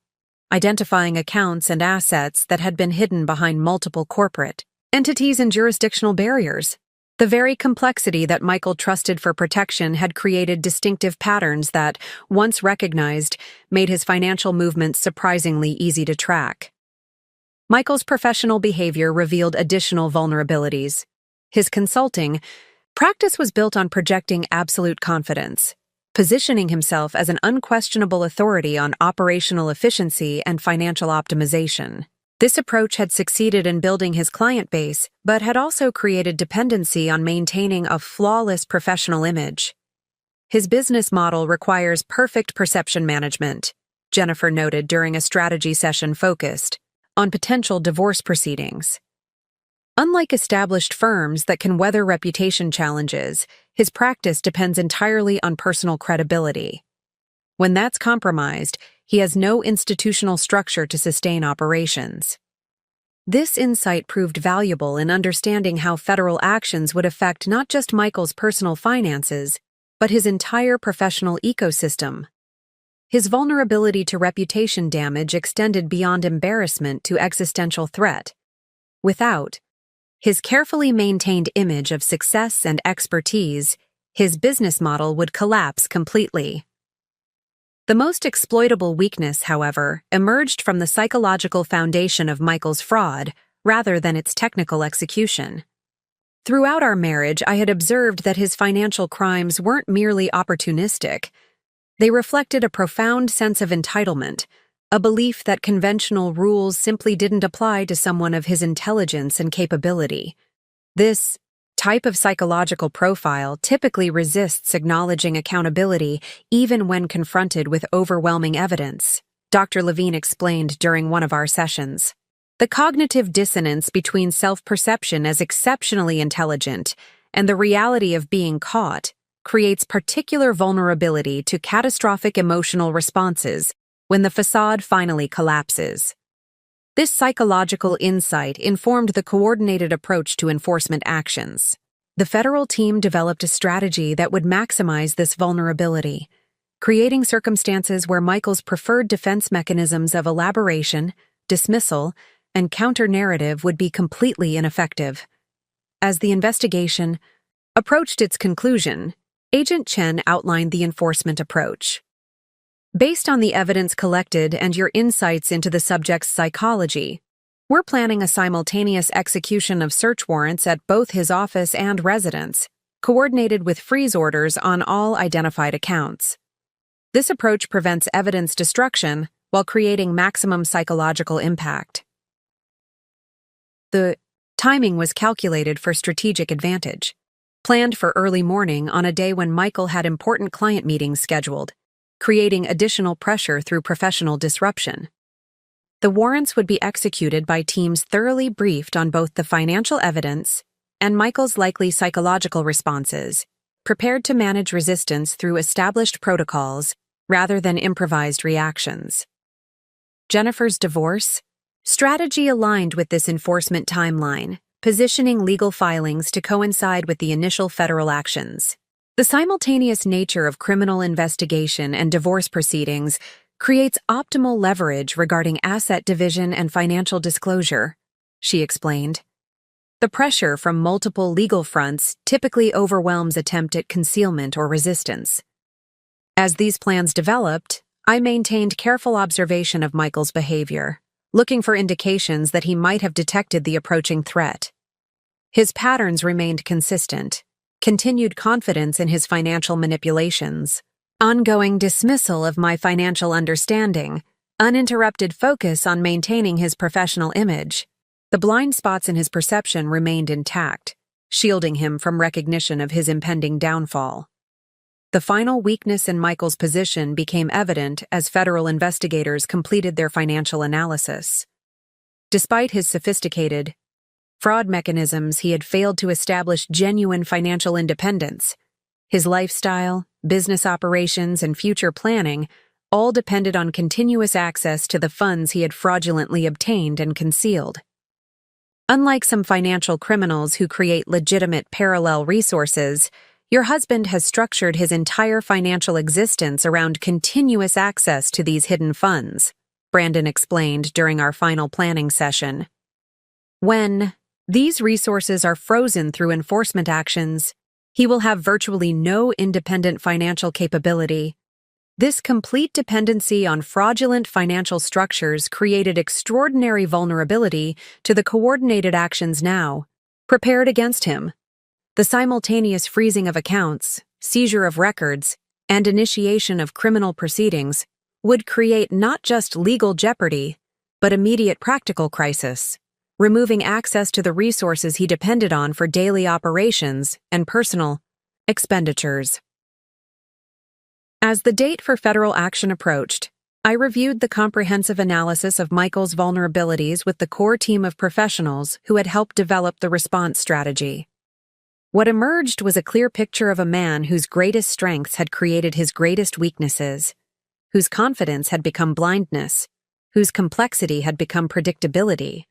identifying accounts and assets that had been hidden behind multiple corporate entities and jurisdictional barriers. The very complexity that Michael trusted for protection had created distinctive patterns that, once recognized, made his financial movements surprisingly easy to track. Michael's professional behavior revealed additional vulnerabilities. His consulting practice was built on projecting absolute confidence, positioning himself as an unquestionable authority on operational efficiency and financial optimization. This approach had succeeded in building his client base, but had also created dependency on maintaining a flawless professional image. His business model requires perfect perception management, Jennifer noted during a strategy session focused on potential divorce proceedings. Unlike established firms that can weather reputation challenges, his practice depends entirely on personal credibility. When that's compromised, he has no institutional structure to sustain operations. This insight proved valuable in understanding how federal actions would affect not just Michael's personal finances, but his entire professional ecosystem. His vulnerability to reputation damage extended beyond embarrassment to existential threat. Without his carefully maintained image of success and expertise, his business model would collapse completely. The most exploitable weakness, however, emerged from the psychological foundation of Michael's fraud rather than its technical execution. Throughout our marriage, I had observed that his financial crimes weren't merely opportunistic. They reflected a profound sense of entitlement, a belief that conventional rules simply didn't apply to someone of his intelligence and capability. This type of psychological profile typically resists acknowledging accountability even when confronted with overwhelming evidence, Dr. Levine explained during one of our sessions. The cognitive dissonance between self-perception as exceptionally intelligent and the reality of being caught creates particular vulnerability to catastrophic emotional responses when the facade finally collapses. This psychological insight informed the coordinated approach to enforcement actions. The federal team developed a strategy that would maximize this vulnerability, creating circumstances where Michael's preferred defense mechanisms of elaboration, dismissal, and counter-narrative would be completely ineffective. As the investigation approached its conclusion, Agent Chen outlined the enforcement approach. Based on the evidence collected and your insights into the subject's psychology, we're planning a simultaneous execution of search warrants at both his office and residence, coordinated with freeze orders on all identified accounts. This approach prevents evidence destruction while creating maximum psychological impact. The timing was calculated for strategic advantage, planned for early morning on a day when Michael had important client meetings scheduled, creating additional pressure through professional disruption. The warrants would be executed by teams thoroughly briefed on both the financial evidence and Michael's likely psychological responses, prepared to manage resistance through established protocols rather than improvised reactions. Jennifer's divorce strategy aligned with this enforcement timeline, positioning legal filings to coincide with the initial federal actions. The simultaneous nature of criminal investigation and divorce proceedings creates optimal leverage regarding asset division and financial disclosure, she explained. The pressure from multiple legal fronts typically overwhelms attempt at concealment or resistance. As these plans developed, I maintained careful observation of Michael's behavior, looking for indications that he might have detected the approaching threat. His patterns remained consistent: continued confidence in his financial manipulations, ongoing dismissal of my financial understanding, uninterrupted focus on maintaining his professional image. The blind spots in his perception remained intact, shielding him from recognition of his impending downfall. The final weakness in Michael's position became evident as federal investigators completed their financial analysis. Despite his sophisticated fraud mechanisms, he had failed to establish genuine financial independence. His lifestyle, business operations, and future planning all depended on continuous access to the funds he had fraudulently obtained and concealed. Unlike some financial criminals who create legitimate parallel resources, your husband has structured his entire financial existence around continuous access to these hidden funds, Brandon explained during our final planning session. When these resources are frozen through enforcement actions, he will have virtually no independent financial capability. This complete dependency on fraudulent financial structures created extraordinary vulnerability to the coordinated actions now prepared against him. The simultaneous freezing of accounts, seizure of records, and initiation of criminal proceedings would create not just legal jeopardy, but immediate practical crisis, removing access to the resources he depended on for daily operations and personal expenditures. As the date for federal action approached, I reviewed the comprehensive analysis of Michael's vulnerabilities with the core team of professionals who had helped develop the response strategy. What emerged was a clear picture of a man whose greatest strengths had created his greatest weaknesses, whose confidence had become blindness, whose complexity had become predictability,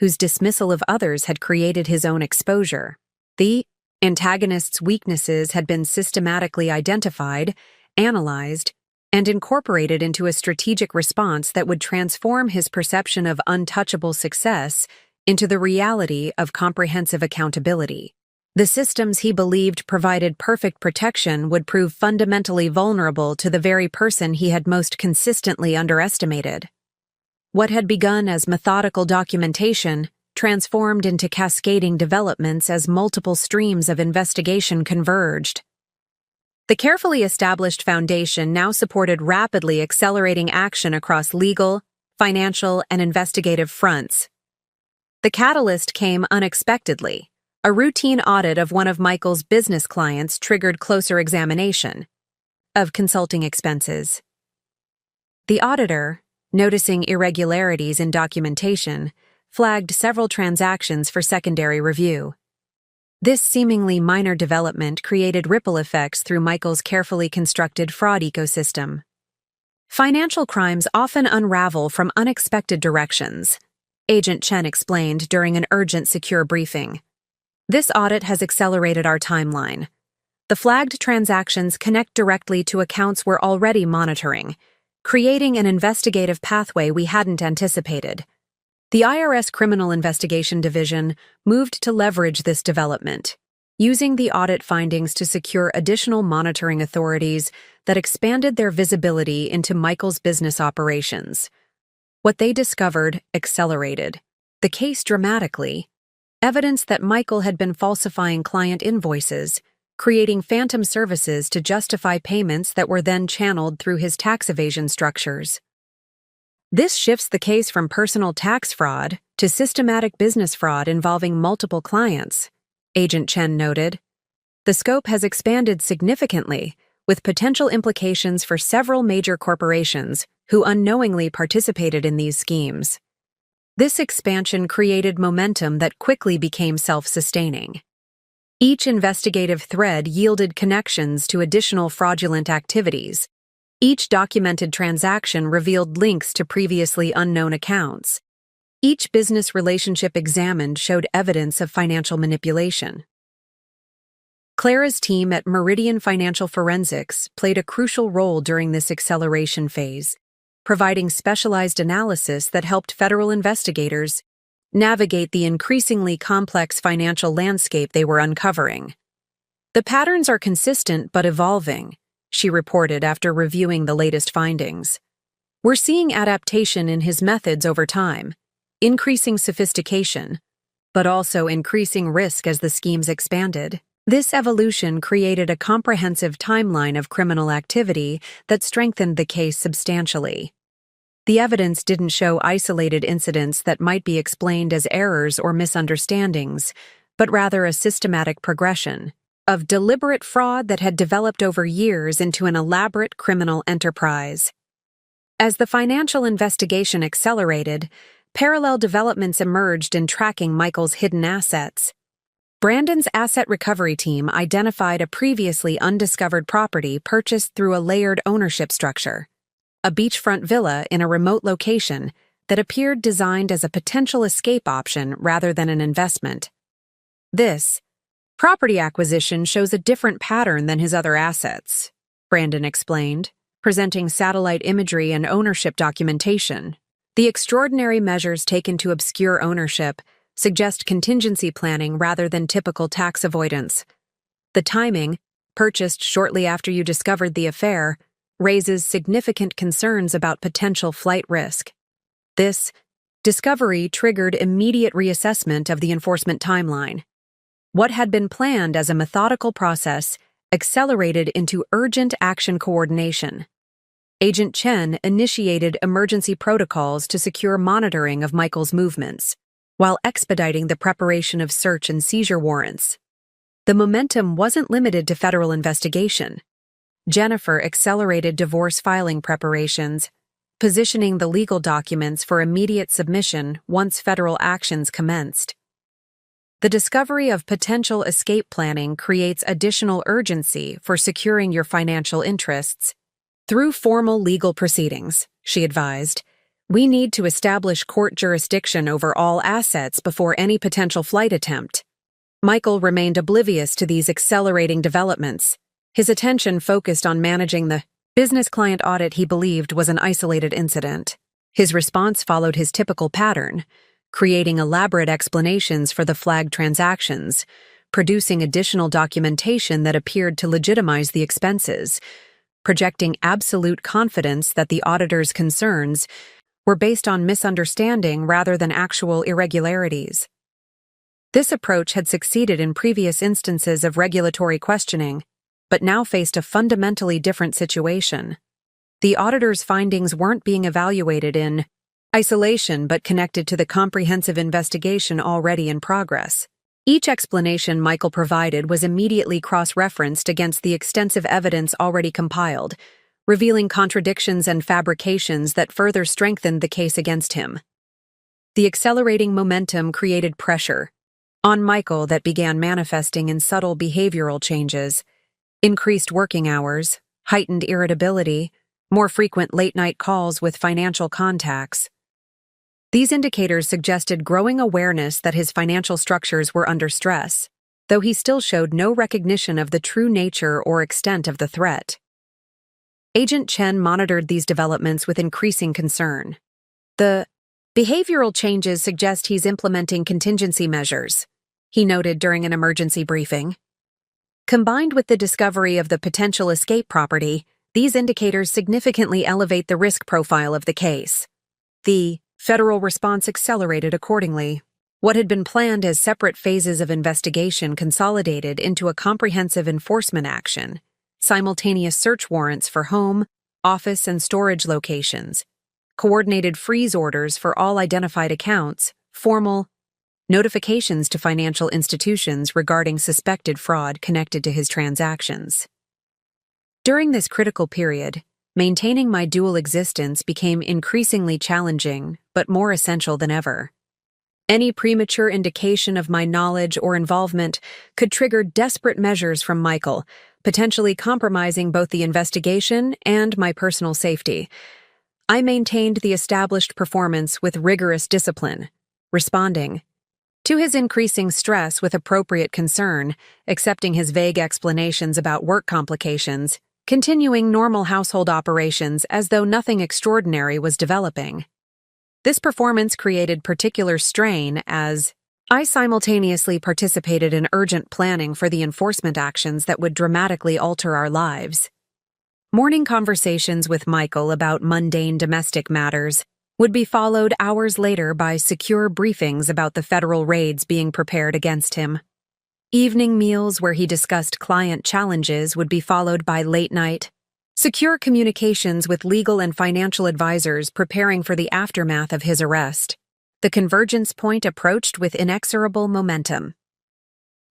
whose dismissal of others had created his own exposure. The antagonist's weaknesses had been systematically identified, analyzed, and incorporated into a strategic response that would transform his perception of untouchable success into the reality of comprehensive accountability. The systems he believed provided perfect protection would prove fundamentally vulnerable to the very person he had most consistently underestimated. What had begun as methodical documentation transformed into cascading developments as multiple streams of investigation converged. The carefully established foundation now supported rapidly accelerating action across legal, financial, and investigative fronts. The catalyst came unexpectedly. A routine audit of one of Michael's business clients triggered closer examination of consulting expenses. The auditor, noticing irregularities in documentation, flagged several transactions for secondary review. This seemingly minor development created ripple effects through Michael's carefully constructed fraud ecosystem. Financial crimes often unravel from unexpected directions, Agent Chen explained during an urgent secure briefing. This audit has accelerated our timeline. The flagged transactions connect directly to accounts we're already monitoring, creating an investigative pathway we hadn't anticipated. The IRS Criminal Investigation Division moved to leverage this development, using the audit findings to secure additional monitoring authorities that expanded their visibility into Michael's business operations. What they discovered accelerated the case dramatically. Evidence that Michael had been falsifying client invoices, creating phantom services to justify payments that were then channeled through his tax evasion structures. This shifts the case from personal tax fraud to systematic business fraud involving multiple clients, Agent Chen noted. The scope has expanded significantly, with potential implications for several major corporations who unknowingly participated in these schemes. This expansion created momentum that quickly became self-sustaining. Each investigative thread yielded connections to additional fraudulent activities. Each documented transaction revealed links to previously unknown accounts. Each business relationship examined showed evidence of financial manipulation. Clara's team at Meridian Financial Forensics played a crucial role during this acceleration phase, providing specialized analysis that helped federal investigators navigate the increasingly complex financial landscape they were uncovering. The patterns are consistent but evolving, she reported after reviewing the latest findings. We're seeing adaptation in his methods over time, increasing sophistication, but also increasing risk as the schemes expanded. This evolution created a comprehensive timeline of criminal activity that strengthened the case substantially. The evidence didn't show isolated incidents that might be explained as errors or misunderstandings, but rather a systematic progression of deliberate fraud that had developed over years into an elaborate criminal enterprise. As the financial investigation accelerated, parallel developments emerged in tracking Michael's hidden assets. Brandon's asset recovery team identified a previously undiscovered property purchased through a layered ownership structure, a beachfront villa in a remote location that appeared designed as a potential escape option rather than an investment. This property acquisition shows a different pattern than his other assets, Brandon explained, presenting satellite imagery and ownership documentation. The extraordinary measures taken to obscure ownership suggest contingency planning rather than typical tax avoidance. The timing, purchased shortly after you discovered the affair, raises significant concerns about potential flight risk. This discovery triggered immediate reassessment of the enforcement timeline. What had been planned as a methodical process accelerated into urgent action coordination. Agent Chen initiated emergency protocols to secure monitoring of Michael's movements, while expediting the preparation of search and seizure warrants. The momentum wasn't limited to federal investigation. Jennifer accelerated divorce filing preparations, positioning the legal documents for immediate submission once federal actions commenced. The discovery of potential escape planning creates additional urgency for securing your financial interests. Through formal legal proceedings, she advised, we need to establish court jurisdiction over all assets before any potential flight attempt. Michael remained oblivious to these accelerating developments. His attention focused on managing the business client audit he believed was an isolated incident. His response followed his typical pattern, creating elaborate explanations for the flagged transactions, producing additional documentation that appeared to legitimize the expenses, projecting absolute confidence that the auditor's concerns were based on misunderstanding rather than actual irregularities. This approach had succeeded in previous instances of regulatory questioning, but now faced a fundamentally different situation. The auditor's findings weren't being evaluated in isolation but connected to the comprehensive investigation already in progress. Each explanation Michael provided was immediately cross-referenced against the extensive evidence already compiled, revealing contradictions and fabrications that further strengthened the case against him. The accelerating momentum created pressure on Michael that began manifesting in subtle behavioral changes: increased working hours, heightened irritability, more frequent late-night calls with financial contacts. These indicators suggested growing awareness that his financial structures were under stress, though he still showed no recognition of the true nature or extent of the threat. Agent Chen monitored these developments with increasing concern. The behavioral changes suggest he's implementing contingency measures, he noted during an emergency briefing. Combined with the discovery of the potential escape property, these indicators significantly elevate the risk profile of the case. The federal response accelerated accordingly. What had been planned as separate phases of investigation consolidated into a comprehensive enforcement action: simultaneous search warrants for home, office, and storage locations, coordinated freeze orders for all identified accounts, formal notifications to financial institutions regarding suspected fraud connected to his transactions. During this critical period, maintaining my dual existence became increasingly challenging, but more essential than ever. Any premature indication of my knowledge or involvement could trigger desperate measures from Michael, potentially compromising both the investigation and my personal safety. I maintained the established performance with rigorous discipline, responding to his increasing stress with appropriate concern, accepting his vague explanations about work complications, continuing normal household operations as though nothing extraordinary was developing. This performance created particular strain as I simultaneously participated in urgent planning for the enforcement actions that would dramatically alter our lives. Morning conversations with Michael about mundane domestic matters would be followed hours later by secure briefings about the federal raids being prepared against him. Evening meals where he discussed client challenges would be followed by late-night, secure communications with legal and financial advisors preparing for the aftermath of his arrest. The convergence point approached with inexorable momentum.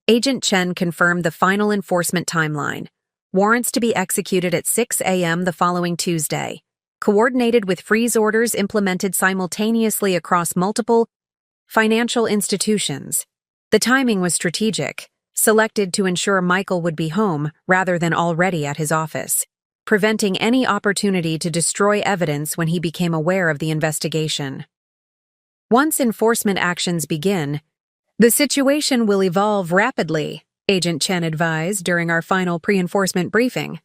Agent Chen confirmed the final enforcement timeline: warrants to be executed at 6 a.m. the following Tuesday, coordinated with freeze orders implemented simultaneously across multiple financial institutions. The timing was strategic, selected to ensure Michael would be home rather than already at his office, preventing any opportunity to destroy evidence when he became aware of the investigation. Once enforcement actions begin, the situation will evolve rapidly, Agent Chen advised during our final pre-enforcement briefing.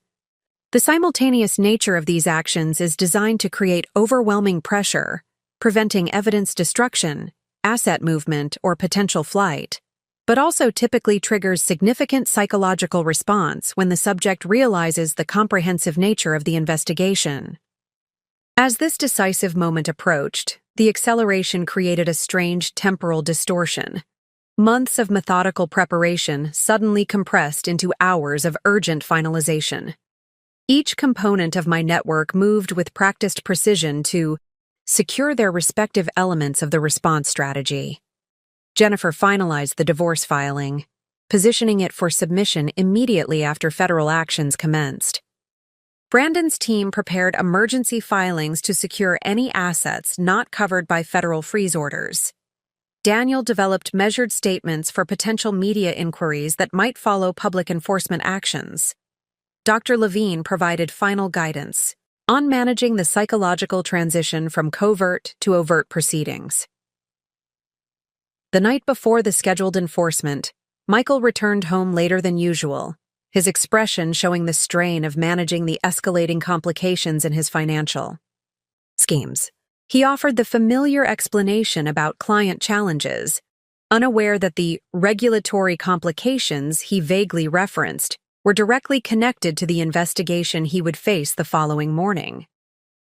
The simultaneous nature of these actions is designed to create overwhelming pressure, preventing evidence destruction, asset movement, or potential flight, but also typically triggers significant psychological response when the subject realizes the comprehensive nature of the investigation. As this decisive moment approached, the acceleration created a strange temporal distortion. Months of methodical preparation suddenly compressed into hours of urgent finalization. Each component of my network moved with practiced precision to secure their respective elements of the response strategy. Jennifer finalized the divorce filing, positioning it for submission immediately after federal actions commenced. Brandon's team prepared emergency filings to secure any assets not covered by federal freeze orders. Daniel developed measured statements for potential media inquiries that might follow public enforcement actions. Dr. Levine provided final guidance on managing the psychological transition from covert to overt proceedings. The night before the scheduled enforcement, Michael returned home later than usual, his expression showing the strain of managing the escalating complications in his financial schemes. He offered the familiar explanation about client challenges, unaware that the regulatory complications he vaguely referenced were directly connected to the investigation he would face the following morning.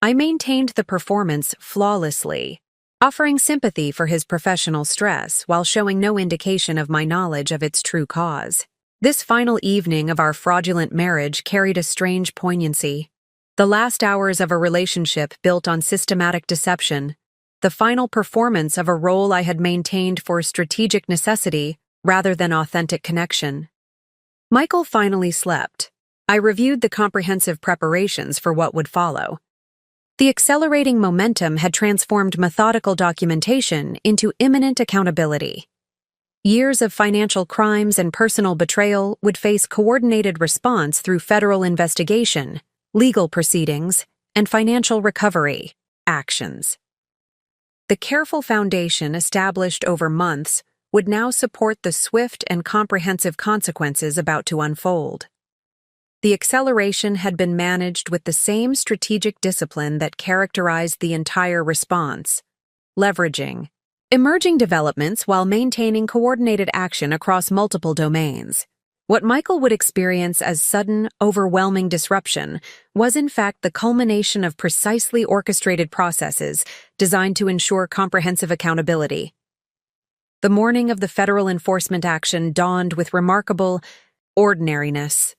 I maintained the performance flawlessly, offering sympathy for his professional stress while showing no indication of my knowledge of its true cause. This final evening of our fraudulent marriage carried a strange poignancy. The last hours of a relationship built on systematic deception, the final performance of a role I had maintained for strategic necessity rather than authentic connection. Michael finally slept. I reviewed the comprehensive preparations for what would follow. The accelerating momentum had transformed methodical documentation into imminent accountability. Years of financial crimes and personal betrayal would face coordinated response through federal investigation, legal proceedings, and financial recovery actions. The careful foundation established over months would now support the swift and comprehensive consequences about to unfold. The acceleration had been managed with the same strategic discipline that characterized the entire response, leveraging emerging developments while maintaining coordinated action across multiple domains. What Michael would experience as sudden, overwhelming disruption was in fact the culmination of precisely orchestrated processes designed to ensure comprehensive accountability. The morning of the federal enforcement action dawned with remarkable ordinariness.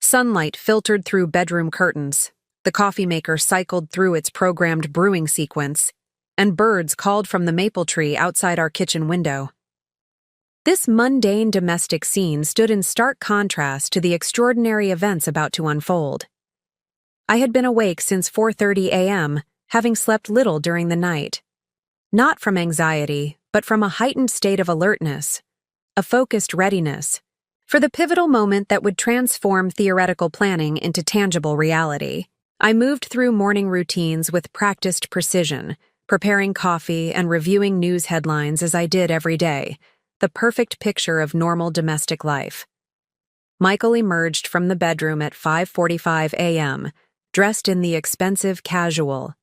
Sunlight filtered through bedroom curtains, the coffee maker cycled through its programmed brewing sequence, and birds called from the maple tree outside our kitchen window. This mundane domestic scene stood in stark contrast to the extraordinary events about to unfold. I had been awake since 4:30 a.m., having slept little during the night. Not from anxiety, but from a heightened state of alertness, a focused readiness, for the pivotal moment that would transform theoretical planning into tangible reality. I moved through morning routines with practiced precision, preparing coffee and reviewing news headlines as I did every day, the perfect picture of normal domestic life. Michael emerged from the bedroom at 5:45 a.m., dressed in the expensive casual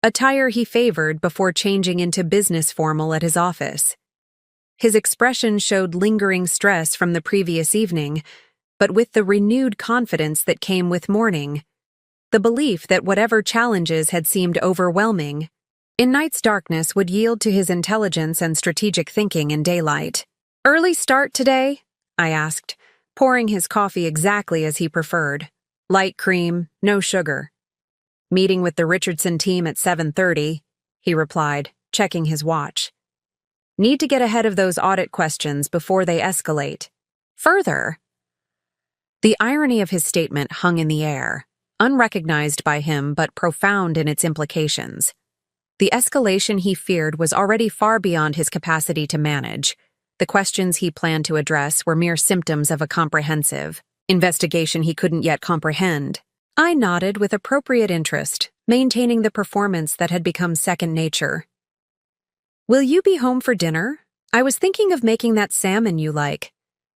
attire he favored before changing into business formal at his office. His expression showed lingering stress from the previous evening, but with the renewed confidence that came with morning, the belief that whatever challenges had seemed overwhelming in night's darkness would yield to his intelligence and strategic thinking in daylight. "Early start today?" I asked, pouring his coffee exactly as he preferred. "Light cream, no sugar." "Meeting with the Richardson team at 7:30, he replied, checking his watch. "Need to get ahead of those audit questions before they escalate further." The irony of his statement hung in the air, unrecognized by him but profound in its implications. The escalation he feared was already far beyond his capacity to manage. The questions he planned to address were mere symptoms of a comprehensive investigation he couldn't yet comprehend. I nodded with appropriate interest, maintaining the performance that had become second nature. "Will you be home for dinner? I was thinking of making that salmon you like."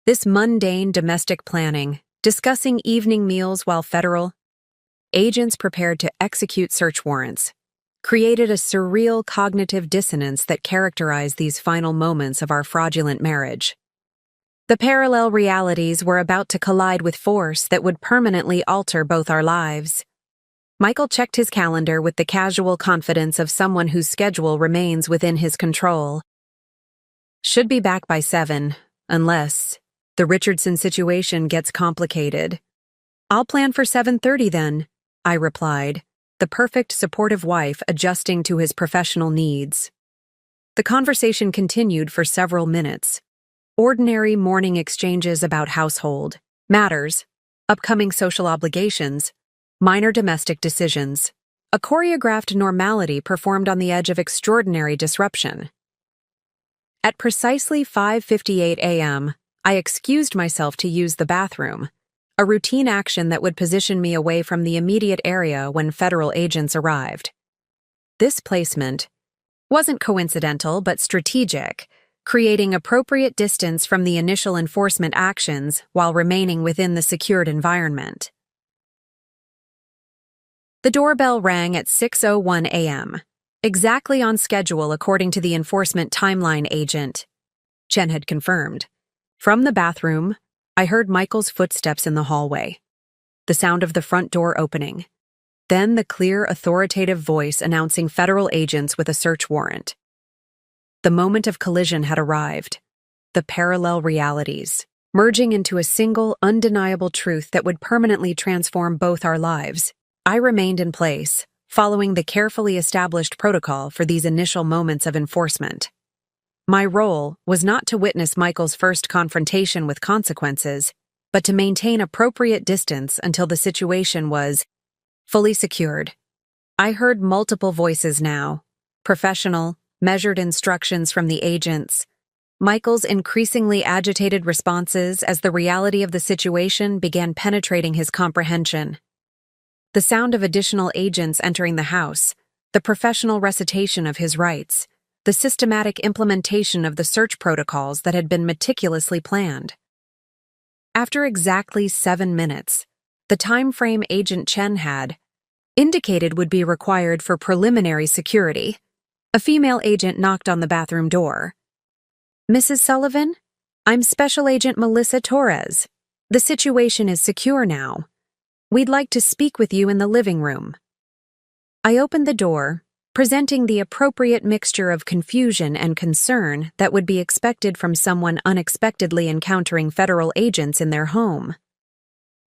This mundane domestic planning, discussing evening meals while federal agents prepared to execute search warrants, created a surreal cognitive dissonance that characterized these final moments of our fraudulent marriage. The parallel realities were about to collide with force that would permanently alter both our lives. Michael checked his calendar with the casual confidence of someone whose schedule remains within his control. "Should be back by 7, unless the Richardson situation gets complicated." "I'll plan for 7:30 then," I replied, the perfect supportive wife adjusting to his professional needs. The conversation continued for several minutes. Ordinary morning exchanges about household matters, upcoming social obligations, minor domestic decisions. A choreographed normality performed on the edge of extraordinary disruption. At precisely 5:58 a.m., I excused myself to use the bathroom, a routine action that would position me away from the immediate area when federal agents arrived. This placement wasn't coincidental but strategic, creating appropriate distance from the initial enforcement actions while remaining within the secured environment. The doorbell rang at 6:01 a.m. Exactly on schedule according to the enforcement timeline, Agent, Chen had confirmed. From the bathroom, I heard Michael's footsteps in the hallway, the sound of the front door opening, then the clear, authoritative voice announcing federal agents with a search warrant. The moment of collision had arrived, the parallel realities, merging into a single, undeniable truth that would permanently transform both our lives. I remained in place, following the carefully established protocol for these initial moments of enforcement. My role was not to witness Michael's first confrontation with consequences, but to maintain appropriate distance until the situation was fully secured. I heard multiple voices now, professional, measured instructions from the agents, Michael's increasingly agitated responses as the reality of the situation began penetrating his comprehension. The sound of additional agents entering the house, the professional recitation of his rights, the systematic implementation of the search protocols that had been meticulously planned. After exactly 7 minutes, the time frame Agent Chen had indicated would be required for preliminary security, a female agent knocked on the bathroom door. "Mrs. Sullivan, I'm Special Agent Melissa Torres. The situation is secure now. We'd like to speak with you in the living room." I opened the door, presenting the appropriate mixture of confusion and concern that would be expected from someone unexpectedly encountering federal agents in their home.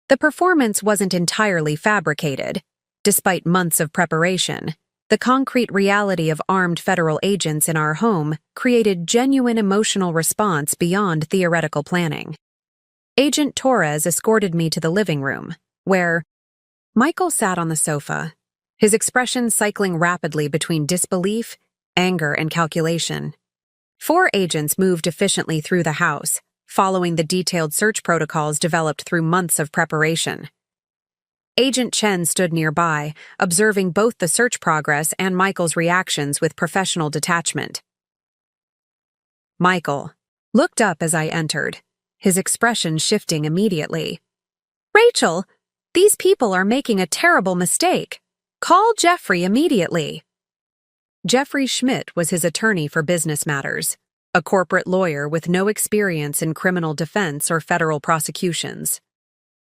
The performance wasn't entirely fabricated. Despite months of preparation, the concrete reality of armed federal agents in our home created genuine emotional response beyond theoretical planning. Agent Torres escorted me to the living room, where Michael sat on the sofa, his expression cycling rapidly between disbelief, anger, and calculation. 4 agents moved efficiently through the house, following the detailed search protocols developed through months of preparation. Agent Chen stood nearby, observing both the search progress and Michael's reactions with professional detachment. Michael looked up as I entered, his expression shifting immediately. "Rachel, these people are making a terrible mistake. Call Jeffrey immediately." Jeffrey Schmidt was his attorney for business matters, a corporate lawyer with no experience in criminal defense or federal prosecutions.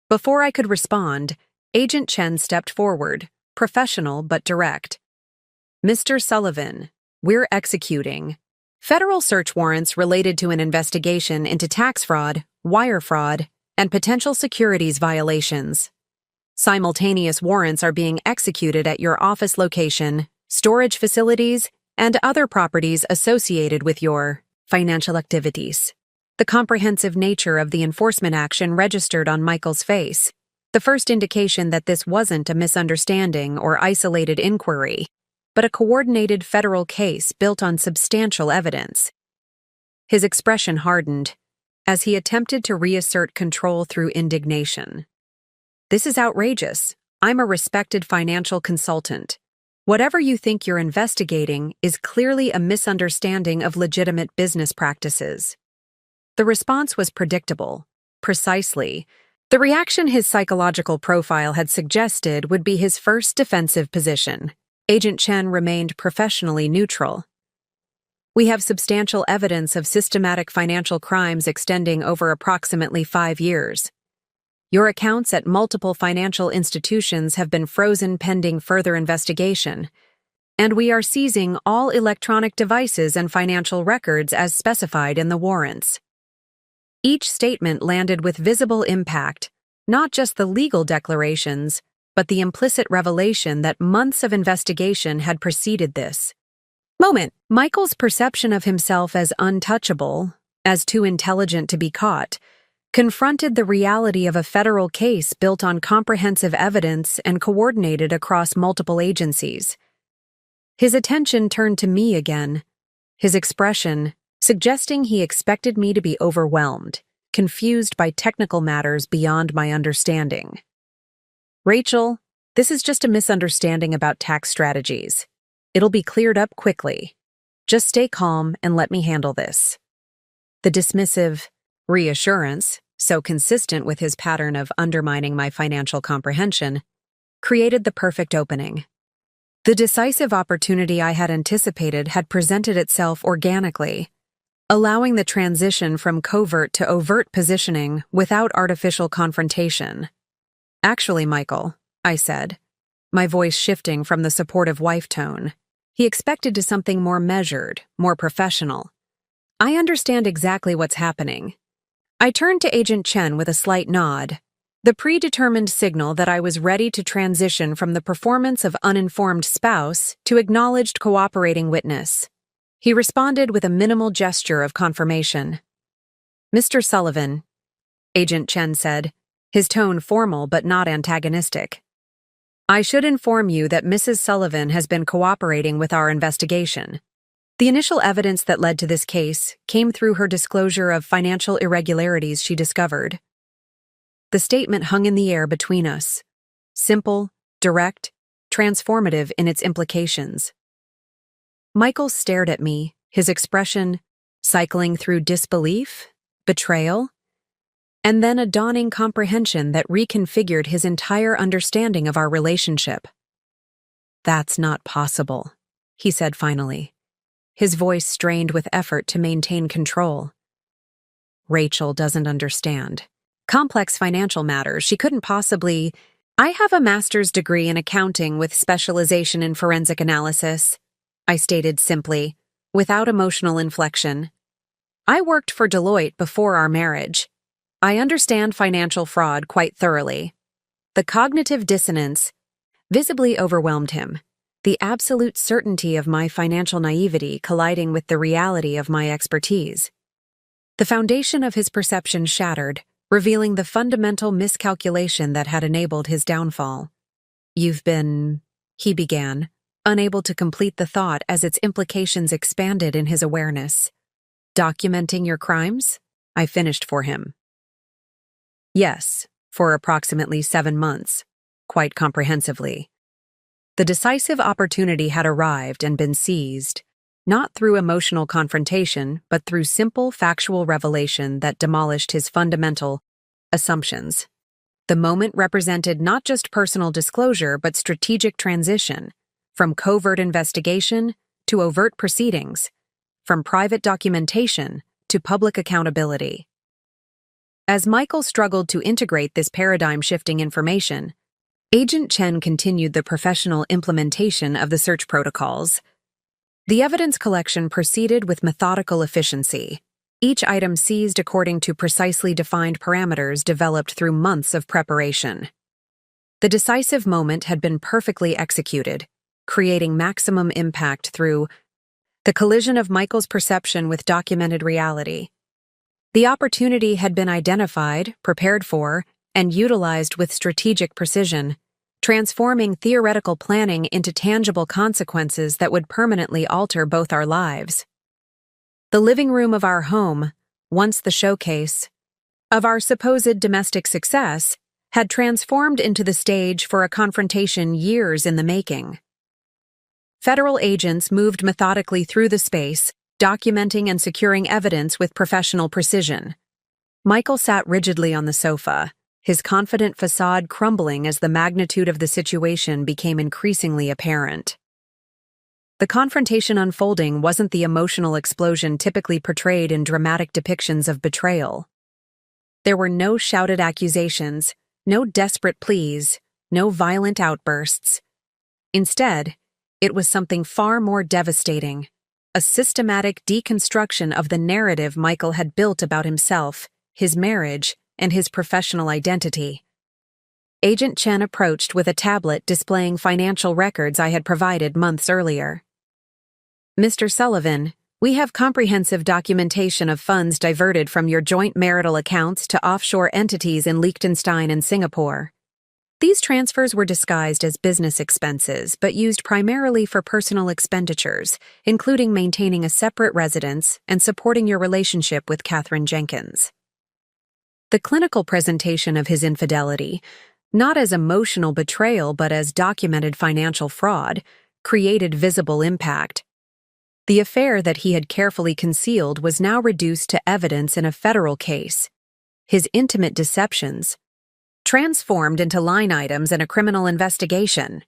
Before I could respond, Agent Chen stepped forward, professional but direct. "Mr. Sullivan, we're executing federal search warrants related to an investigation into tax fraud, wire fraud, and potential securities violations. Simultaneous warrants are being executed at your office location, storage facilities, and other properties associated with your financial activities." The comprehensive nature of the enforcement action registered on Michael's face, the first indication that this wasn't a misunderstanding or isolated inquiry, but a coordinated federal case built on substantial evidence. His expression hardened as he attempted to reassert control through indignation. "This is outrageous. I'm a respected financial consultant. Whatever you think you're investigating is clearly a misunderstanding of legitimate business practices." The response was predictable, precisely the reaction his psychological profile had suggested would be his first defensive position. Agent Chen remained professionally neutral. "We have substantial evidence of systematic financial crimes extending over approximately 5 years. Your accounts at multiple financial institutions have been frozen pending further investigation, and we are seizing all electronic devices and financial records as specified in the warrants." Each statement landed with visible impact, not just the legal declarations, but the implicit revelation that months of investigation had preceded this moment. Michael's perception of himself as untouchable, as too intelligent to be caught, confronted the reality of a federal case built on comprehensive evidence and coordinated across multiple agencies. His attention turned to me again, his expression suggesting he expected me to be overwhelmed, confused by technical matters beyond my understanding. "Rachel, this is just a misunderstanding about tax strategies. It'll be cleared up quickly. Just stay calm and let me handle this." The dismissive reassurance, so consistent with his pattern of undermining my financial comprehension, created the perfect opening. The decisive opportunity I had anticipated had presented itself organically, allowing the transition from covert to overt positioning without artificial confrontation. "Actually, Michael," I said, my voice shifting from the supportive wife tone. He expected to something more measured, more professional. "I understand exactly what's happening." I turned to Agent Chen with a slight nod, the predetermined signal that I was ready to transition from the performance of uninformed spouse to acknowledged cooperating witness. He responded with a minimal gesture of confirmation. "Mr. Sullivan," Agent Chen said, his tone formal but not antagonistic, "I should inform you that Mrs. Sullivan has been cooperating with our investigation. The initial evidence that led to this case came through her disclosure of financial irregularities she discovered." The statement hung in the air between us, simple, direct, transformative in its implications. Michael stared at me, his expression cycling through disbelief, betrayal, and then a dawning comprehension that reconfigured his entire understanding of our relationship. "That's not possible," he said finally, his voice strained with effort to maintain control. "Rachel doesn't understand. Complex financial matters, she couldn't possibly—" "I have a master's degree in accounting with specialization in forensic analysis," I stated simply, without emotional inflection. "I worked for Deloitte before our marriage. I understand financial fraud quite thoroughly." The cognitive dissonance visibly overwhelmed him, the absolute certainty of my financial naivety colliding with the reality of my expertise. The foundation of his perception shattered, revealing the fundamental miscalculation that had enabled his downfall. "You've been—" he began, unable to complete the thought as its implications expanded in his awareness. "Documenting your crimes?" I finished for him. "Yes, for approximately 7 months, quite comprehensively." The decisive opportunity had arrived and been seized, not through emotional confrontation, but through simple factual revelation that demolished his fundamental assumptions. The moment represented not just personal disclosure, but strategic transition, from covert investigation to overt proceedings, from private documentation to public accountability. As Michael struggled to integrate this paradigm-shifting information, Agent Chen continued the professional implementation of the search protocols. The evidence collection proceeded with methodical efficiency, each item seized according to precisely defined parameters developed through months of preparation. The decisive moment had been perfectly executed, creating maximum impact through the collision of Michael's perception with documented reality. The opportunity had been identified, prepared for, and utilized with strategic precision, transforming theoretical planning into tangible consequences that would permanently alter both our lives. The living room of our home, once the showcase of our supposed domestic success, had transformed into the stage for a confrontation years in the making. Federal agents moved methodically through the space, documenting and securing evidence with professional precision. Michael sat rigidly on the sofa, his confident facade crumbling as the magnitude of the situation became increasingly apparent. The confrontation unfolding wasn't the emotional explosion typically portrayed in dramatic depictions of betrayal. There were no shouted accusations, no desperate pleas, no violent outbursts. Instead, it was something far more devastating, a systematic deconstruction of the narrative Michael had built about himself, his marriage, and his professional identity. Agent Chen approached with a tablet displaying financial records I had provided months earlier. "Mr. Sullivan, we have comprehensive documentation of funds diverted from your joint marital accounts to offshore entities in Liechtenstein and Singapore. These transfers were disguised as business expenses but used primarily for personal expenditures, including maintaining a separate residence and supporting your relationship with Catherine Jenkins." The clinical presentation of his infidelity, not as emotional betrayal but as documented financial fraud, created visible impact. The affair that he had carefully concealed was now reduced to evidence in a federal case. His intimate deceptions transformed into line items in a criminal investigation.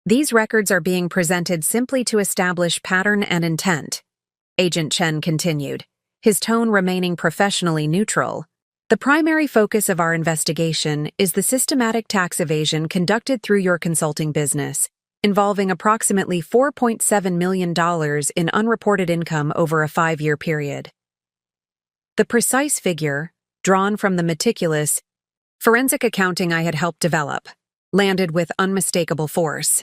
These records are being presented simply to establish pattern and intent, Agent Chen continued, his tone remaining professionally neutral. The primary focus of our investigation is the systematic tax evasion conducted through your consulting business, involving approximately $4.7 million in unreported income over a 5-year period. The precise figure, drawn from the meticulous forensic accounting I had helped develop, landed with unmistakable force.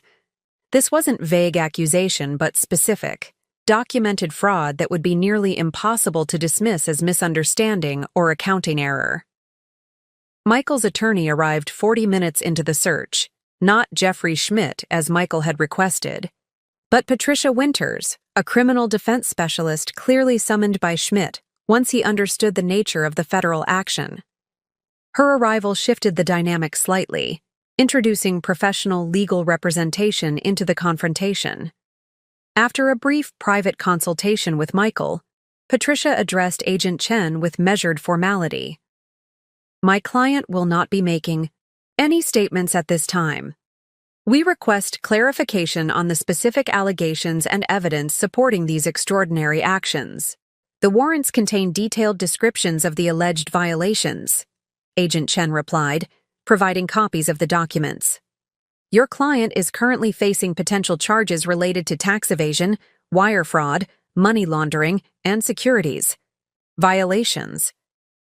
This wasn't vague accusation, but specific, documented fraud that would be nearly impossible to dismiss as misunderstanding or accounting error. Michael's attorney arrived 40 minutes into the search, not Jeffrey Schmidt as Michael had requested, but Patricia Winters, a criminal defense specialist clearly summoned by Schmidt once he understood the nature of the federal action. Her arrival shifted the dynamic slightly, introducing professional legal representation into the confrontation. After a brief private consultation with Michael, Patricia addressed Agent Chen with measured formality. My client will not be making any statements at this time. We request clarification on the specific allegations and evidence supporting these extraordinary actions. The warrants contain detailed descriptions of the alleged violations, Agent Chen replied, providing copies of the documents. Your client is currently facing potential charges related to tax evasion, wire fraud, money laundering, and securities violations.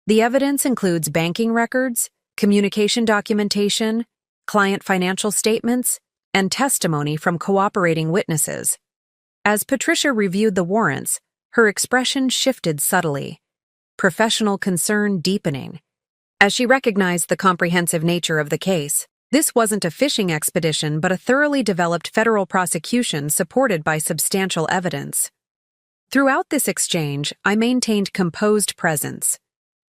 The evidence includes banking records, communication documentation, client financial statements, and testimony from cooperating witnesses. As Patricia reviewed the warrants, her expression shifted subtly, professional concern deepening. As she recognized the comprehensive nature of the case, this wasn't a fishing expedition but a thoroughly developed federal prosecution supported by substantial evidence. Throughout this exchange, I maintained composed presence,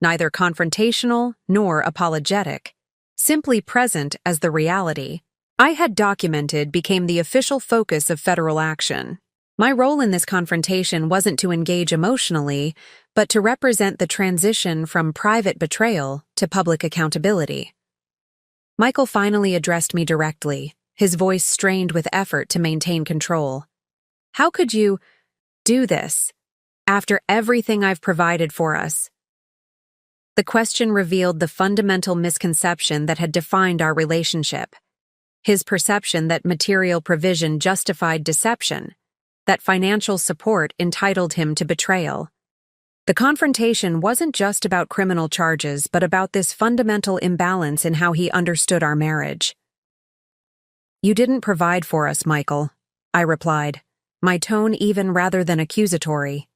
neither confrontational nor apologetic, simply present as the reality I had documented became the official focus of federal action. My role in this confrontation wasn't to engage emotionally, but to represent the transition from private betrayal to public accountability. Michael finally addressed me directly, his voice strained with effort to maintain control. How could you do this after everything I've provided for us? The question revealed the fundamental misconception that had defined our relationship. His perception that material provision justified deception, that financial support entitled him to betrayal. The confrontation wasn't just about criminal charges, but about this fundamental imbalance in how he understood our marriage. You didn't provide for us, Michael, I replied, my tone even rather than accusatory.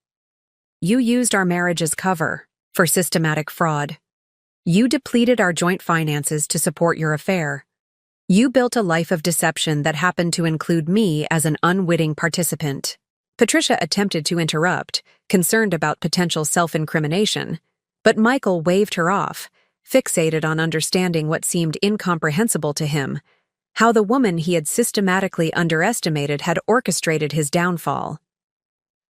You used our marriage as cover for systematic fraud. You depleted our joint finances to support your affair. You built a life of deception that happened to include me as an unwitting participant. Patricia attempted to interrupt, concerned about potential self-incrimination, but Michael waved her off, fixated on understanding what seemed incomprehensible to him, how the woman he had systematically underestimated had orchestrated his downfall.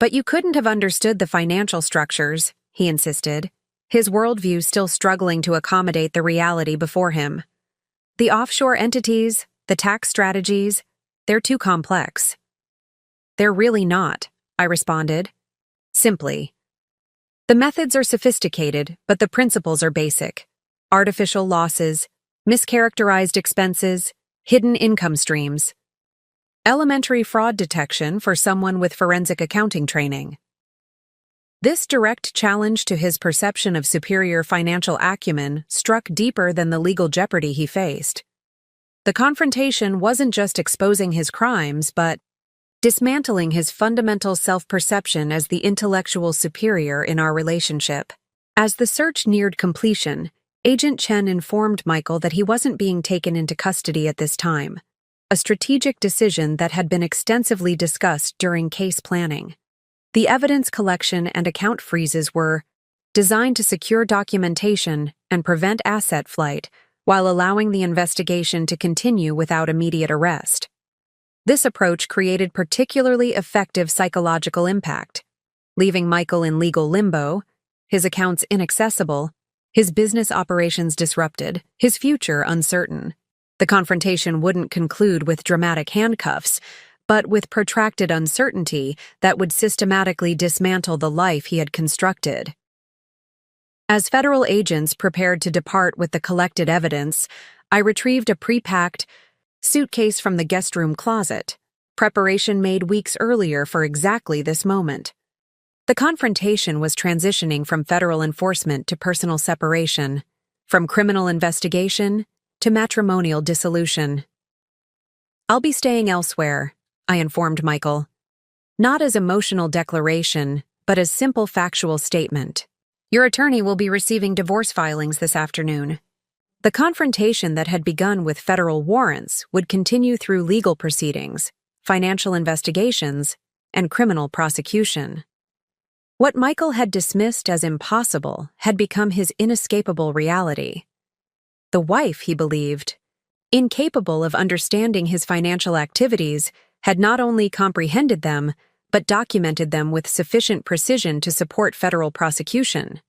But you couldn't have understood the financial structures, he insisted, his worldview still struggling to accommodate the reality before him. The offshore entities, the tax strategies, they're too complex. They're really not, I responded. Simply. The methods are sophisticated, but the principles are basic. Artificial losses, mischaracterized expenses, hidden income streams. Elementary fraud detection for someone with forensic accounting training. This direct challenge to his perception of superior financial acumen struck deeper than the legal jeopardy he faced. The confrontation wasn't just exposing his crimes, but dismantling his fundamental self-perception as the intellectual superior in our relationship. As the search neared completion, Agent Chen informed Michael that he wasn't being taken into custody at this time, a strategic decision that had been extensively discussed during case planning. The evidence collection and account freezes were designed to secure documentation and prevent asset flight while allowing the investigation to continue without immediate arrest. This approach created particularly effective psychological impact, leaving Michael in legal limbo, his accounts inaccessible, his business operations disrupted, his future uncertain. The confrontation wouldn't conclude with dramatic handcuffs, but with protracted uncertainty that would systematically dismantle the life he had constructed. As federal agents prepared to depart with the collected evidence, I retrieved a pre-packed suitcase from the guest room closet, preparation made weeks earlier for exactly this moment. The confrontation was transitioning from federal enforcement to personal separation, from criminal investigation to matrimonial dissolution. "I'll be staying elsewhere," I informed Michael. Not as emotional declaration, but as simple factual statement. "Your attorney will be receiving divorce filings this afternoon." The confrontation that had begun with federal warrants would continue through legal proceedings, financial investigations, and criminal prosecution. What Michael had dismissed as impossible had become his inescapable reality. The wife, he believed, incapable of understanding his financial activities, had not only comprehended them, but documented them with sufficient precision to support federal prosecution.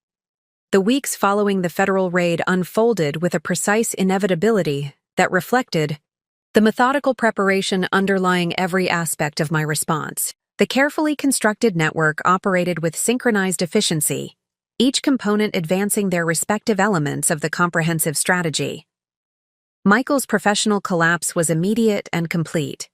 The weeks following the federal raid unfolded with a precise inevitability that reflected the methodical preparation underlying every aspect of my response. The carefully constructed network operated with synchronized efficiency, each component advancing their respective elements of the comprehensive strategy. Michael's professional collapse was immediate and complete.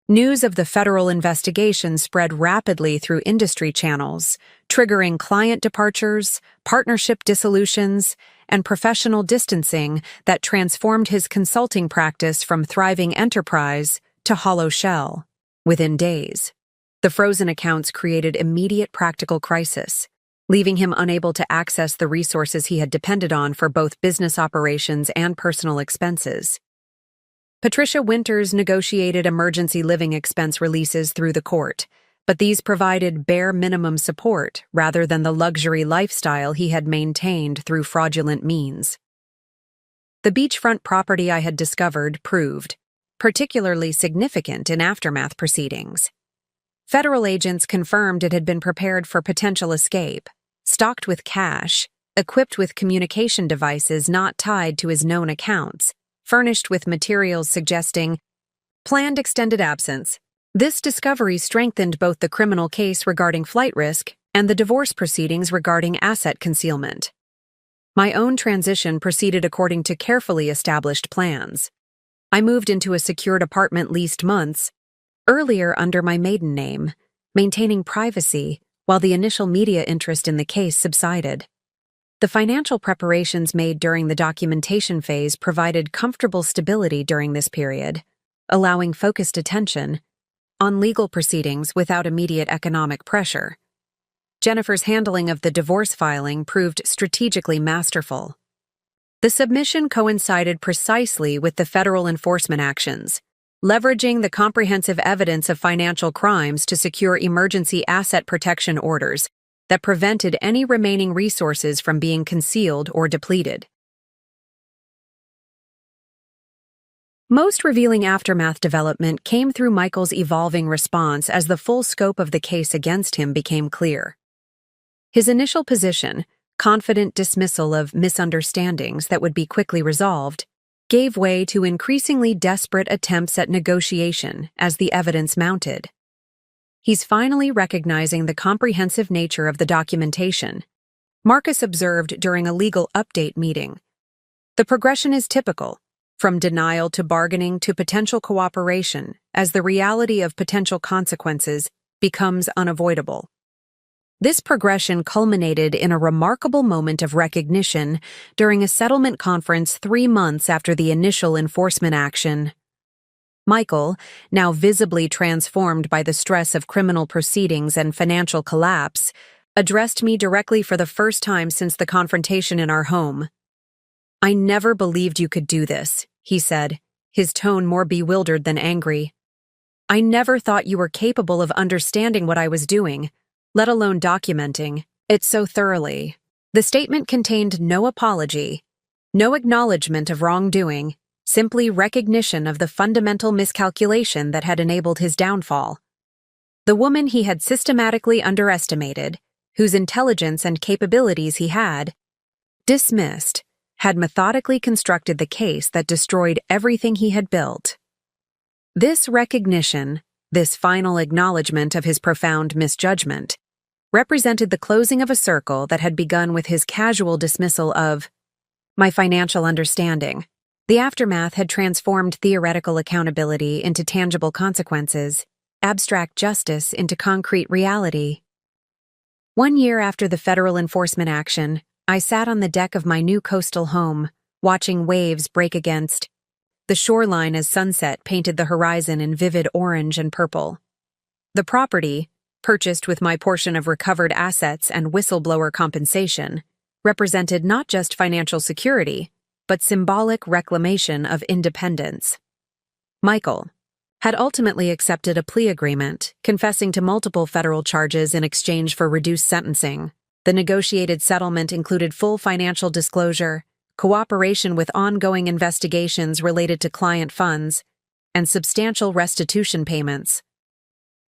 News of the federal investigation spread rapidly through industry channels, triggering client departures, partnership dissolutions, and professional distancing that transformed his consulting practice from thriving enterprise to hollow shell. Within days, the frozen accounts created immediate practical crisis, leaving him unable to access the resources he had depended on for both business operations and personal expenses. Patricia Winters negotiated emergency living expense releases through the court, but these provided bare minimum support rather than the luxury lifestyle he had maintained through fraudulent means. The beachfront property I had discovered proved particularly significant in aftermath proceedings. Federal agents confirmed it had been prepared for potential escape, stocked with cash, equipped with communication devices not tied to his known accounts, furnished with materials suggesting planned extended absence. This discovery strengthened both the criminal case regarding flight risk and the divorce proceedings regarding asset concealment. My own transition proceeded according to carefully established plans. I moved into a secured apartment leased months earlier under my maiden name, maintaining privacy while the initial media interest in the case subsided. The financial preparations made during the documentation phase provided comfortable stability during this period, allowing focused attention on legal proceedings without immediate economic pressure. Jennifer's handling of the divorce filing proved strategically masterful. The submission coincided precisely with the federal enforcement actions, leveraging the comprehensive evidence of financial crimes to secure emergency asset protection orders that prevented any remaining resources from being concealed or depleted. Most revealing aftermath development came through Michael's evolving response as the full scope of the case against him became clear. His initial position, confident dismissal of misunderstandings that would be quickly resolved, gave way to increasingly desperate attempts at negotiation as the evidence mounted. He's finally recognizing the comprehensive nature of the documentation, Marcus observed during a legal update meeting. The progression is typical, from denial to bargaining to potential cooperation, as the reality of potential consequences becomes unavoidable. This progression culminated in a remarkable moment of recognition during a settlement conference 3 months after the initial enforcement action. Michael, now visibly transformed by the stress of criminal proceedings and financial collapse, addressed me directly for the first time since the confrontation in our home. "I never believed you could do this," he said, his tone more bewildered than angry. "I never thought you were capable of understanding what I was doing, let alone documenting it so thoroughly." The statement contained no apology, no acknowledgement of wrongdoing, simply recognition of the fundamental miscalculation that had enabled his downfall. The woman he had systematically underestimated, whose intelligence and capabilities he had dismissed, had methodically constructed the case that destroyed everything he had built. This recognition, this final acknowledgement of his profound misjudgment, represented the closing of a circle that had begun with his casual dismissal of my financial understanding. The aftermath had transformed theoretical accountability into tangible consequences, abstract justice into concrete reality. 1 year after the federal enforcement action, I sat on the deck of my new coastal home, watching waves break against the shoreline as sunset painted the horizon in vivid orange and purple. The property, purchased with my portion of recovered assets and whistleblower compensation, represented not just financial security, but symbolic reclamation of independence. Michael had ultimately accepted a plea agreement, confessing to multiple federal charges in exchange for reduced sentencing. The negotiated settlement included full financial disclosure, cooperation with ongoing investigations related to client funds, and substantial restitution payments.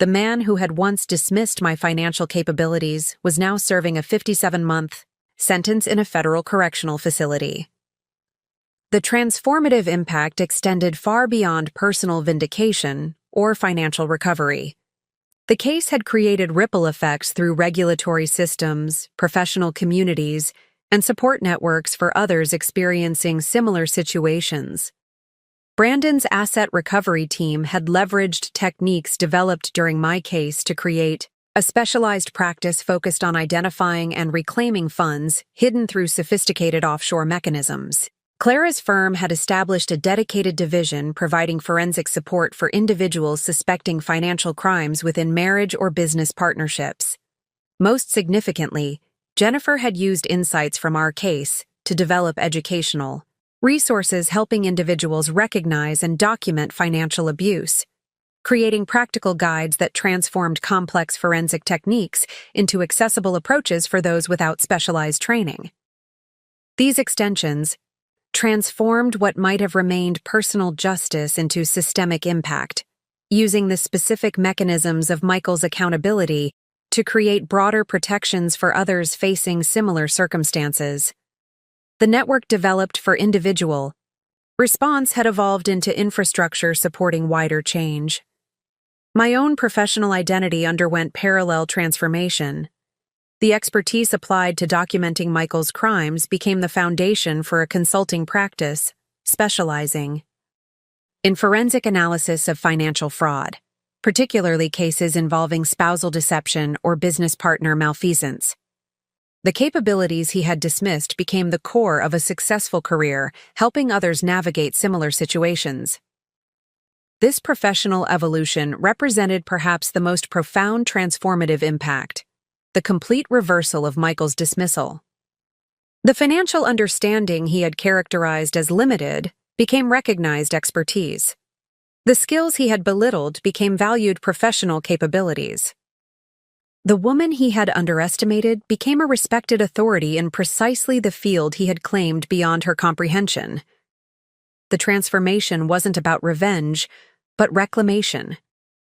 The man who had once dismissed my financial capabilities was now serving a 57-month sentence in a federal correctional facility. The transformative impact extended far beyond personal vindication or financial recovery. The case had created ripple effects through regulatory systems, professional communities, and support networks for others experiencing similar situations. Brandon's asset recovery team had leveraged techniques developed during my case to create a specialized practice focused on identifying and reclaiming funds hidden through sophisticated offshore mechanisms. Clara's firm had established a dedicated division providing forensic support for individuals suspecting financial crimes within marriage or business partnerships. Most significantly, Jennifer had used insights from our case to develop educational resources helping individuals recognize and document financial abuse, creating practical guides that transformed complex forensic techniques into accessible approaches for those without specialized training. These extensions transformed what might have remained personal justice into systemic impact, using the specific mechanisms of Michael's accountability to create broader protections for others facing similar circumstances. The network developed for individual response had evolved into infrastructure supporting wider change. My own professional identity underwent parallel transformation. The expertise applied to documenting Michael's crimes became the foundation for a consulting practice, specializing in forensic analysis of financial fraud, particularly cases involving spousal deception or business partner malfeasance. The capabilities he had dismissed became the core of a successful career, helping others navigate similar situations. This professional evolution represented perhaps the most profound transformative impact, the complete reversal of Michael's dismissal. The financial understanding he had characterized as limited became recognized expertise. The skills he had belittled became valued professional capabilities. The woman he had underestimated became a respected authority in precisely the field he had claimed beyond her comprehension. The transformation wasn't about revenge, but reclamation,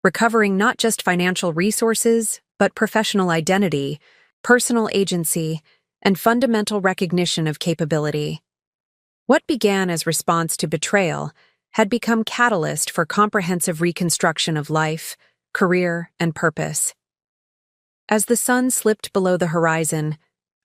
recovering not just financial resources, but professional identity, personal agency, and fundamental recognition of capability. What began as response to betrayal had become catalyst for comprehensive reconstruction of life, career, and purpose. As the sun slipped below the horizon,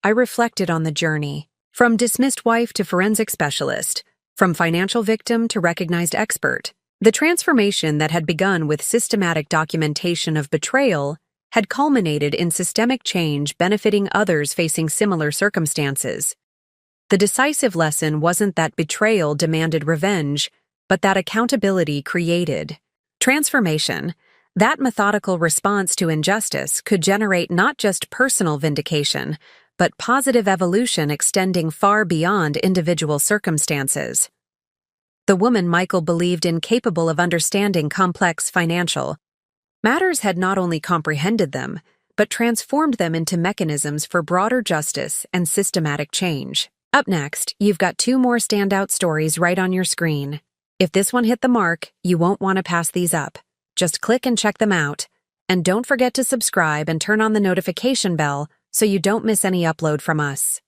I reflected on the journey, from dismissed wife to forensic specialist, from financial victim to recognized expert. The transformation that had begun with systematic documentation of betrayal had culminated in systemic change benefiting others facing similar circumstances. The decisive lesson wasn't that betrayal demanded revenge, but that accountability created transformation. That methodical response to injustice could generate not just personal vindication, but positive evolution extending far beyond individual circumstances. The woman Michael believed incapable of understanding complex financial matters had not only comprehended them, but transformed them into mechanisms for broader justice and systematic change. Up next, you've got 2 more standout stories right on your screen. If this one hit the mark, you won't want to pass these up. Just click and check them out. And don't forget to subscribe and turn on the notification bell so you don't miss any upload from us.